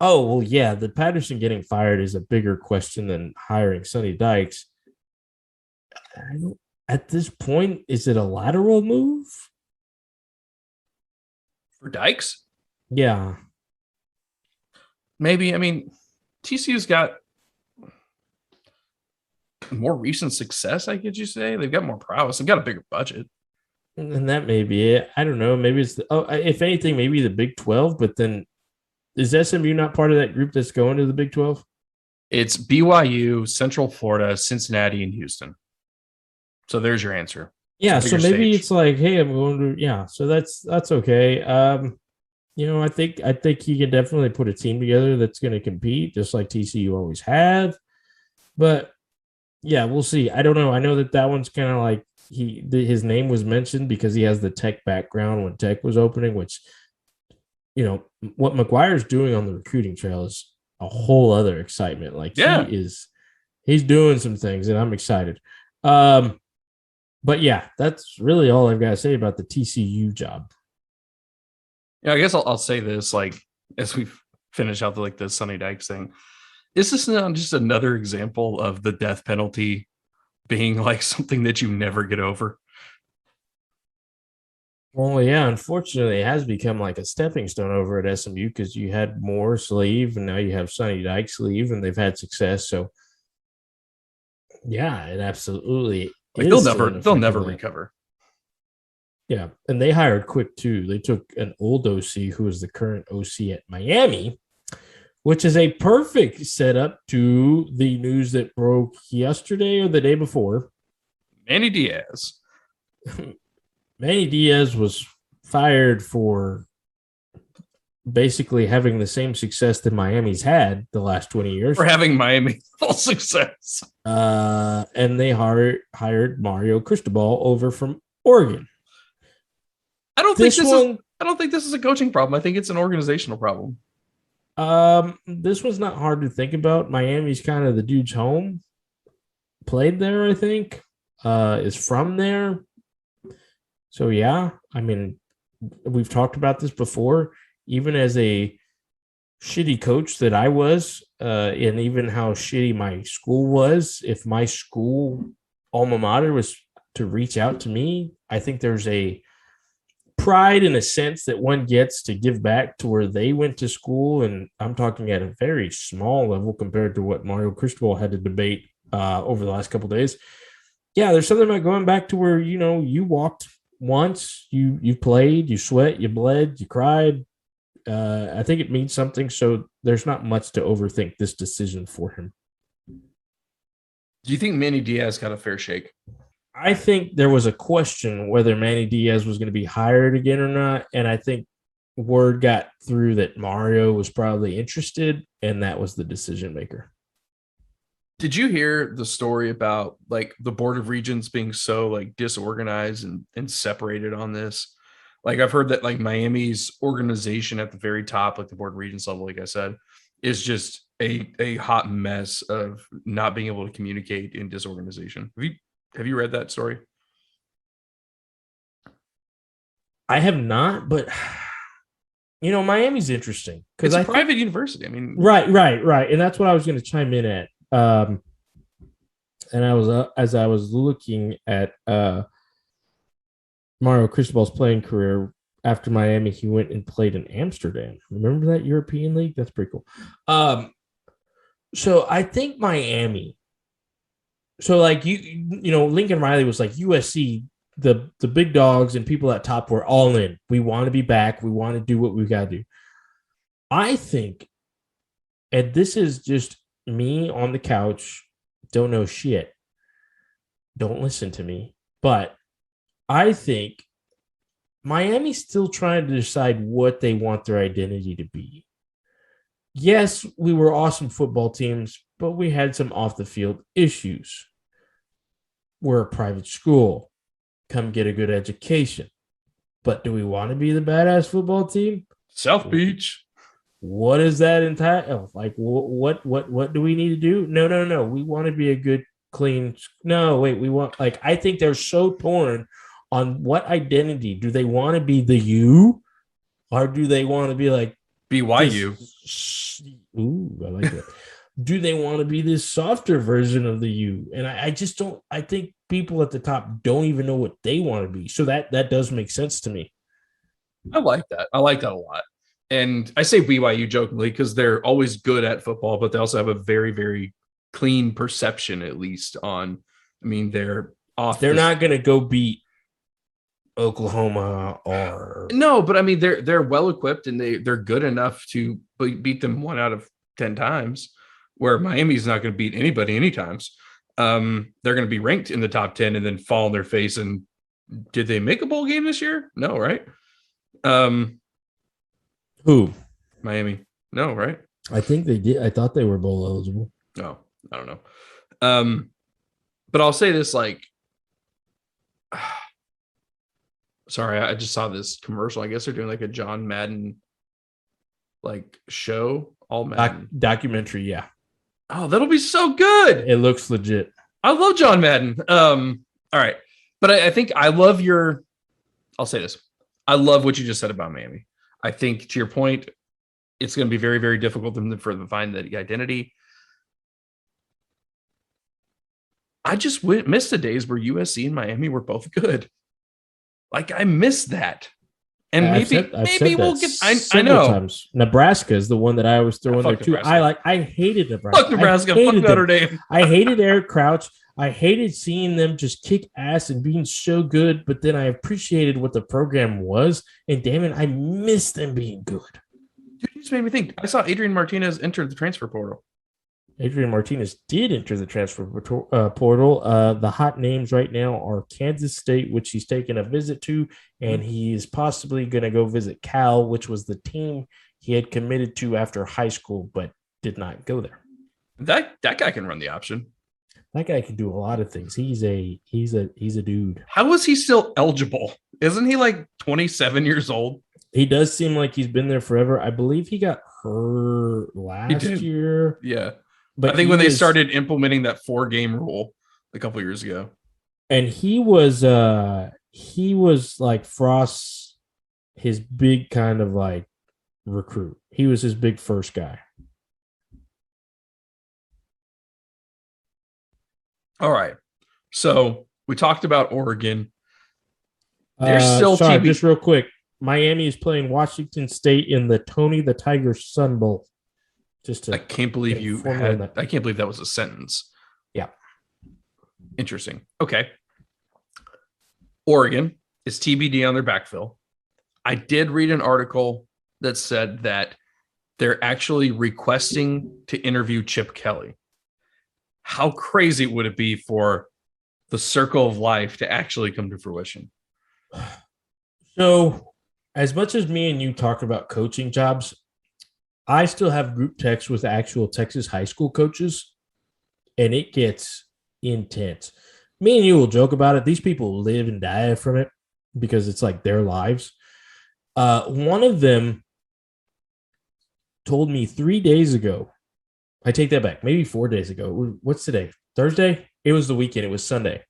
Oh, well, yeah, the Patterson getting fired is a bigger question than hiring Sonny Dykes. At this point, is it a lateral move? For Dykes? Yeah. Maybe. I mean, TCU's got more recent success, I could you say. They've got more prowess. They've got a bigger budget. And that may be it. I don't know. Maybe it's if anything, maybe the Big 12, but then is SMU not part of that group that's going to the Big 12? It's BYU, Central Florida, Cincinnati, and Houston. So there's your answer. Yeah, so maybe it's like, hey, I'm going to so that's okay. I think he can definitely put a team together that's going to compete, just like TCU always have. But yeah, we'll see. I don't know. I know that one's kind of like his name was mentioned because he has the Tech background when Tech was opening, which what McGuire's doing on the recruiting trail is a whole other excitement. He's doing some things, and I'm excited. But yeah, that's really all I've got to say about the TCU job. Yeah, I guess I'll say this, as we finish out the Sonny Dykes thing. Is this not just another example of the death penalty being something that you never get over? Well, yeah, unfortunately, it has become like a stepping stone over at SMU because you had Morris leave, and now you have Sonny Dykes leave, and they've had success. So, yeah, it absolutely they'll never recover. Yeah, and they hired quick too. They took an old OC who is the current OC at Miami, which is a perfect setup to the news that broke yesterday or the day before. Manny Diaz. Manny Diaz was fired for basically having the same success that Miami's had the last 20 years. For having Miami full success. And they hired Mario Cristobal over from Oregon. I don't think this is a coaching problem. I think it's an organizational problem. This was not hard to think about. Miami's kind of the dude's home. Played there, I think. Is from there. So yeah, I mean, we've talked about this before. Even as a shitty coach that I was, and even how shitty my school was, if my school alma mater was to reach out to me, I think there's a pride in a sense that one gets to give back to where they went to school. And I'm talking at a very small level compared to what Mario Cristobal had to debate over the last couple of days. Yeah, there's something about going back to where, you walked once, you played, you sweat, you bled, you cried. I think it means something. So there's not much to overthink this decision for him. Do you think Manny Diaz got a fair shake? I think there was a question whether Manny Diaz was going to be hired again or not. And I think word got through that Mario was probably interested, and that was the decision maker. Did you hear the story about like the Board of Regents being so like disorganized and separated on this? Like I've heard that like Miami's organization at the very top, like the Board of Regents level, like I said, is just a hot mess of not being able to communicate in disorganization. Have you read that story? I have not, but Miami's interesting because it's a private university. I mean, right, and that's what I was going to chime in at. And I was as I was looking at Mario Cristobal's playing career after Miami, he went and played in Amsterdam. Remember that European League? That's pretty cool. So I think Miami. So like Lincoln Riley was like USC, the big dogs and people at top were all in. We want to be back. We want to do what we've got to do. I think, and this is just me on the couch, don't know shit. Don't listen to me. But I think Miami's still trying to decide what they want their identity to be. Yes, we were awesome football teams, but we had some off the field issues. We're a private school. Come get a good education. But do we want to be the badass football team? South Beach. What is that entitled? Like, what do we need to do? No. We want to be a good, clean. No, wait. We want, like, I think they're so torn on what identity. Do they want to be the U, or do they want to be like BYU? Ooh, I like that. Do they want to be this softer version of the U? And I just don't. I think people at the top don't even know what they want to be. So that does make sense to me. I like that. I like that a lot. And I say BYU jokingly because they're always good at football, but they also have a very, very clean perception, at least on. I mean, they're off. They're not going to go beat Oklahoma or no, but I mean, they're well equipped and they're good enough to beat them 1 out of 10 times. Where Miami's not going to beat anybody anytime. They're going to be ranked in the top 10 and then fall on their face. And did they make a bowl game this year? No, right? Who? Miami. No, right? I think they did. I thought they were bowl eligible. No, I don't know. But I'll say this, like, sorry, I just saw this commercial. I guess they're doing like a John Madden like show, all Madden documentary. Yeah. Oh, that'll be so good. It looks legit. I love John Madden. All right. But I think I love I'll say this. I love what you just said about Miami. I think to your point, it's going to be very, very difficult for them to find the identity. I just miss the days where USC and Miami were both good. Like I miss that. And maybe we'll get. I know. Times. Nebraska is the one that I always throw in there too. Nebraska. I hated Nebraska. Fuck Nebraska. Fuck Notre Dame. I hated Eric Crouch. I hated seeing them just kick ass and being so good, but then I appreciated what the program was. And damn it, I miss them being good. Dude, you just made me think. I saw Adrian Martinez enter the transfer portal. Adrian Martinez did enter the transfer portal. The hot names right now are Kansas State, which he's taken a visit to, and he is possibly going to go visit Cal, which was the team he had committed to after high school, but did not go there. That guy can run the option. That guy can do a lot of things. He's a dude. How is he still eligible? Isn't he like 27 years old? He does seem like he's been there forever. I believe he got hurt last year. Yeah. But I think when they started implementing that 4-game rule a couple years ago. And he was like Frost's his big kind of like recruit. He was his big first guy. All right. So we talked about Oregon. They're still just real quick. Miami is playing Washington State in the Tony the Tiger Sun Bowl. I can't believe I can't believe that was a sentence. Yeah. Interesting. Okay. Oregon is TBD on their backfill. I did read an article that said that they're actually requesting to interview Chip Kelly. How crazy would it be for the circle of life to actually come to fruition? So, as much as me and you talk about coaching jobs, I still have group texts with actual Texas high school coaches, and it gets intense. Me and you will joke about it. These people live and die from it because it's like their lives. One of them told me 3 days ago. I take that back. Maybe 4 days ago. What's today? Thursday? It was the weekend. It was Sunday.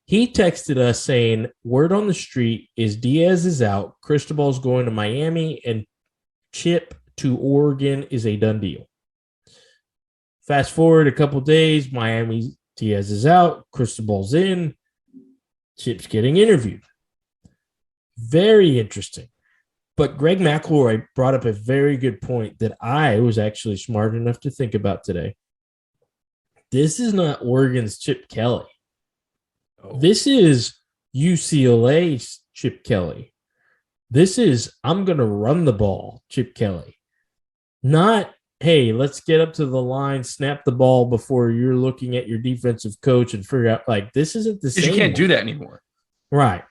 He texted us saying, word on the street is Diaz is out. Cristobal's going to Miami, and Chip to Oregon is a done deal. Fast forward a couple days, Miami Diaz is out, Cristobal's in, Chip's getting interviewed. Very interesting. But Greg McElroy brought up a very good point that I was actually smart enough to think about today. This is not Oregon's Chip Kelly. Oh. This is UCLA's Chip Kelly. This is, I'm going to run the ball, Chip Kelly. Not, hey, let's get up to the line, snap the ball before you're looking at your defensive coach and figure out, like, this isn't the same. You can't do that anymore. Right.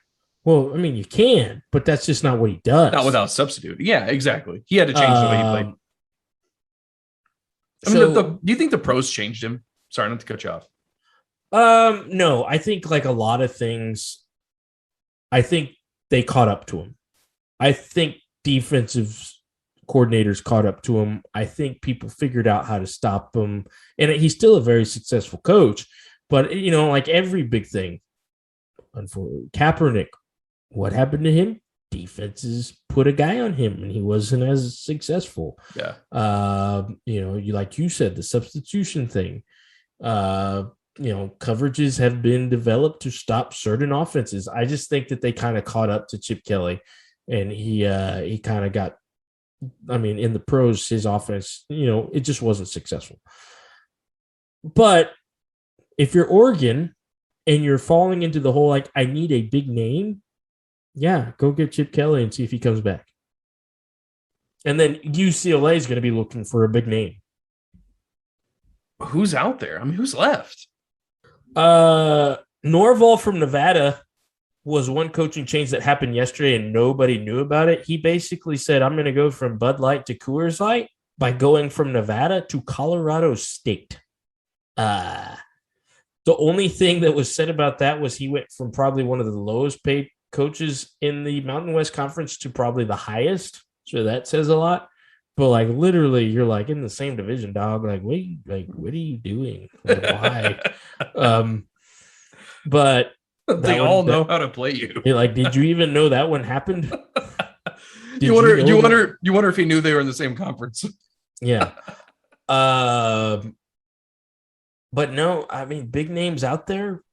Well, I mean, you can, but that's just not what he does. Not without substitute. Yeah, exactly. He had to change the way he played. I mean, do you think the pros changed him? Sorry, not to cut you off. No, I think like a lot of things, I think they caught up to him. I think defensive coordinators caught up to him. I think people figured out how to stop him. And he's still a very successful coach. But, you know, like every big thing, unfortunately, Kaepernick, what happened to him? Defenses put a guy on him, and he wasn't as successful. Yeah. You know, like you said, the substitution thing. You know, coverages have been developed to stop certain offenses. I just think that they kind of caught up to Chip Kelly, and he kind of got, I mean, in the pros, his offense, you know, it just wasn't successful. But if you're Oregon and you're falling into the whole, like, I need a big name, yeah, go get Chip Kelly and see if he comes back. And then UCLA is going to be looking for a big name. Who's out there? I mean, who's left? Norval from Nevada was one coaching change that happened yesterday and nobody knew about it. He basically said, I'm going to go from Bud Light to Coors Light by going from Nevada to Colorado State. The only thing that was said about that was he went from probably one of the lowest paid coaches in the Mountain West Conference to probably the highest. So that says a lot. But like literally, you're like in the same division, dog. Like, what are you doing? Like, why? But they all know how to play you. Like, did you even know that one happened? You wonder if he knew they were in the same conference. Yeah. But no, I mean, big names out there.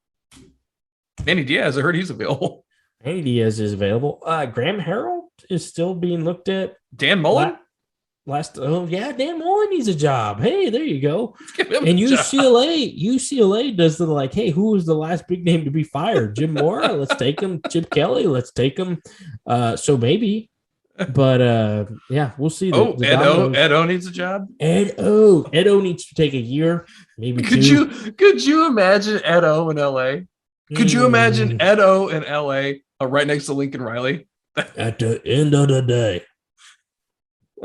Manny Diaz, I heard he's available. Manny Diaz is available. Graham Harrell is still being looked at. Dan Mullen? Dan Mullen needs a job. Hey, there you go. Give him And a job. UCLA does the like, hey, who was the last big name to be fired? Jim Mora, let's take him. Chip Kelly, let's take him. So maybe, but yeah, we'll see. The dominoes. Ed O needs a job. Ed O needs to take a year, maybe two. Could you imagine Ed O in LA? Could you imagine Ed O in LA right next to Lincoln Riley? At the end of the day,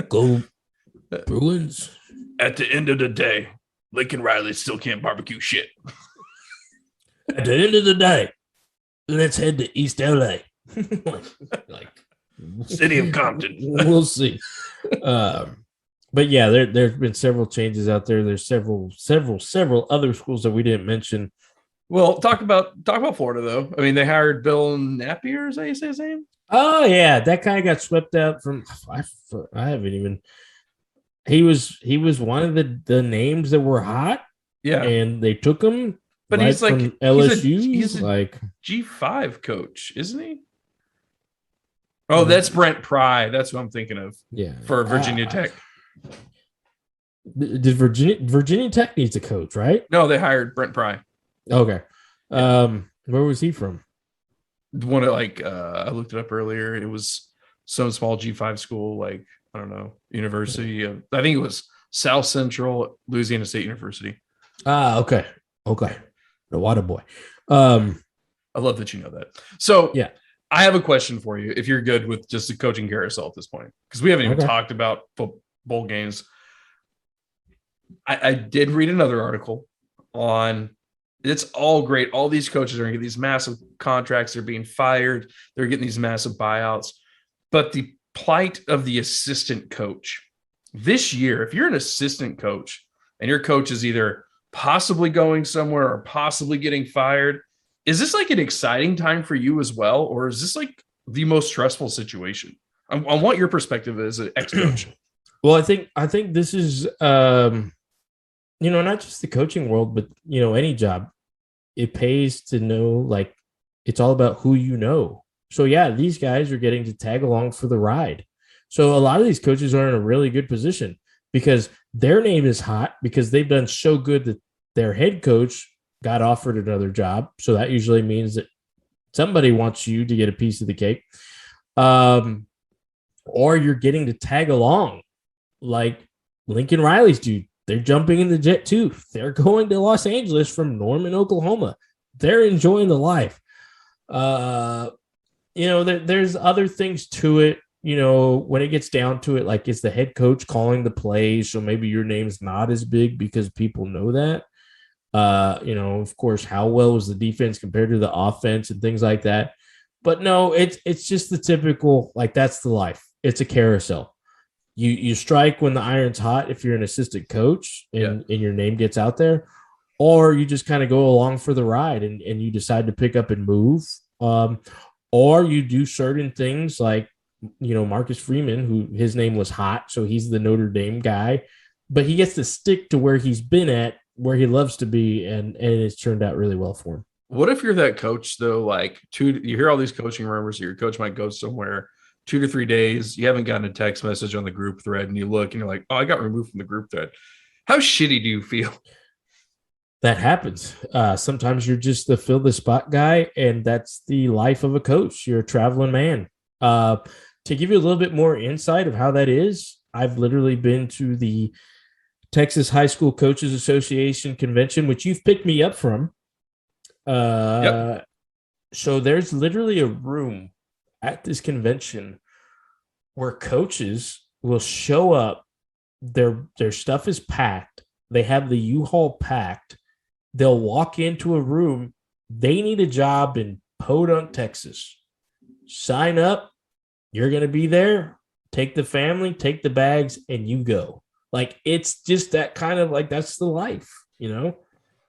go Bruins. At the end of the day, Lincoln Riley still can't barbecue shit. At the end of the day, let's head to East LA. like City of Compton. We'll see. But yeah, there's been several changes out there. There's several other schools that we didn't mention. Well, talk about Florida though. I mean, they hired Bill Napier. Is that how you say his name? Oh yeah, that guy got swept out from. I haven't even. He was one of the names that were hot. Yeah, and they took him. But he's like from LSU. He's like G5 coach, isn't he? Oh, that's Brent Pry. That's what I'm thinking of. Yeah, for Virginia Tech. Did Virginia Tech needs a coach, right? No, they hired Brent Pry. Okay. Where was he from? One of I looked it up earlier. It was some small G5 school, like I don't know, university. I think it was South Central Louisiana State University. Okay. The water boy. I love that you know that. So yeah, I have a question for you. If you're good with just the coaching carousel at this point, because we haven't even talked about bowl games. I did read another article on. It's all great. All these coaches are getting these massive contracts. They're being fired. They're getting these massive buyouts. But the plight of the assistant coach this year, if you're an assistant coach and your coach is either possibly going somewhere or possibly getting fired, is this like an exciting time for you as well? Or is this like the most stressful situation? I want your perspective as an ex-coach. Well, I think this is, not just the coaching world, but, any job, it pays to know, like, it's all about who you know. So, yeah, these guys are getting to tag along for the ride. So a lot of these coaches are in a really good position because their name is hot because they've done so good that their head coach got offered another job. So that usually means that somebody wants you to get a piece of the cake. Or you're getting to tag along like Lincoln Riley's dude. They're jumping in the jet too. They're going to Los Angeles from Norman, Oklahoma. They're enjoying the life. There's other things to it. When it gets down to it, like is the head coach calling the plays? So maybe your name's not as big because people know that. Of course, how well was the defense compared to the offense and things like that. But no, it's just the typical, like that's the life. It's a carousel. You strike when the iron's hot if you're an assistant coach and your name gets out there, or you just kind of go along for the ride and you decide to pick up and move. Or you do certain things like, Marcus Freeman, who his name was hot, so he's the Notre Dame guy, but he gets to stick to where he's been at, where he loves to be, and it's turned out really well for him. What if you're that coach though? Like you hear all these coaching rumors, your coach might go somewhere 2 to 3 days. You haven't gotten a text message on the group thread, and you look and you're like, "Oh, I got removed from the group thread." How shitty do you feel? That happens. Sometimes you're just the fill the spot guy, and that's the life of a coach. You're a traveling man. To give you a little bit more insight of how that is, I've literally been to the Texas High School Coaches Association convention, which you've picked me up from. Yep. So there's literally a room at this convention where coaches will show up. Their stuff is packed. They have the U-Haul packed. They'll walk into a room. They need a job in Podunk, Texas. Sign up. You're going to be there. Take the family, take the bags, and you go. Like, it's just that kind of like, that's the life, and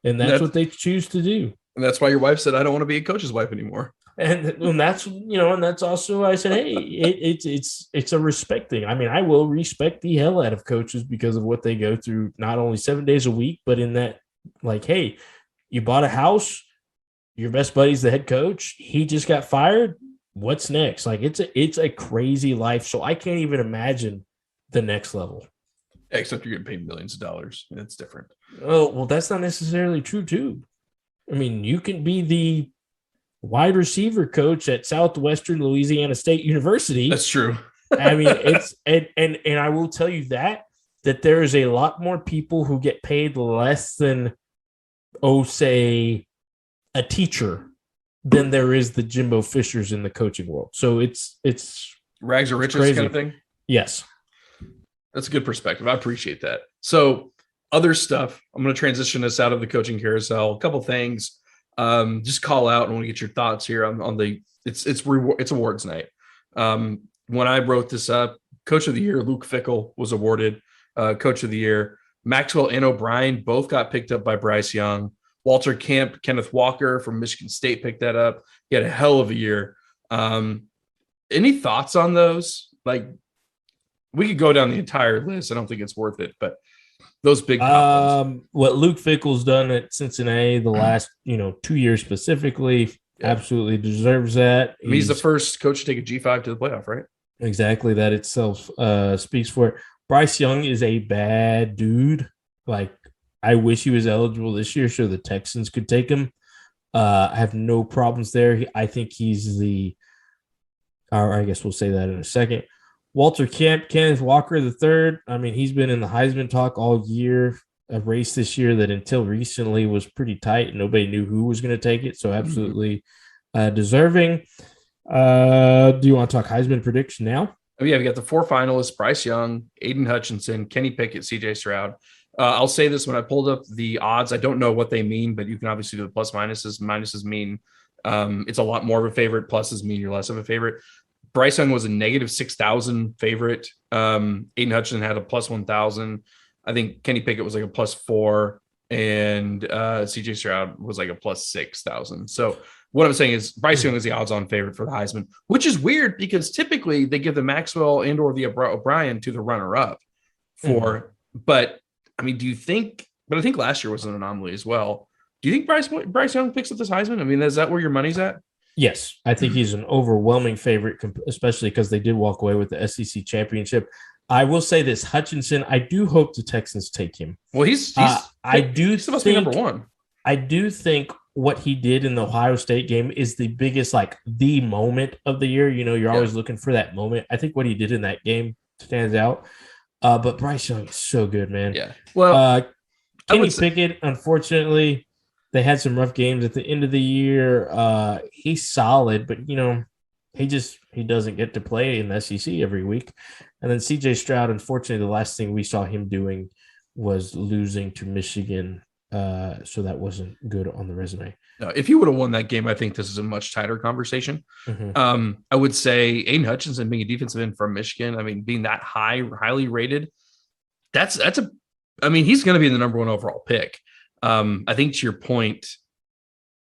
that's what they choose to do. And that's why your wife said, I don't want to be a coach's wife anymore. And that's, and that's also, I said, hey, it's a respect thing. I mean, I will respect the hell out of coaches because of what they go through, not only 7 days a week, but in that, like, hey, you bought a house, your best buddy's the head coach. He just got fired. What's next? Like, it's a crazy life. So I can't even imagine the next level. Except you're getting paid millions of dollars. It's different. Oh, well, that's not necessarily true, too. I mean, you can be the wide receiver coach at Southwestern Louisiana State University. That's true. I mean, it's and I will tell you that there is a lot more people who get paid less than, say, a teacher than there is the Jimbo Fishers in the coaching world. So it's rags or riches crazy. Kind of thing. Yes. That's a good perspective. I appreciate that. So other stuff, I'm going to transition us out of the coaching carousel. A couple things, just call out. I want to get your thoughts here on the, it's awards night. When I wrote this up, coach of the year, Luke Fickell was awarded coach of the year. Maxwell and O'Brien both got picked up by Bryce Young. Walter Camp, Kenneth Walker from Michigan State picked that up. He had a hell of a year. Any thoughts on those? Like, we could go down the entire list. I don't think it's worth it, but those big what Luke Fickell's done at Cincinnati the last 2 years specifically, absolutely deserves that. He's the first coach to take a G5 to the playoff, right? Exactly. That itself speaks for it. Bryce Young is a bad dude. Like, I wish he was eligible this year so the Texans could take him. I have no problems there. I think he's or I guess we'll say that in a second. Walter Camp, Kenneth Walker III. I mean, he's been in the Heisman talk all year. A race this year that until recently was pretty tight and nobody knew who was going to take it. So absolutely deserving. Do you want to talk Heisman prediction now? Oh, yeah, we got the 4 finalists: Bryce Young, Aiden Hutchinson, Kenny Pickett, CJ Stroud. I'll say this: when I pulled up the odds, I don't know what they mean, but you can obviously do the plus minuses. Minuses mean it's a lot more of a favorite. Pluses mean you're less of a favorite. Bryce Young was a negative 6,000 favorite. Aiden Hutchinson had a plus 1,000. I think Kenny Pickett was like a plus 4, and CJ Stroud was like a plus 6,000. So what I'm saying is Bryce Young is the odds-on favorite for the Heisman, which is weird because typically they give the Maxwell and or the O'Brien to the runner-up for. But I mean, do you think? But I think last year was an anomaly as well. Do you think Bryce Young picks up this Heisman? I mean, is that where your money's at? Yes, I think he's an overwhelming favorite, especially because they did walk away with the SEC championship. I will say this: Hutchinson, I do hope the Texans take him. Well, he's supposed to be number 1. I do think what he did in the Ohio State game is the biggest, the moment of the year. You're always looking for that moment. I think what he did in that game stands out. But Bryce Young is so good, man. Yeah. Well, Kenny Pickett, unfortunately, they had some rough games at the end of the year. He's solid, but he doesn't get to play in the SEC every week. And then CJ Stroud, unfortunately, the last thing we saw him doing was losing to Michigan. So that wasn't good on the resume. No, if he would have won that game, I think this is a much tighter conversation. I would say Aiden Hutchinson being a defensive end from Michigan, I mean, being that highly rated, he's going to be the number 1 overall pick. I think to your point,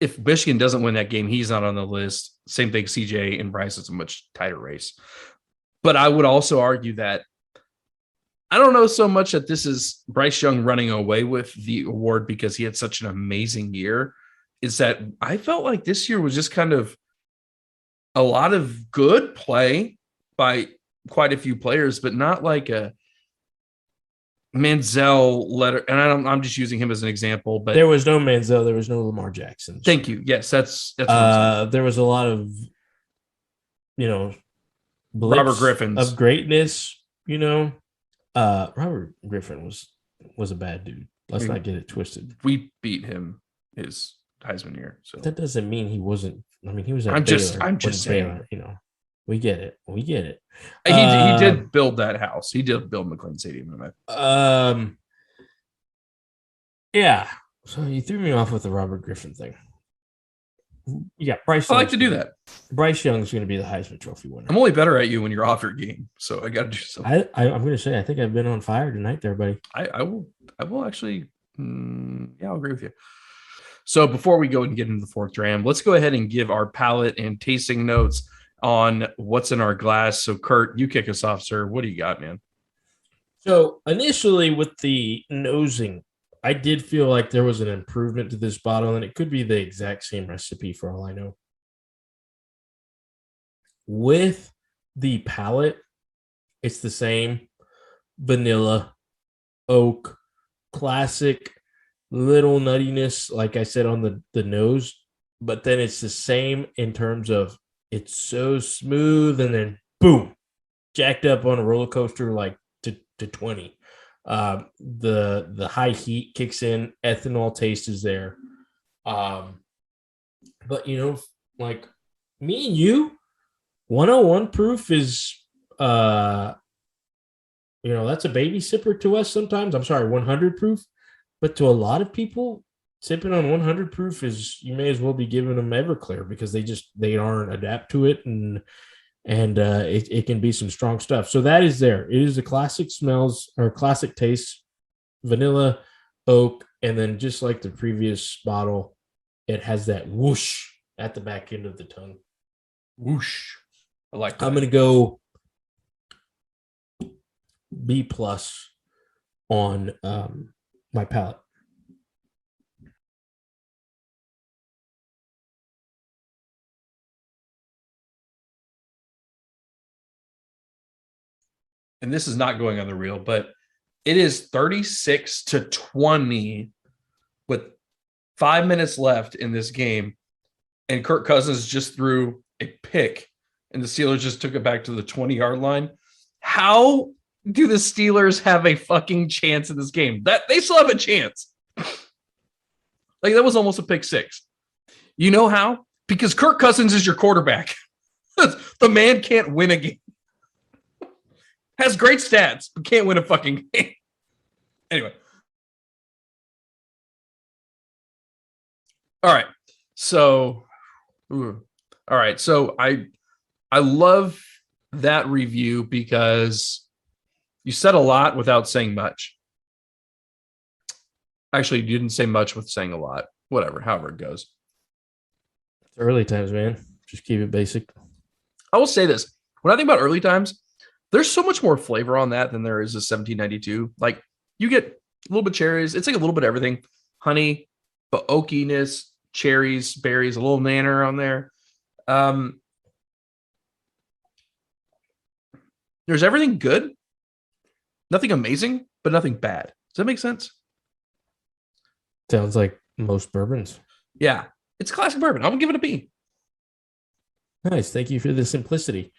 if Michigan doesn't win that game, he's not on the list. Same thing, CJ and Bryce, it's a much tighter race. But I would also argue that I don't know so much that this is Bryce Young running away with the award because he had such an amazing year. Is that I felt like this year was just kind of a lot of good play by quite a few players, but not like a Manziel letter. And I'm just using him as an example, but there was no Manziel. There was no Lamar Jackson. Thank you. Yes. That's what I'm saying. There was a lot of, Robert Griffin's of greatness, Robert Griffin was a bad dude. Let's not get it twisted. We beat him his Heisman year. So that doesn't mean he wasn't. I mean, he was at I'm Baylor. just saying. Baylor, we get it. We get it. He did build that house. He did build McLean Stadium. Yeah. So you threw me off with the Robert Griffin thing. Yeah, Bryce. I like to do that. Bryce Young's going to be the Heisman Trophy winner. I'm only better at you when you're off your game, so I got to do something. I'm going to say I think I've been on fire tonight, there, buddy. I will actually. I'll agree with you. So before we go and get into the 4th dram, let's go ahead and give our palate and tasting notes on what's in our glass. So Kurt, you kick us off, sir. What do you got, man? So initially with the nosing, I did feel like there was an improvement to this bottle, and it could be the exact same recipe for all I know. With the palate, it's the same, vanilla, oak, classic, little nuttiness, like I said, on the nose, but then it's the same in terms of it's so smooth and then boom, jacked up on a roller coaster like to 20. The high heat kicks in, ethanol taste is there. But like me and you, 101 proof is that's a baby sipper to us sometimes. I'm sorry, 100 proof. But to a lot of people, sipping on 100 proof is you may as well be giving them Everclear because they aren't adapt to it and it can be some strong stuff. So that is there. It is the classic smells or classic taste, vanilla, oak, and then just like the previous bottle, it has that whoosh at the back end of the tongue. Whoosh. I like that. I'm going to go B plus on my palate. And this is not going on the reel, but it is 36-20 with 5 minutes left in this game. And Kirk Cousins just threw a pick and the Steelers just took it back to the 20-yard line. How do the Steelers have a fucking chance in this game? That they still have a chance. Like that was almost a pick six. You know how? Because Kirk Cousins is your quarterback. The man can't win a game. Has great stats, but can't win a fucking game. Anyway. All right. So I love that review because you said a lot without saying much. Actually, you didn't say much with saying a lot. Whatever, however it goes. It's early times, man. Just keep it basic. I will say this. When I think about early times, there's so much more flavor on that than there is a 1792. Like you get a little bit cherries. It's like a little bit of everything. Honey, but oakiness, cherries, berries, a little nanner on there. There's everything good. Nothing amazing, but nothing bad. Does that make sense? Sounds like most bourbons. Yeah. It's classic bourbon. I'm going to give it a B. Nice. Thank you for the simplicity.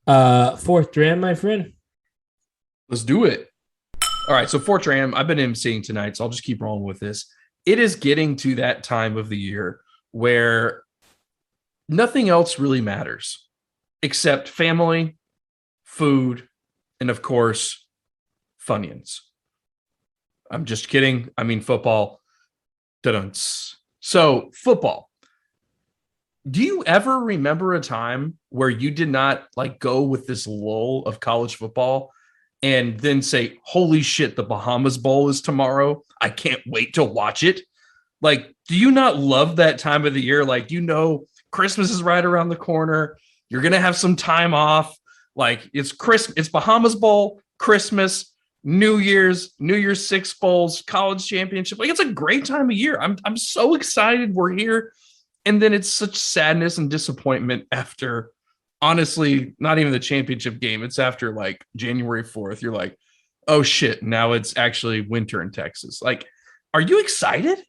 Fourth dram, my friend. Let's do it. All right. So fourth dram, I've been emceeing tonight, so I'll just keep rolling with this. It is getting to that time of the year where nothing else really matters except family, food, and of course, Funyuns. I'm just kidding. I mean, football. So football. Do you ever remember a time where you did not like go with this lull of college football and then say, holy shit, the Bahamas Bowl is tomorrow. I can't wait to watch it. Like, do you not love that time of the year? Like, Christmas is right around the corner. You're going to have some time off. Like it's Bahamas Bowl, Christmas, New Year's Six Bowls, college championship. Like it's a great time of year. I'm so excited we're here. And then it's such sadness and disappointment after, honestly, not even the championship game. It's after like January 4th. You're like, oh shit, now it's actually winter in Texas. Like, are you excited?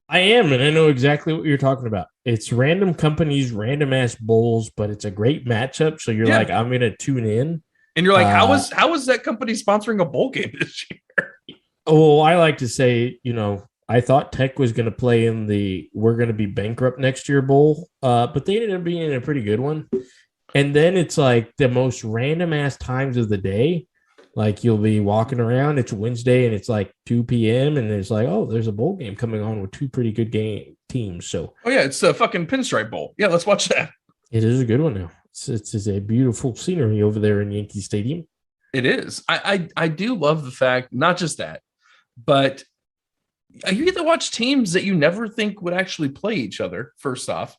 I am, and I know exactly what you're talking about. It's random companies, random ass bowls, but it's a great matchup. So you're like, I'm gonna tune in. And you're like, how is that company sponsoring a bowl game this year? Oh, I like to say, I thought Tech was going to play in the we're going to be bankrupt next year bowl, but they ended up being in a pretty good one. And then it's like the most random ass times of the day. Like you'll be walking around, it's Wednesday and it's like 2 p.m. and it's like, oh, there's a bowl game coming on with two pretty good game teams. So, oh yeah, it's the fucking Pinstripe Bowl. Yeah, let's watch that. It is a good one now. It's a beautiful scenery over there in Yankee Stadium. It is. I do love the fact, not just that, but you get to watch teams that you never think would actually play each other. First off,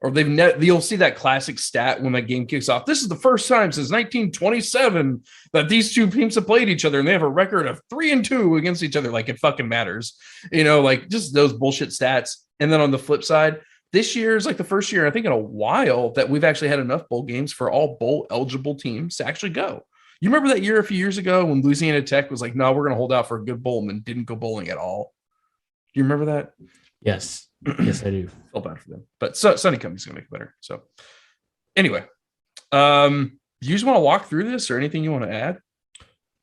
or you'll see that classic stat when that game kicks off. This is the first time since 1927 that these two teams have played each other, and they have a record of 3-2 against each other. Like it fucking matters, like just those bullshit stats. And then on the flip side, this year is like the first year I think in a while that we've actually had enough bowl games for all bowl eligible teams to actually go. You remember that year a few years ago when Louisiana Tech was like, no, we're going to hold out for a good bowl and then didn't go bowling at all? Do you remember that? Yes. Yes, I do. Felt bad for them. But Sunny Cummings going to make it better. So anyway, do you just want to walk through this or anything you want to add?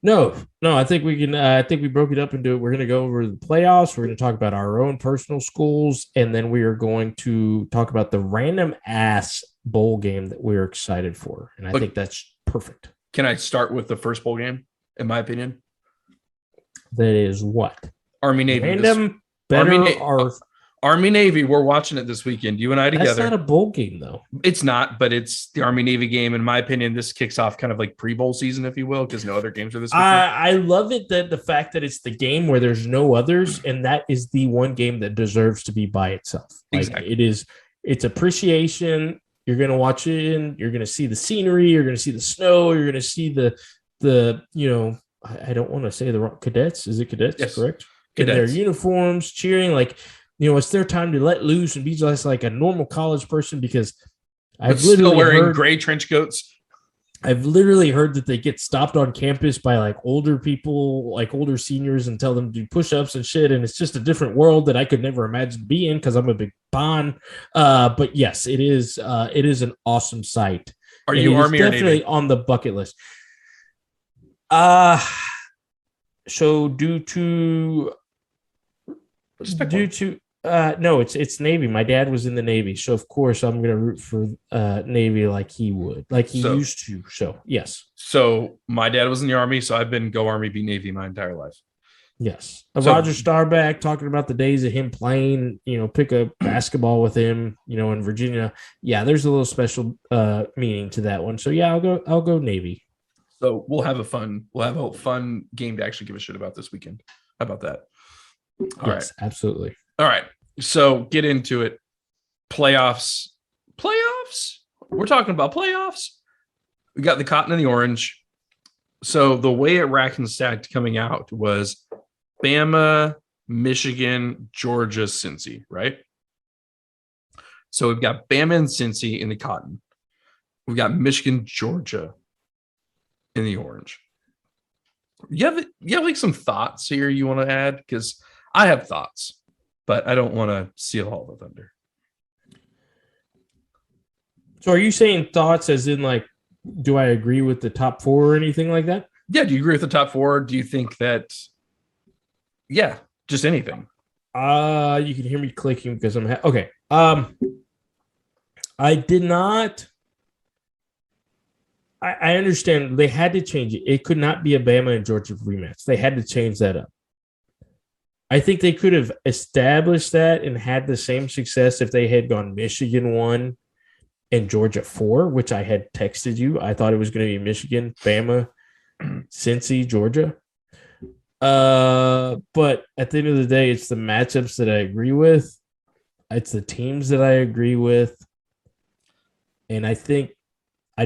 No, I think we can. I think we broke it up into. We're going to go over the playoffs. We're going to talk about our own personal schools, and then we are going to talk about the random ass bowl game that we're excited for. And I think that's perfect. Can I start with the first bowl game? In my opinion, that is what Army Navy. Random Army Navy. We're watching it this weekend. You and I together. That's not a bowl game, though. It's not, but it's the Army Navy game. In my opinion, this kicks off kind of like pre-bowl season, if you will, because no other games are this weekend. I love it that the fact that it's the game where there's no others, and that is the one game that deserves to be by itself. Like, exactly. It's appreciation. You're going to watch it, and you're going to see the scenery. You're going to see the snow. You're going to see the I don't want to say the wrong cadets. Is it cadets? Yes. Correct. Cadets. In their uniforms, cheering like. It's their time to let loose and be just like a normal college person because I've literally still wearing gray trench coats. I've literally heard that they get stopped on campus by like older people, like older seniors, and tell them to do push-ups and shit. And it's just a different world that I could never imagine to be in because I'm a big Bon. But yes, it is an awesome sight. Are you Army or Navy? Definitely on the bucket list. So due to no, it's Navy. My dad was in the Navy, so of course I'm going to root for Navy like he would, like he used to. So yes. So my dad was in the Army, so I've been go Army, be Navy my entire life. Yes. Roger Staubach talking about the days of him playing, pick up basketball with him, in Virginia. Yeah, there's a little special meaning to that one. So yeah, I'll go Navy. So we'll have a fun game to actually give a shit about this weekend. How about that? All right. Absolutely. All right. So get into it. Playoffs. We're talking about playoffs. We got the cotton and the orange. So the way it racked and stacked coming out was Bama, Michigan, Georgia, Cincy, right? So we've got Bama and Cincy in the cotton. We've got Michigan, Georgia in the orange. You have like some thoughts here you want to add? Because I have thoughts, but I don't want to steal all the thunder. So are you saying thoughts as in like, do I agree with the top four or anything like that? Yeah. Do you agree with the top four? Do you think that, just anything? You can hear me clicking because I'm okay. I did not. I understand they had to change it. It could not be a Bama and Georgia rematch. They had to change that up. I think they could have established that and had the same success if they had gone Michigan 1 and Georgia 4, which I had texted you. I thought it was going to be Michigan, Bama, Cincy, Georgia. But at the end of the day, it's the matchups that I agree with. It's the teams that I agree with. And I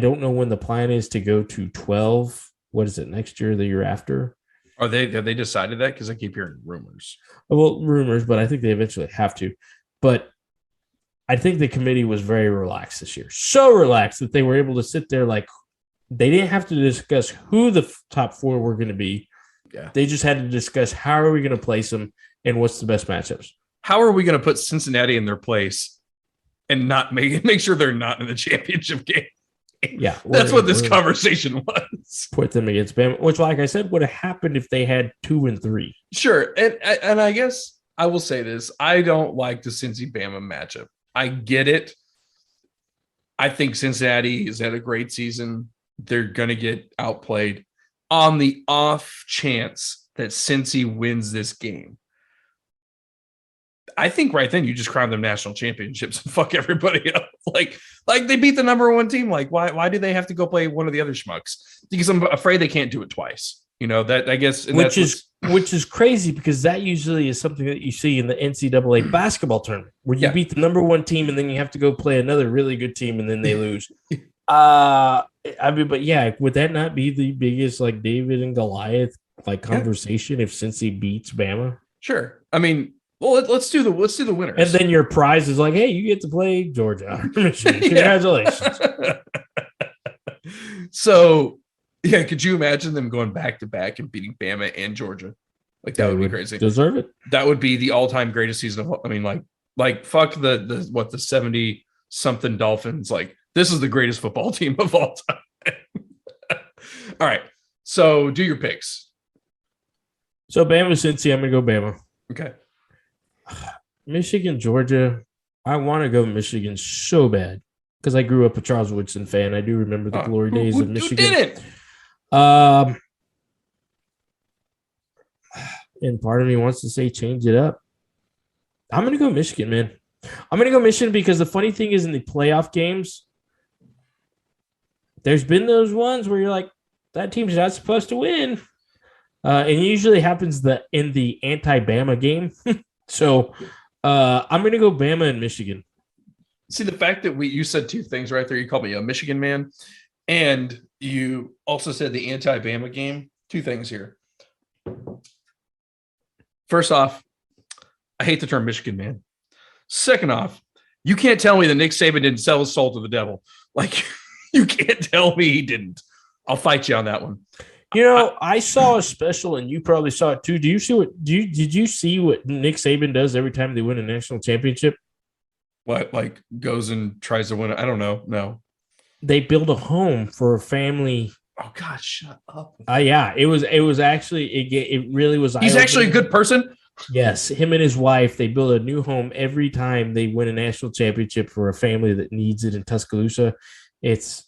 don't know when the plan is to go to 12. What is it, next year, the year after? Have they decided that? Because I keep hearing rumors. Well, rumors, but I think they eventually have to. But I think the committee was very relaxed this year. So relaxed that they were able to sit there like they didn't have to discuss who the top four were going to be. Yeah. They just had to discuss how are we going to place them and what's the best matchups. How are we going to put Cincinnati in their place and not make sure they're not in the championship game? Yeah, that's what this conversation was. Put them against Bama, which, like I said, would have happened if they had 2 and 3. Sure, and I guess I will say this: I don't like the Cincy Bama matchup. I get it. I think Cincinnati has had a great season. They're going to get outplayed. On the off chance that Cincy wins this game, I think right then you just crown them national championships and fuck everybody up. Like they beat the number 1 team. Like why do they have to go play one of the other schmucks? Because I'm afraid they can't do it twice. That I guess, which is crazy because that usually is something that you see in the NCAA basketball tournament where you beat the number 1 team and then you have to go play another really good team and then they lose. But yeah, would that not be the biggest like David and Goliath like conversation if Cincy beats Bama? Sure. I mean. Well, let's do the winners. And then your prize is like, hey, you get to play Georgia. Congratulations. So Yeah, could you imagine them going back to back and beating Bama and Georgia? Like that They would be crazy. Deserve it. That would be the all-time greatest season of. I mean, like fuck the 70 something Dolphins. Like this is the greatest football team of all time. All right, so do your picks. So Bama, Cincy, I'm gonna go Bama. Okay. Michigan, Georgia. I want to go Michigan so bad because I grew up a Charles Woodson fan. I do remember the glory days of Michigan. Who didn't? And part of me wants to say change it up. I'm going to go Michigan, man. I'm going to go Michigan because the funny thing is in the playoff games, there's been those ones where you're like, that team's not supposed to win. And it usually happens in the anti-Bama game. So I'm going to go Bama and Michigan. See, the fact that you said two things right there. You called me a Michigan man, and you also said the anti-Bama game. Two things here. First off, I hate the term Michigan man. Second off, you can't tell me that Nick Saban didn't sell his soul to the devil. Like, you can't tell me he didn't. I'll fight you on that one. You know, I saw a special, and you probably saw it too. Did you see what Nick Saban does every time they win a national championship? What, like goes and tries to win it? I don't know. No. They build a home for a family. Oh God, shut up. Yeah, it was actually it really was. He's actually a good person. Yes, him and his wife, they build a new home every time they win a national championship for a family that needs it in Tuscaloosa. It's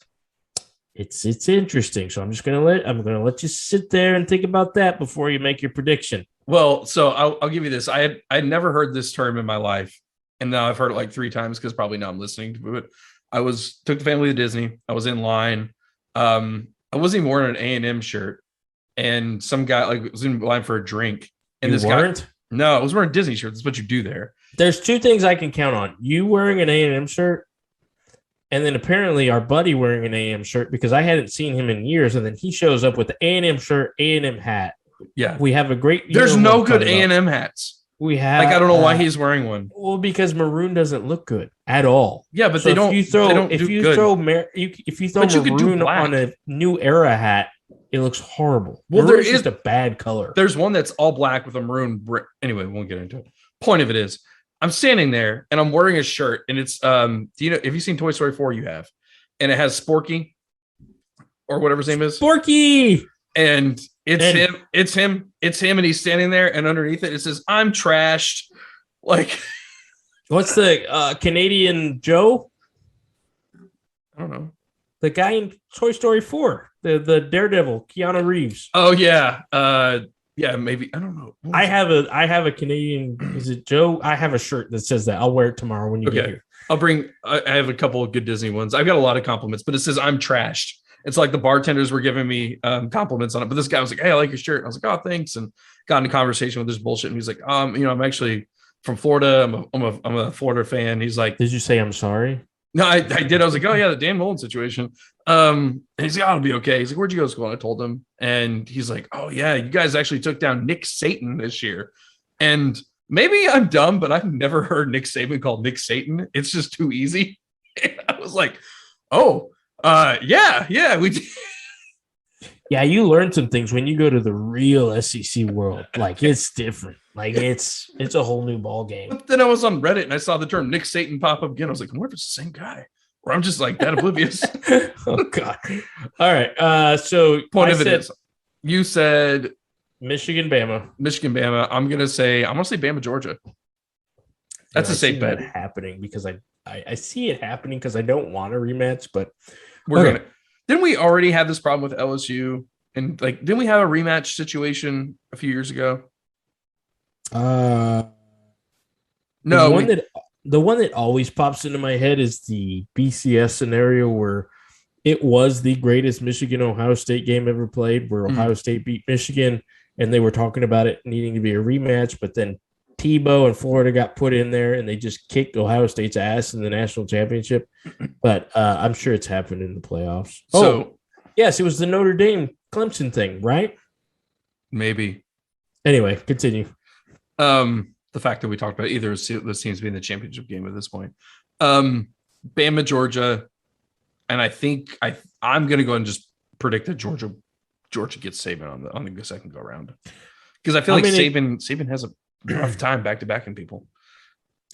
interesting. So I'm gonna let you sit there and think about that before you make your prediction. Well, so I'll give you this. I had never heard this term in my life, and now I've heard it like 3 times because probably now I'm listening to it. Took the family to Disney. I was in line. I wasn't even wearing an A&M shirt, and some guy was in line for a drink. And you weren't? Guy, no, I was wearing a Disney shirt. That's what you do there. There's 2 things I can count on: you wearing an A&M shirt, and then apparently our buddy wearing an A&M shirt because I hadn't seen him in years, and then he shows up with the A&M shirt, A&M hat. Yeah, we have a great. There's no good A&M hats. We have I don't know why he's wearing one. Well, because maroon doesn't look good at all. Yeah, but so if you throw maroon on a new era hat, it looks horrible. Well, there is just a bad color. There's one that's all black with a maroon. Anyway, we won't get into it. Point of it is, I'm standing there and I'm wearing a shirt, and it's have you seen Toy Story 4? You have, and it has Sporky or whatever his name is. Sporky. And it's him, and he's standing there, and underneath it says, "I'm trashed." Like, what's the Canadian Joe? I don't know. The guy in Toy Story 4, the Daredevil, Keanu Reeves. Oh yeah, yeah, maybe I don't know. I have a Canadian. Is it Joe? I have a shirt that says that. I'll wear it tomorrow when you get here. I have a couple of good Disney ones. I've got a lot of compliments, but it says "I'm trashed." It's like the bartenders were giving me compliments on it, but this guy was like, "Hey, I like your shirt." And I was like, "Oh, thanks," and got into conversation with this bullshit. And he's like, I'm actually from Florida. I'm a Florida fan." He's like, "Did you say I'm sorry?" No, I did. I was like, "Oh yeah, the Dan Mullen situation." And he's like, "Oh, it'll be okay." He's like, "Where'd you go to school?" And I told him, and he's like, "Oh yeah, you guys actually took down Nick Satan this year." And maybe I'm dumb, but I've never heard Nick Saban called Nick Satan. It's just too easy. And I was like, "Oh." Yeah, we did. Yeah, you learn some things when you go to the real SEC world. Like, it's different. Like, it's a whole new ball game. But then I was on Reddit and I saw the term Nick Satan pop up again. I was like, I wonder if it's the same guy. Or I'm just like that oblivious. Oh God. All right. So point of it is, you said Michigan, Bama. I'm gonna say Bama, Georgia. That's a safe bet. Happening because I see it happening because I don't want a rematch, but Didn't we already have this problem with LSU? And didn't we have a rematch situation a few years ago? No. The one that always pops into my head is the BCS scenario where it was the greatest Michigan-Ohio State game ever played, where Ohio State beat Michigan, and they were talking about it needing to be a rematch, but then Tebow and Florida got put in there, and they just kicked Ohio State's ass in the national championship. But I'm sure it's happened in the playoffs. So, yes, it was the Notre Dame Clemson thing, right? Maybe. Anyway, continue. The fact that we talked about either of those teams being the championship game at this point. Bama, Georgia, and I think I'm going to go and just predict that Georgia Georgia gets Saban on the second go round, because I feel like Saban has a rough time back to backing people.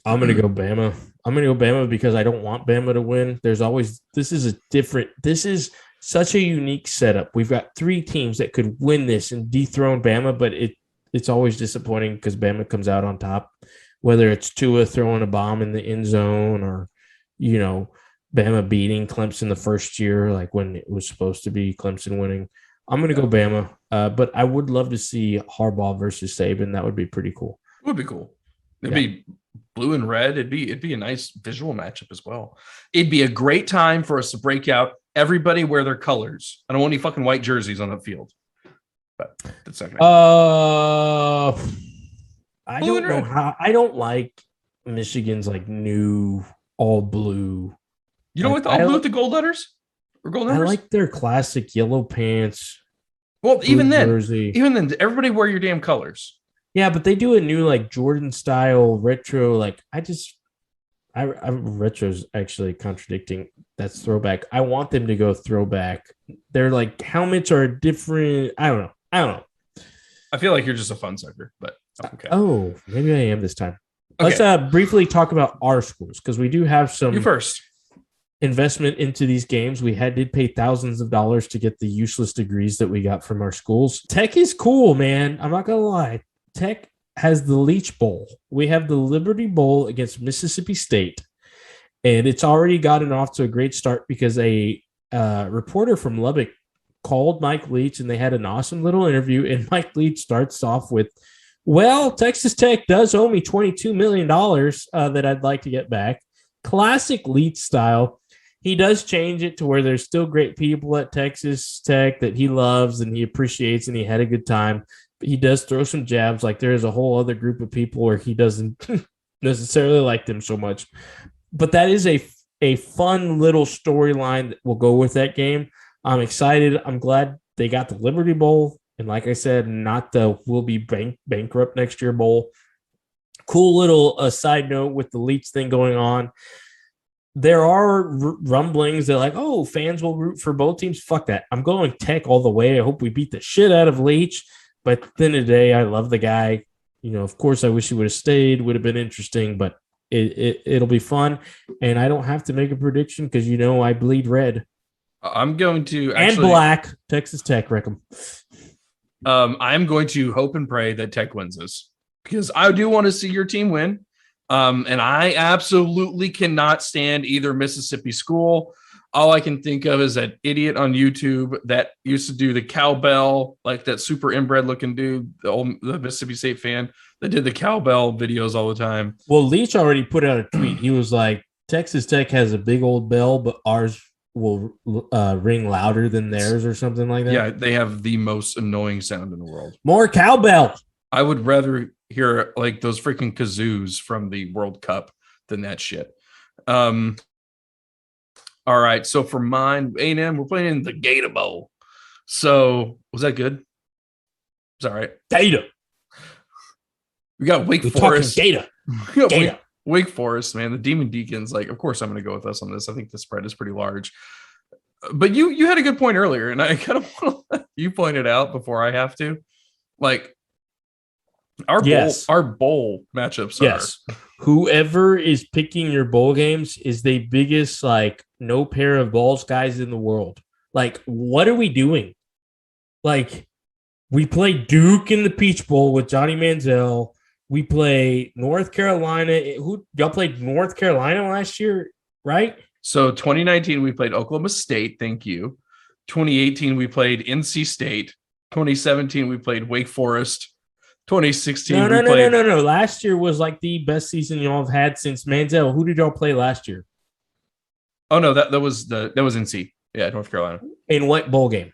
I'm going to go Bama. I'm going to go Bama because I don't want Bama to win. This is such a unique setup. We've got 3 teams that could win this and dethrone Bama, but it's always disappointing because Bama comes out on top, whether it's Tua throwing a bomb in the end zone or, Bama beating Clemson the first year, like when it was supposed to be Clemson winning. I'm going to go Bama, but I would love to see Harbaugh versus Saban. That would be pretty cool. It would be cool. It'd be blue and red. It'd be a nice visual matchup as well. It'd be a great time for us to break out. Everybody wear their colors. I don't want any fucking white jerseys on the field. But that's not gonna I don't know how. I don't like Michigan's like new all blue. You don't like the all blue with the gold letters or gold numbers? I like their classic yellow pants. Well, even then, everybody wear your damn colors. Yeah, but they do a new like Jordan style retro. Like retro's actually contradicting. That's throwback. I want them to go throwback. Their like helmets are different. I don't know. I feel like you're just a fun sucker, but okay. Oh, maybe I am this time. Okay. Let's briefly talk about our schools because we do have some. You first. Investment into these games. We did pay thousands of dollars to get the useless degrees that we got from our schools. Tech is cool, man. I'm not gonna lie. Tech has the Leach Bowl. We have the Liberty Bowl against Mississippi State, and it's already gotten off to a great start because a reporter from Lubbock called Mike Leach, and they had an awesome little interview. And Mike Leach starts off with, "Well, Texas Tech does owe me $22 million that I'd like to get back." Classic Leach style. He does change it to where there's still great people at Texas Tech that he loves and he appreciates and he had a good time. But he does throw some jabs. Like there is a whole other group of people where he doesn't necessarily like them so much. But that is a fun little storyline that will go with that game. I'm excited. I'm glad they got the Liberty Bowl. And like I said, not the we'll be bankrupt next year bowl. Cool little side note with the Leach thing going on. There are rumblings that like, oh, fans will root for both teams. Fuck that. I'm going Tech all the way. I hope we beat the shit out of Leach. But at the end of the day, I love the guy. Of course, I wish he would have stayed. Would have been interesting, but it'll be fun. And I don't have to make a prediction because I bleed red. I'm going to and black. Texas Tech, wreck 'em. I'm going to hope and pray that Tech wins this because I do want to see your team win. And I absolutely cannot stand either Mississippi school. All I can think of is that idiot on YouTube that used to do the cowbell, like that super inbred looking dude, the Mississippi State fan that did the cowbell videos all the time. Well, Leach already put out a tweet. He was like, Texas Tech has a big old bell, but ours will ring louder than theirs or something like that. Yeah, they have the most annoying sound in the world. More cowbell. I would rather hear like those freaking kazoos from the World Cup than that shit. All right, so for mine, A&M, we're playing in the Gator Bowl. So was that good? It's all right. Gator. We got Wake Forest. Gator. Wake Forest, man. The Demon Deacons. Like, of course, I'm going to go with us on this. I think the spread is pretty large. But you had a good point earlier, and I kind of want to let you point it out before I have to. Like, our bowl matchups are. Whoever is picking your bowl games is the biggest, like, no pair of balls guys in the world. Like, what are we doing? Like, we play Duke in the Peach Bowl with Johnny Manziel. We play North Carolina. Y'all played North Carolina last year, right? So 2019, we played Oklahoma State. Thank you. 2018, we played NC State. 2017, we played Wake Forest. 2016, No. Last year was like the best season y'all have had since Manziel. Who did y'all play last year? Oh no, that was NC. Yeah, North Carolina. In what bowl game?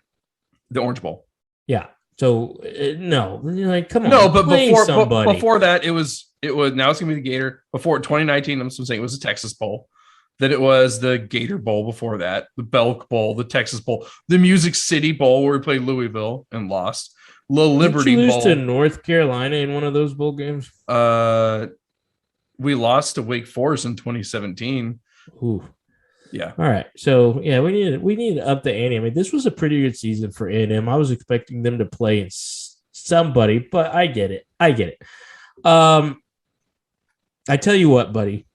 The Orange Bowl. Yeah. So no, like come on. No, but before that, it was now it's gonna be the Gator. Before 2019, I'm saying it was the Texas Bowl. That it was the Gator Bowl before that, the Belk Bowl, the Texas Bowl, the Music City Bowl where we played Louisville and lost. Liberty Bowl. Bowl to North Carolina in one of those bowl games. We lost to Wake Forest in 2017. Ooh. Yeah. All right. So yeah, we need to up the ante. I mean, this was a pretty good season for A&M. I was expecting them to play in somebody, but I get it. I get it. I tell you what, buddy.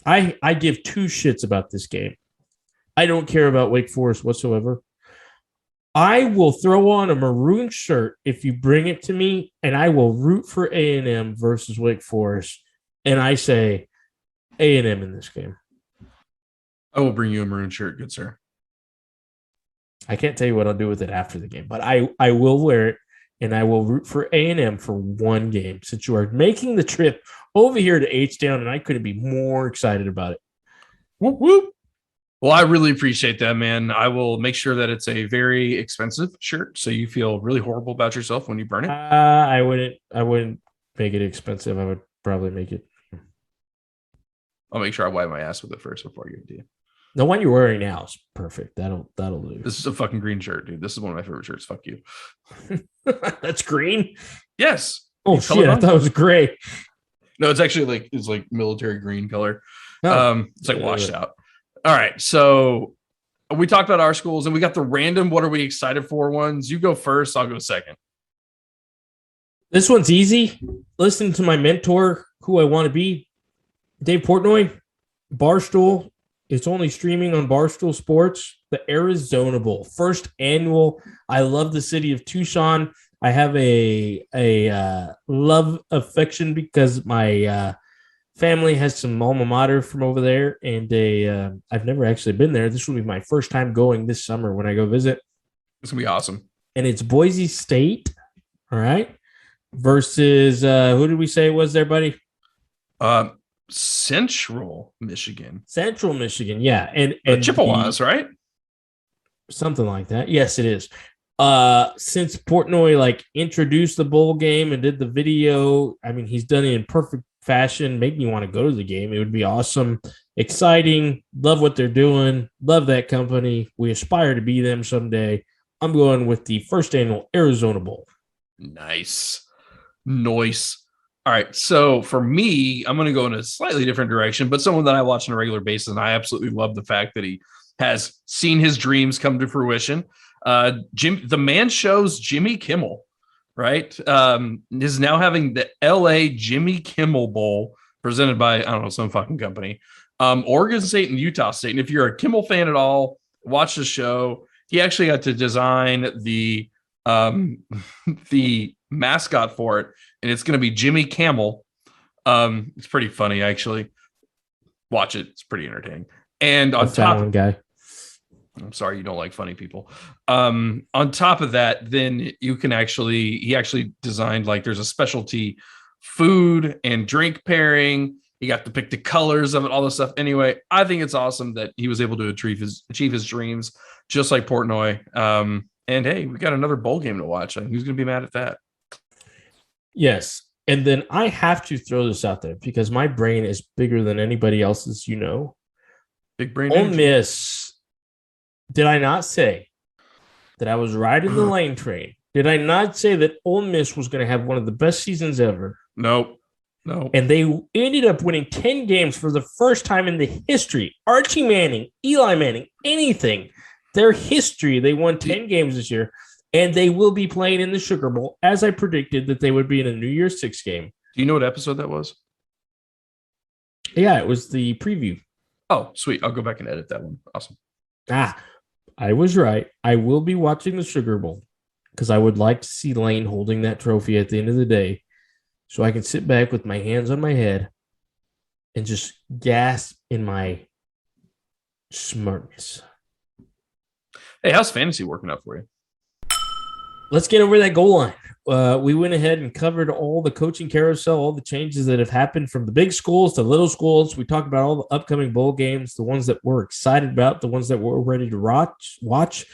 I give two shits about this game. I don't care about Wake Forest whatsoever. I will throw on a maroon shirt if you bring it to me, and I will root for A&M versus Wake Forest. And I say A&M in this game. I will bring you a maroon shirt, good sir. I can't tell you what I'll do with it after the game, but I will wear it, and I will root for A&M for one game since you are making the trip over here to H-Town, and I couldn't be more excited about it. Whoop, whoop. Well, I really appreciate that, man. I will make sure that it's a very expensive shirt, so you feel really horrible about yourself when you burn it. I wouldn't make it expensive. I would probably make it. I'll make sure I wipe my ass with it first before I give it to you. The one you're wearing now is perfect. That'll do. This is a fucking green shirt, dude. This is one of my favorite shirts. Fuck you. That's green? Yes. Oh shit! I thought it was gray. No, it's actually like military green color. Oh. It's like washed out. All right, so we talked about our schools, and we got the random what are we excited for ones. You go first, I'll go second. This one's easy. Listen to my mentor, who I want to be, Dave Portnoy. Barstool. It's only streaming on Barstool Sports. The Arizona Bowl, first annual. I love the city of Tucson. I have a love affection because my family has some alma mater from over there, and I've never actually been there. This will be my first time going this summer when I go visit. It's gonna be awesome. And it's Boise State, all right, versus who did we say it was there, buddy? Central Michigan. Central Michigan, yeah, and Chippewas, right? Something like that. Yes, it is. Since Portnoy introduced the bowl game and did the video, I mean, he's done it in perfect fashion, make me want to go to the game. It would be awesome, exciting, love what they're doing, love that company. We aspire to be them someday. I'm going with the first annual Arizona Bowl. Nice. All right, so for me, I'm going to go in a slightly different direction, but someone that I watch on a regular basis, and I absolutely love the fact that he has seen his dreams come to fruition. The man shows Jimmy Kimmel, right? Is now having the LA Jimmy Kimmel Bowl presented by, I don't know, some fucking company. Oregon State and Utah State. And if you're a Kimmel fan at all, watch the show. He actually got to design the mascot for it, and it's going to be Jimmy Camel. It's pretty funny, actually. Watch it. It's pretty entertaining. And on top of guy. I'm sorry you don't like funny people. On top of that, then you can he actually designed there's a specialty food and drink pairing. You got to pick the colors of it, all this stuff. Anyway, I think it's awesome that he was able to achieve his dreams, just like Portnoy. And hey, we got another bowl game to watch. Who's going to be mad at that? Yes. And then I have to throw this out there because my brain is bigger than anybody else's, Big brain. Ole Miss. Did I not say that I was riding the lane train? Did I not say that Ole Miss was going to have one of the best seasons ever? Nope. And they ended up winning 10 games for the first time in the history. Archie Manning, Eli Manning, anything. Their history, they won 10 games this year, and they will be playing in the Sugar Bowl, as I predicted that they would be in a New Year's Six game. Do you know what episode that was? Yeah, it was the preview. Oh, sweet. I'll go back and edit that one. Awesome. I was right. I will be watching the Sugar Bowl because I would like to see Lane holding that trophy at the end of the day so I can sit back with my hands on my head and just gasp in my smartness. Hey, how's fantasy working out for you? Let's get over that goal line. We went ahead and covered all the coaching carousel, all the changes that have happened from the big schools to little schools. We talked about all the upcoming bowl games, the ones that we're excited about, the ones that we're ready to watch.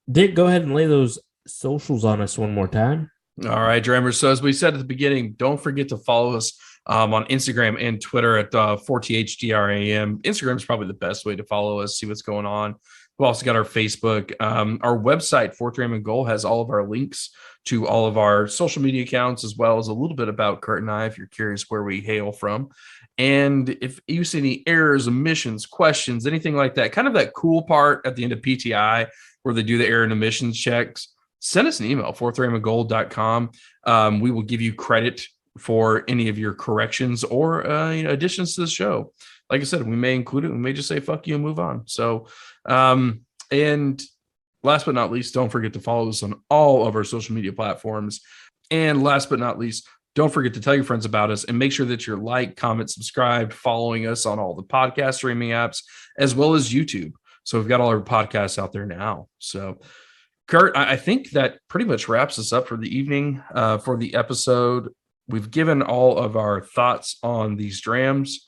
Dick, go ahead and lay those socials on us one more time. All right, Dreamers. So as we said at the beginning, don't forget to follow us on Instagram and Twitter at 4THDRAM. Instagram is probably the best way to follow us, see what's going on. We've also got our Facebook. Our website, Fourth Dram and Goal, has all of our links to all of our social media accounts, as well as a little bit about Kurt and I, if you're curious where we hail from. And if you see any errors, omissions, questions, anything like that, kind of that cool part at the end of PTI where they do the error and omissions checks, send us an email, fourthramandgold.com. We will give you credit for any of your corrections or additions to the show. Like I said, we may include it. We may just say, fuck you and move on. So, and last but not least, don't forget to follow us on all of our social media platforms. And last but not least, don't forget to tell your friends about us and make sure that you're comment, subscribed, following us on all the podcast streaming apps, as well as YouTube. So we've got all our podcasts out there now. So Kurt, I think that pretty much wraps us up for the evening, for the episode. We've given all of our thoughts on these drams.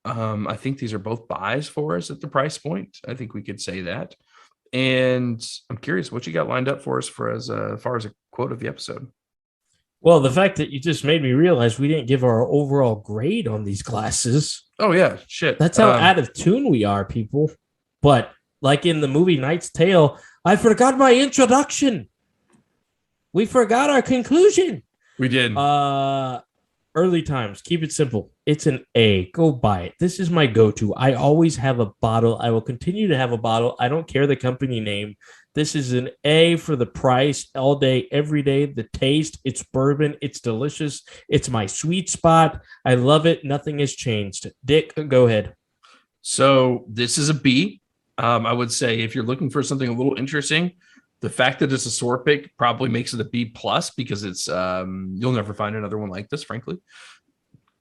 I think these are both buys for us at the price point. I think we could say that. And I'm curious what you got lined up for us for as far as a quote of the episode. Well, the fact that you just made me realize we didn't give our overall grade on these glasses. Oh, yeah. Shit. That's how out of tune we are, people. But like in the movie Knight's Tale, I forgot my introduction. We forgot our conclusion. We did. Early Times. Keep it simple. It's an A. Go buy it. This is my go-to. I always have a bottle. I will continue to have a bottle. I don't care the company name. This is an A for the price all day, every day. The taste, it's bourbon. It's delicious. It's my sweet spot. I love it. Nothing has changed. Dick, go ahead. So this is a B. I would say if you're looking for something a little interesting, the fact that it's a sore pick probably makes it a B plus because it's you'll never find another one like this, frankly.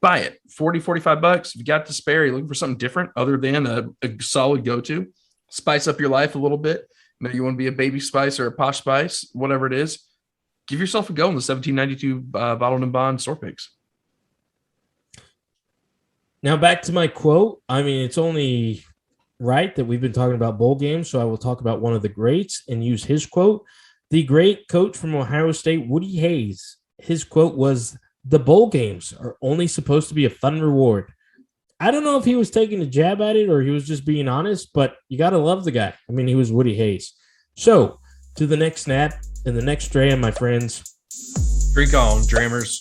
Buy it. $40-$45. If you got to spare, you're looking for something different other than a solid go-to. Spice up your life a little bit. Maybe you want to be a baby spice or a posh spice, whatever it is. Give yourself a go in the 1792 Bottled and Bond sore picks. Now back to my quote. I mean, it's only right that we've been talking about bowl games, so I will talk about one of the greats and use his quote. The great coach from Ohio State, Woody Hayes, his quote was, "The bowl games are only supposed to be a fun reward." I don't know if he was taking a jab at it or he was just being honest, but you got to love the guy. I mean, he was Woody Hayes. So to the next snap and the next dram, my friends. Drink on, Drammers.